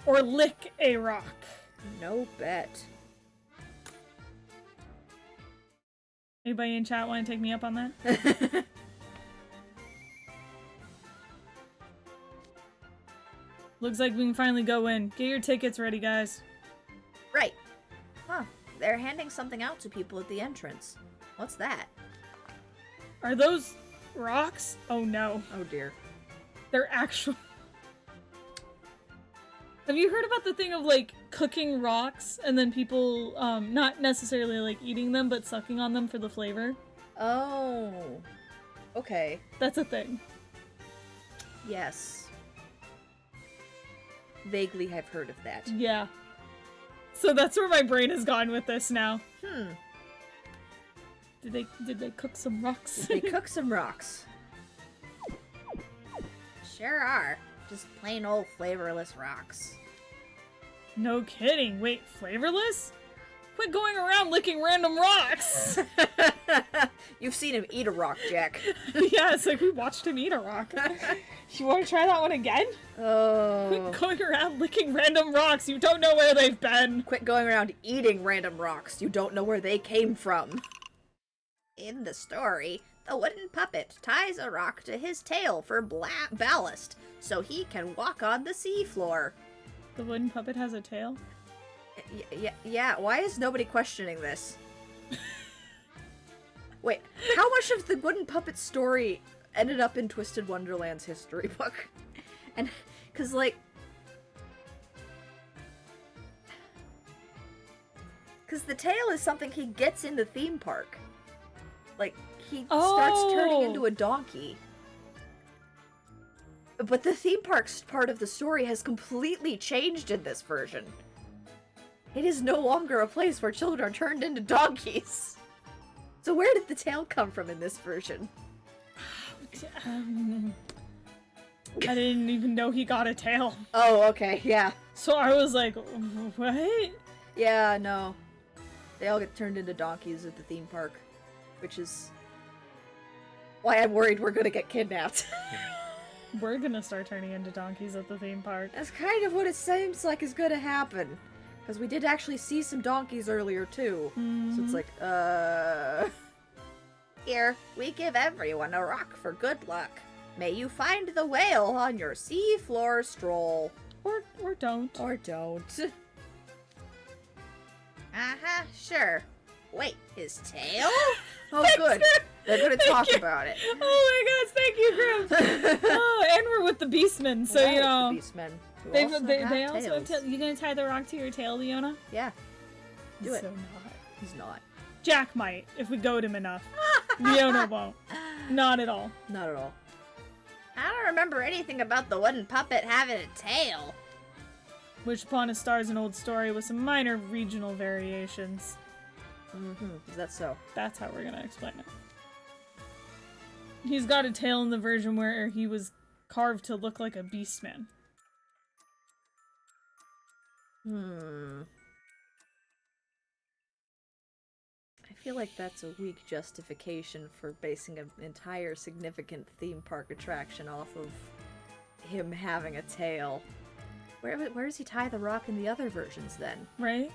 or lick a rock. No bet. Anybody in chat want to take me up on that? Looks like we can finally go in. Get your tickets ready, guys. Right. Huh. They're handing something out to people at the entrance. What's that? Are those rocks? Oh no. Oh dear. They're actual. Have you heard about the thing of like cooking rocks and then people not necessarily like eating them but sucking on them for the flavor? Oh. Okay. That's a thing. Yes. Vaguely have heard of that. Yeah. So that's where my brain has gone with this now. Did they cook some rocks? They cook some rocks. Sure are. Just plain old flavorless rocks. No kidding. Wait, flavorless? Quit going around licking random rocks. You've seen him eat a rock, Jack. Yeah, it's like we watched him eat a rock. You want to try that one again? Oh. Quit going around licking random rocks. You don't know where they've been. Quit going around eating random rocks. You don't know where they came from. In the story, the wooden puppet ties a rock to his tail for ballast, so he can walk on the seafloor. The wooden puppet has a tail? Yeah, why is nobody questioning this? Wait, how much of the wooden puppet story ended up in Twisted Wonderland's history book? And, cause like... Cause the tail is something he gets in the theme park. Like, he starts turning into a donkey. But the theme park's part of the story has completely changed in this version. It is no longer a place where children are turned into donkeys. So where did the tail come from in this version? I didn't even know he got a tail. Oh, okay, yeah. So I was like, what? Yeah, no. They all get turned into donkeys at the theme park. Which is why I'm worried we're gonna get kidnapped. We're gonna start turning into donkeys at the theme park. That's kind of what it seems like is gonna happen. Because we did actually see some donkeys earlier, too. So it's like, Here, we give everyone a rock for good luck. May you find the whale on your seafloor stroll. Or don't. Or don't. Uh-huh, sure. Wait, his tail? Oh, good. They're gonna talk about it. Oh my gosh, thank you, Grim. Oh, and we're with the Beastmen, so you know. The Beastmen. They also have tails. You gonna tie the rock to your tail, Leona? Yeah. Do it. So not. He's not. Jack might, if we goad him enough. Leona won't. Not at all. Not at all. I don't remember anything about the wooden puppet having a tail. Wish Upon a Star is an old story with some minor regional variations. Is that so? That's how we're gonna explain it. He's got a tail in the version where he was carved to look like a beastman. I feel like that's a weak justification for basing an entire significant theme park attraction off of him having a tail. Where does he tie the rock in the other versions then? Right?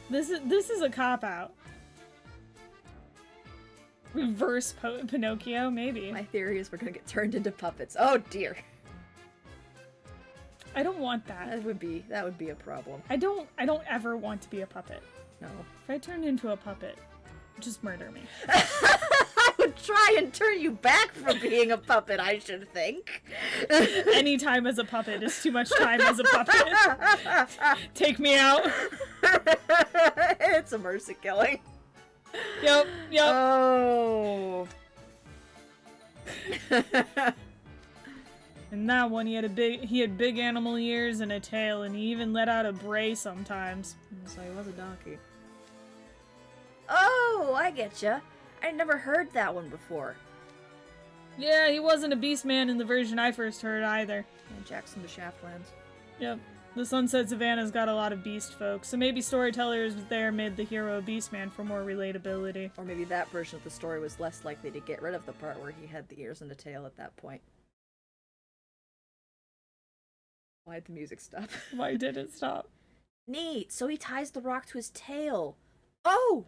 This is a cop-out. Reverse Pinocchio, maybe. My theory is we're gonna get turned into puppets. Oh dear. I don't want that. That would be a problem. I don't ever want to be a puppet. No. If I turned into a puppet, just murder me. I would try and turn you back from being a puppet, I should think. Any time as a puppet is too much time as a puppet. Take me out. It's a mercy killing. Yep. Oh. In that one, he had big animal ears and a tail, and he even let out a bray sometimes. So he was a donkey. Oh, I getcha. I never heard that one before. Yeah, he wasn't a beast man in the version I first heard either. And Jackson to Shaftlands. Yep. The Sunset Savannah's got a lot of beast folk, so maybe storytellers there made the hero a beast man for more relatability. Or maybe that version of the story was less likely to get rid of the part where he had the ears and the tail at that point. Why'd the music stop? Why did it stop? Neat. So he ties the rock to his tail. Oh!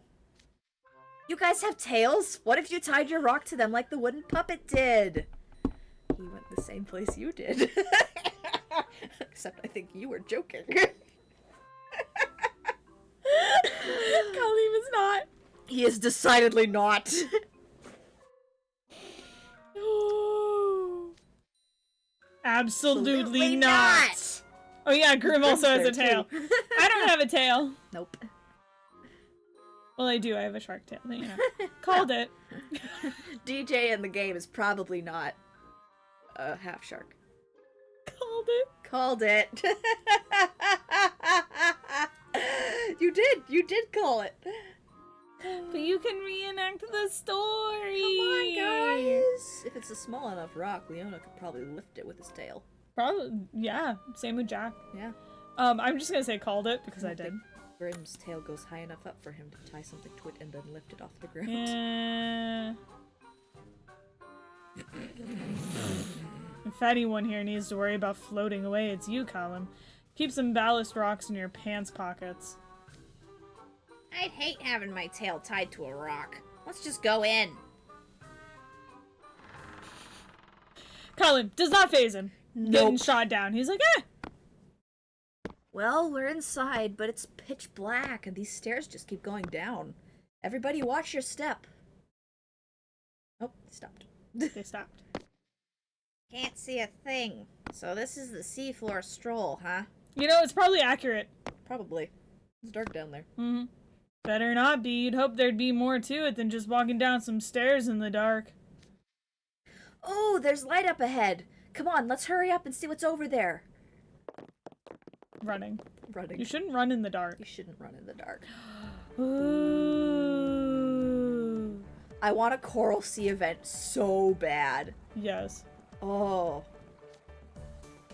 You guys have tails? What if you tied your rock to them like the wooden puppet did? He went the same place you did. Except I think you were joking. Colleen was not. He is decidedly not. Absolutely not. Oh yeah, Grim also has a tail. I don't have a tail. Nope. Well, I do. I have a shark tail. You know. Called it. DJ in the game is probably not a half shark. Called it. Called it. You did call it. But you can reenact the story. Come on, guys. If it's a small enough rock, Leona could probably lift it with his tail. Probably, yeah. Same with Jack. Yeah. I'm just gonna say called it because I did. Grim's tail goes high enough up for him to tie something to it and then lift it off the ground. Yeah. If anyone here needs to worry about floating away, it's you, Colin. Keep some ballast rocks in your pants pockets. I'd hate having my tail tied to a rock. Let's just go in. Colin does not phase him. Getting shot down. He's like, eh. Well, we're inside, but it's pitch black and these stairs just keep going down. Everybody watch your step. Oh, they stopped. They stopped. Can't see a thing. So this is the seafloor stroll, huh? You know, it's probably accurate. Probably. It's dark down there. Mm-hmm. Better not be. You'd hope there'd be more to it than just walking down some stairs in the dark. Oh, there's light up ahead. Come on, let's hurry up and see what's over there. Running. Running. You shouldn't run in the dark. You shouldn't run in the dark. Ooh. I want a Coral Sea event so bad. Yes. Oh. I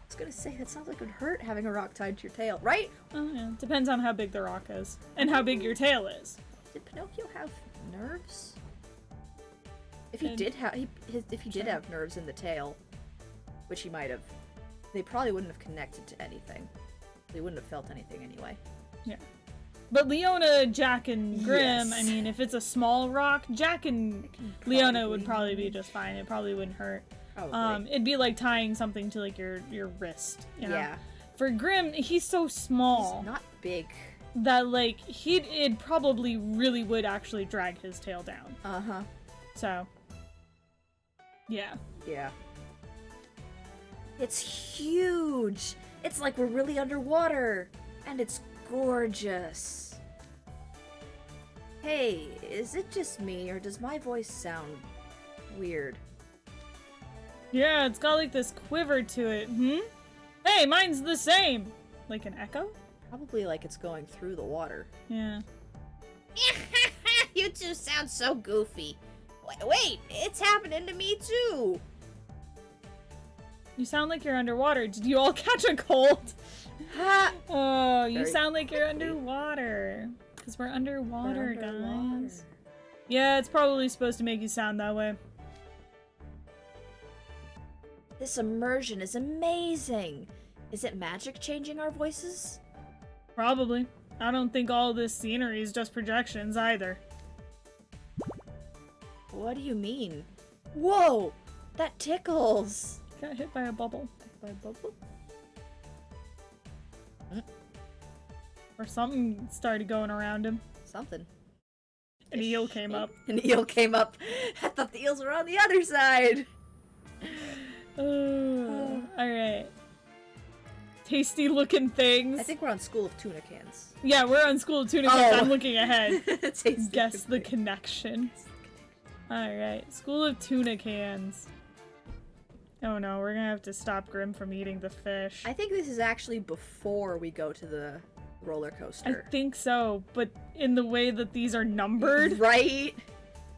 was gonna say, that sounds like it would hurt having a rock tied to your tail, right? Oh, yeah. Depends on how big the rock is. And how big your tail is. Did Pinocchio have nerves? If he did have, did have nerves in the tail, which he might have, they probably wouldn't have connected to anything. They wouldn't have felt anything anyway. Yeah. But Leona, Jack, and Grim, Yes. I mean, if it's a small rock, Jack and Leona would probably be just fine. It probably wouldn't hurt. Probably. It'd be like tying something to like your wrist, you know? Yeah. For Grim, he's so small He's not big. that like it probably really would actually drag his tail down. Uh-huh. So, yeah. Yeah. It's huge! It's like we're really underwater! And it's gorgeous! Hey, is it just me, or does my voice sound weird? Yeah, it's got like this quiver to it. Hey, mine's the same. Like an echo? Probably like it's going through the water. Yeah. You two sound so goofy. Wait, it's happening to me too. You sound like you're underwater. Did you all catch a cold? Ha! Oh, you Very sound like you're quickly. underwater. Because we're underwater, We're underwater. guys. Yeah, it's probably supposed to make you sound that way. This immersion is amazing. Is it magic changing our voices? Probably. I don't think all this scenery is just projections either. What do you mean? Whoa! That tickles! Got hit by a bubble. By bubble? Or something started going around him. Something. An eel came up. An eel came up. I thought the eels were on the other side. Alright. Tasty looking things. I think we're on School of Tuna Cans. Yeah, we're on School of Tuna Cans. Oh. I'm looking ahead. Tasty Guess the tuna cans. connection. Alright, School of Tuna Cans. Oh no, we're gonna have to stop Grim from eating the fish. I think this is actually before we go to the roller I coaster. think so, but in the way that these are numbered. Right?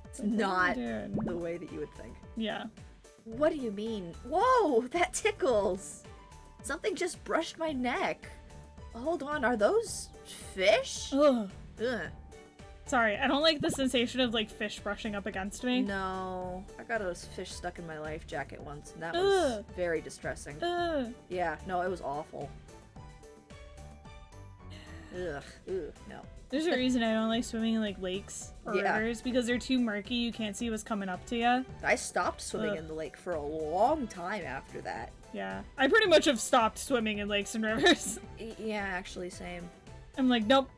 It's Like, what are we not doing? the way that you would think. Yeah. What do you mean? Whoa, that tickles! Something just brushed my neck. Hold on, are those fish? Ugh. Ugh. Sorry, I don't like the sensation of like fish brushing up against me. No, I got a fish stuck in my life jacket once, and that was Ugh. very distressing. Ugh. Yeah, no, it was awful. Ugh, no. There's a reason I don't like swimming in like lakes or Yeah. rivers because they're too murky. You can't see what's coming up to you. I stopped swimming Ugh. in the lake for a long time after that. Yeah, I pretty much have stopped swimming in lakes and rivers. Yeah, actually, same. I'm like, nope,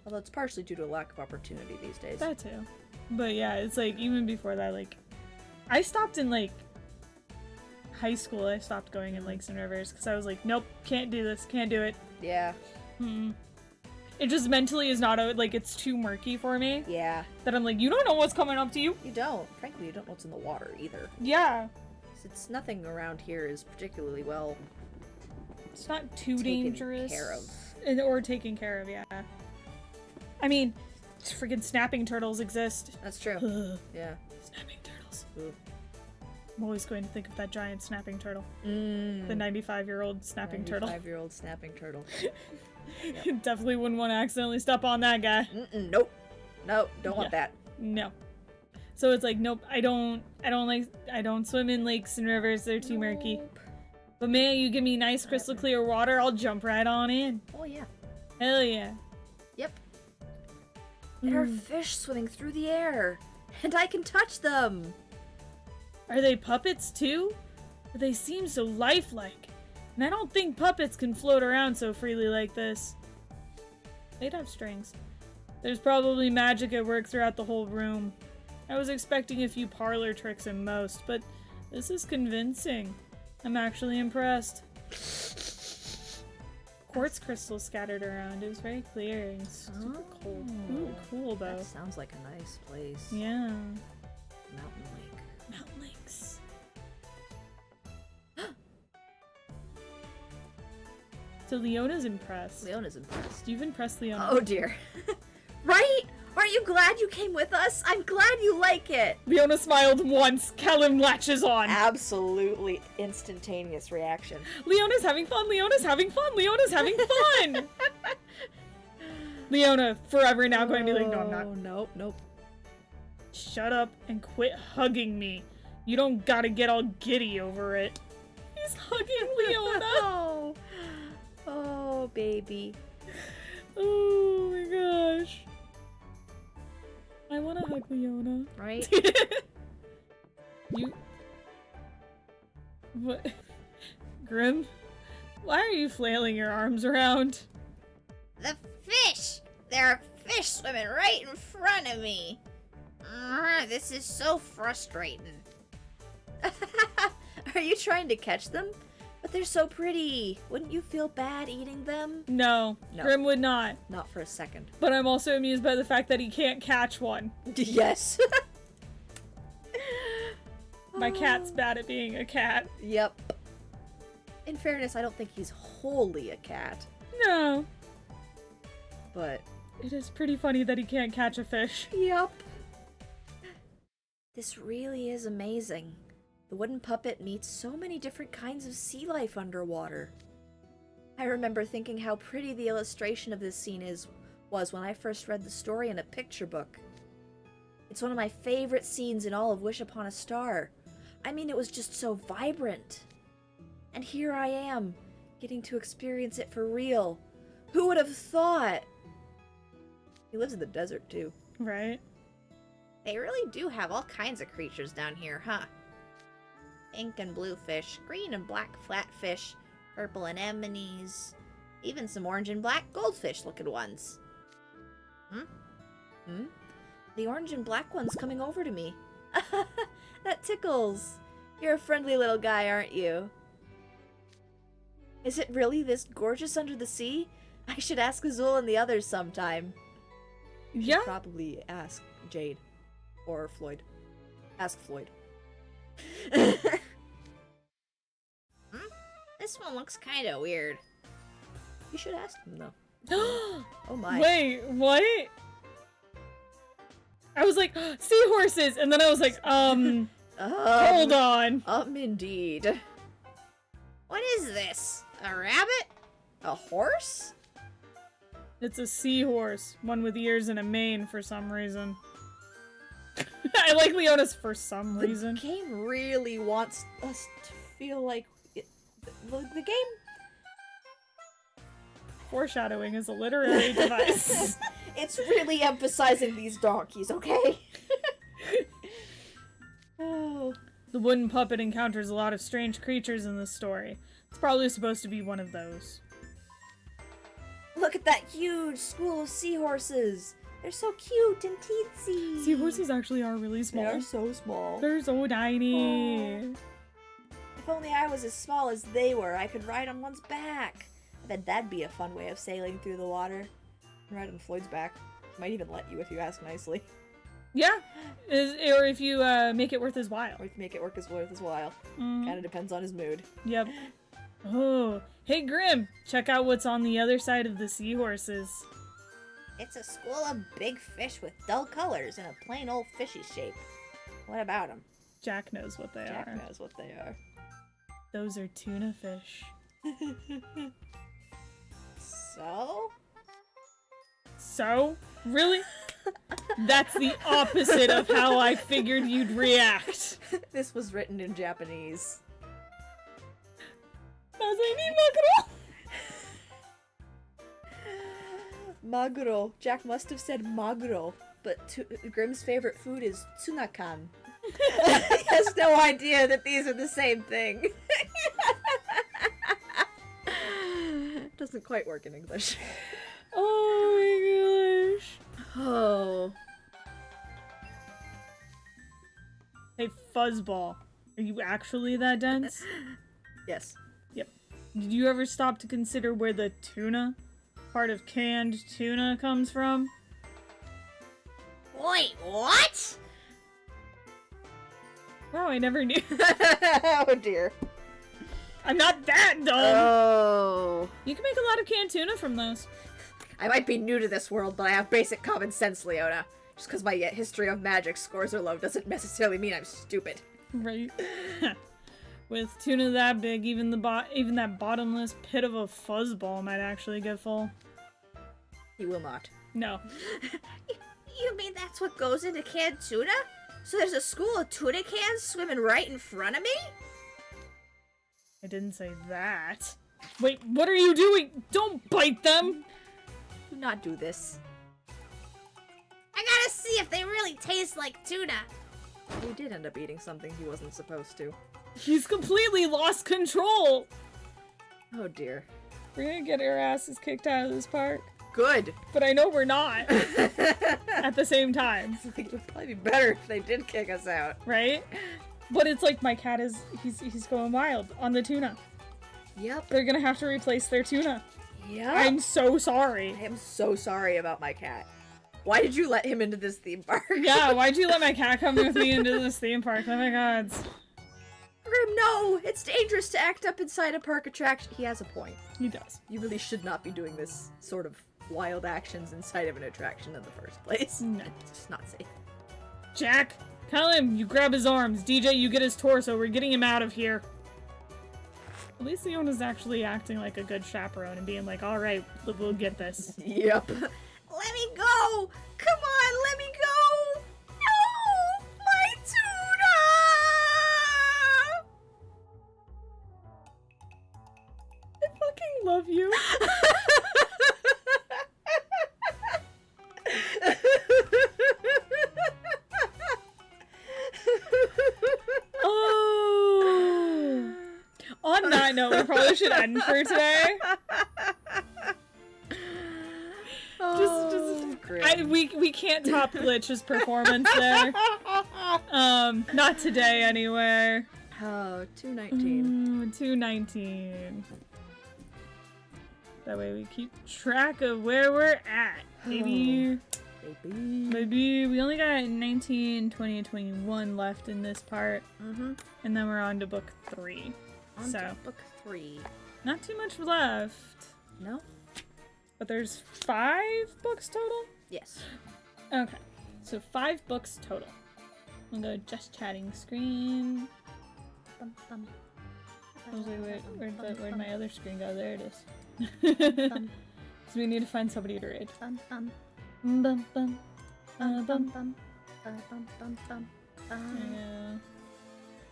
Although it's partially due to a lack of opportunity these days. that too. But yeah, it's like even before that, like I stopped in like high school. I stopped going in lakes and rivers because I was like, nope, can't do this, can't do it. Yeah, It just mentally is not like it's too murky for me. yeah. That I'm like, you don't know what's coming up to you. You don't. Frankly, you don't know what's in the water either. Yeah, It's nothing around here is particularly well it's not too taken dangerous. care of. Or taken care of, yeah. I mean, freaking snapping turtles exist. That's true. Ugh, Yeah. snapping turtles. Ooh. I'm always going to think of that giant snapping turtle. Mm. The 95-year-old snapping turtle. 95-year-old snapping turtle. Definitely wouldn't want to accidentally step on that guy. Nope. No, don't want that. No. So it's like, nope, I don't swim in lakes and rivers, they're too murky. Nope. But man, you give me nice crystal clear water, I'll jump right on in. Oh yeah. Hell yeah. Yep. There are fish swimming through the air, and I can touch them. Are they puppets too? They seem so lifelike. And I don't think puppets can float around so freely like this. They'd have strings. There's probably magic at work throughout the whole room. I was expecting a few parlor tricks at most, but this is convincing. I'm actually impressed. Quartz crystals scattered around. It was very clear and super cold. Ooh, cool though. That sounds like a nice place. Yeah. Mountain Lake. Mountain lakes. So Leona's impressed. Leona's impressed. You've impressed Leona. Oh dear. Right? Aren't you glad you came with us? I'm glad you like it. Leona smiled once. Callum latches on. Absolutely instantaneous reaction. Leona's having fun. Leona's having fun. Leona's having fun. Leona forever now going to be like, no, I'm not. Oh, nope, nope. Shut up and quit hugging me. You don't gotta get all giddy over it. He's hugging Leona. Oh, oh, baby. Oh my gosh. I wanna hug Leona. Right? You. What? Grim? Why are you flailing your arms around? The fish! There are fish swimming right in front of me. This is so frustrating. Are you trying to catch them? But they're so pretty. Wouldn't you feel bad eating them? No, No. Grim would not. Not for a second. But I'm also amused by the fact that he can't catch one. Yes. My cat's bad at being a cat. Yep. In fairness, I don't think he's wholly a cat, No. but It is pretty funny that he can't catch a fish. yep. This really is amazing. The wooden puppet meets so many different kinds of sea life underwater. I remember thinking how pretty the illustration of this scene was when I first read the story in a picture book. It's one of my favorite scenes in all of Wish Upon a Star. I mean, it was just so vibrant. And here I am, getting to experience it for real. Who would have thought? He lives in the desert, too. Right? They really do have all kinds of creatures down here, huh? Pink and blue fish, green and black flatfish, purple anemones, even some orange and black goldfish looking ones. The orange and black one's coming over to me. That tickles. You're a friendly little guy, aren't you? Is it really this gorgeous under the sea? I should ask Azul and the others sometime. Yeah. Probably ask Jade. Or Floyd. Ask Floyd. This one looks kinda weird. You should ask him, though. Oh my. Wait, what? I was like, seahorses! And then I was like, hold on. Indeed. What is this? A rabbit? A horse? It's a seahorse. One with ears and a mane for some reason. I like Leona's for some reason. The game really wants us to feel like the game. Foreshadowing is a literary device. It's really emphasizing these donkeys, okay? Oh. The wooden puppet encounters a lot of strange creatures in this story. It's probably supposed to be one of those. Look at that huge school of seahorses. They're so cute and teensy. Seahorses actually are really small. They're so small. They're so tiny. If only I was as small as they were, I could ride on one's back. I bet that'd be a fun way of sailing through the water. Ride on Floyd's back. Might even let you if you ask nicely. Yeah, or if you make it worth his while. Or if you make it work as worth his while. Kinda depends on his mood. Yep. Oh, hey Grim, check out what's on the other side of the seahorses. It's a school of big fish with dull colors and a plain old fishy shape. What about them? Jack knows what they Jack are. knows what they are. Those are tuna fish. So? So? Really? That's the opposite of how I figured you'd react. This was written in Japanese. Maguro. Jack must have said maguro, but Grimm's favorite food is tsunakan. He has no idea that these are the same thing. Doesn't quite work in English. Oh my gosh. Oh. Hey, Fuzzball. Are you actually that dense? Yes. Yep. Did you ever stop to consider where the tuna, part of canned tuna, comes from? Wait, what? Wow, I never knew. Oh dear. I'm not that dumb. Oh. You can make a lot of canned tuna from those. I might be new to this world, but I have basic common sense, Leona. Just because my history of magic scores are low doesn't necessarily mean I'm stupid. Right. With tuna that big, even that bottomless pit of a fuzzball might actually get full. He will not. No. You mean that's what goes into canned tuna? So there's a school of tuna cans swimming right in front of me? I didn't say that. Wait, what are you doing? Don't bite them! Do not do this. I gotta see if they really taste like tuna. He did end up eating something he wasn't supposed to. He's completely lost control! Oh dear. We're gonna get our asses kicked out of this park. Good! But I know we're not. At the same time. I think it would probably be better if they did kick us out. Right? But it's like my cat he's going wild on the tuna. Yep. They're gonna have to replace their tuna. Yep. I'm so sorry. I am so sorry about my cat. Why did you let him into this theme park? Yeah, why'd you let my cat come with me into this theme park? Oh my god. Grim, no! It's dangerous to act up inside a park attraction. He has a point. He does. You really should not be doing this sort of wild actions inside of an attraction in the first place. No. It's just not safe. Jack, Callum, you grab his arms. DJ, you get his torso. We're getting him out of here. At least Leona's actually acting like a good chaperone and being like, alright, we'll get this. Yep. Let me go! Come on, let me go! No! My tuna! I fucking love you. Oh. On that note, we probably should end for today. We can't top Glitch's performance there. Not today anyway. Oh, 219. 219. That way we keep track of where we're at. Maybe we only got 19, 20, and 21 left in this part. Mm-hmm. And then we're on to book 3. On So to book 3. not too much left. No? But there's 5 books total? Yes. Okay. So 5 books total. We'll go just chatting screen. Bum, bum. I was like, where'd my other screen go? There it is. Bum, So we need to find somebody to raid. bum, bum, Bum, bum, bum, bum. bum, bum, bum, bum, bum. Yeah.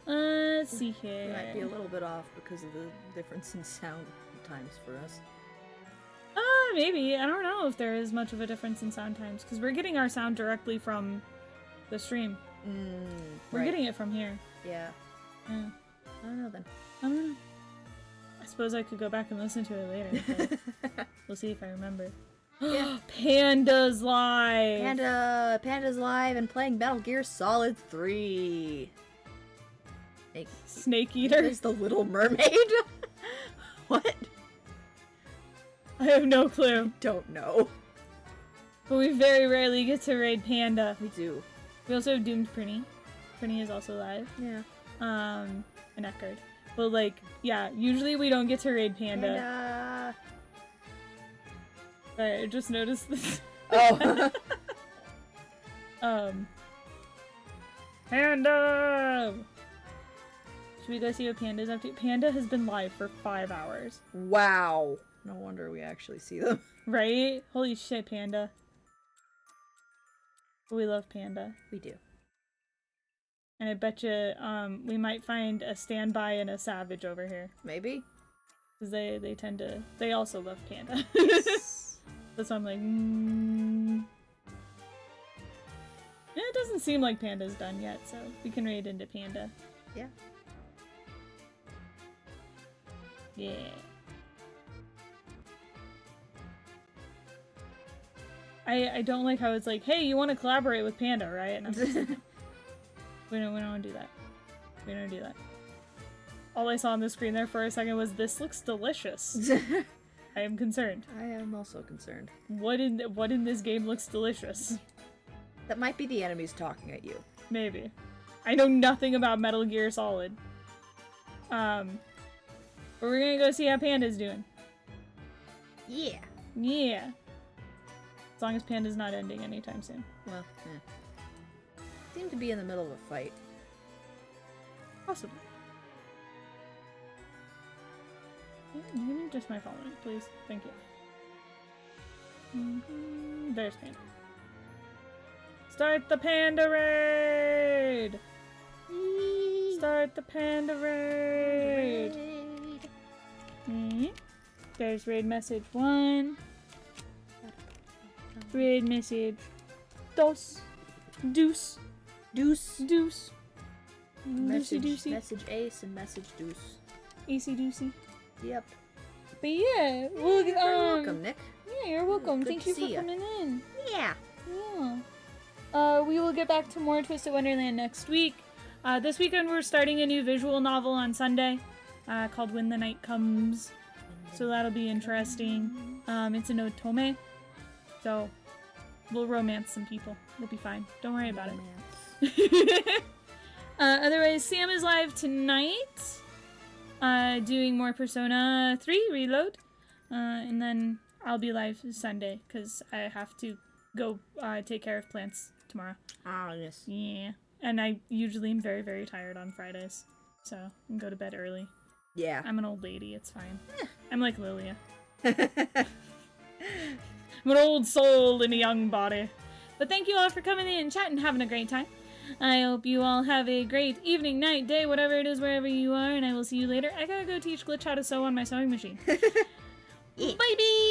Let's see We here. might be a little bit off because of the difference in sound times for us. Maybe. I don't know if there is much of a difference in sound times because we're getting our sound directly from the stream. We're Right. getting it from here. Yeah. Yeah. I don't know then. I don't know. I suppose I could go back and listen to it later, but we'll see if I remember. Yeah. Panda's live! Panda's live and playing Metal Gear Solid 3. Snake Eater? Is the Little Mermaid? What? I have no clue. Don't know. But we very rarely get to raid Panda. We do. We also have Doomed Prinny. Prinny is also live. Yeah. And Eckard. But like, yeah, usually we don't get to raid Panda. Sorry, I just noticed this. Oh. Panda! Should we go see what Panda's up to? Panda has been live for 5 hours. Wow. No wonder we actually see them. Right? Holy shit, Panda. We love Panda. We do. And I bet you, we might find a standby and a savage over here. Maybe. Because they tend to, they also love Panda. That's why I'm like, Yeah, it doesn't seem like Panda's done yet, so we can raid into Panda. Yeah. Yeah. I don't like how it's like, hey, you want to collaborate with Panda, right? And I'm just like, we don't want to do that. We don't do that. All I saw on the screen there for a second was, this looks delicious. I am concerned. I am also concerned. What in this game looks delicious? That might be the enemies talking at you. Maybe. I know nothing about Metal Gear Solid. But we're gonna go see how Panda's doing. Yeah. Yeah. As long as Panda's not ending anytime soon. Well, seem to be in the middle of a fight. Possibly. You need just my following, please. Thank you. There's Panda. Start the Panda raid! Start the Panda raid! There's raid message 1. Raid message dos. Deuce. Deuce. Deuce. Message, Deucey doocey. message ace and message deuce. Easy doocey. Yep. But yeah, we'll You're very welcome, Nick. Yeah, you're welcome. Good Thank to you for see ya. coming in. Yeah. Yeah. We will get back to more Twisted Wonderland next week. This weekend we're starting a new visual novel on Sunday, called When the Night Comes. So that'll be interesting. It's an otome. So we'll romance some people. It'll be fine. Don't worry about it. Otherwise, Sam is live tonight, doing more Persona 3 Reload, and then I'll be live Sunday because I have to go take care of plants tomorrow. Ah, yes. Yeah. And I usually am very, very tired on Fridays. So I can go to bed early. Yeah. I'm an old lady, it's fine. I'm like Lilia. I'm an old soul in a young body. But thank you all for coming in and chatting and having a great time. I hope you all have a great evening, night, day, whatever it is, wherever you are, and I will see you later. I gotta go teach Glitch how to sew on my sewing machine. Yeah. Bye-bye!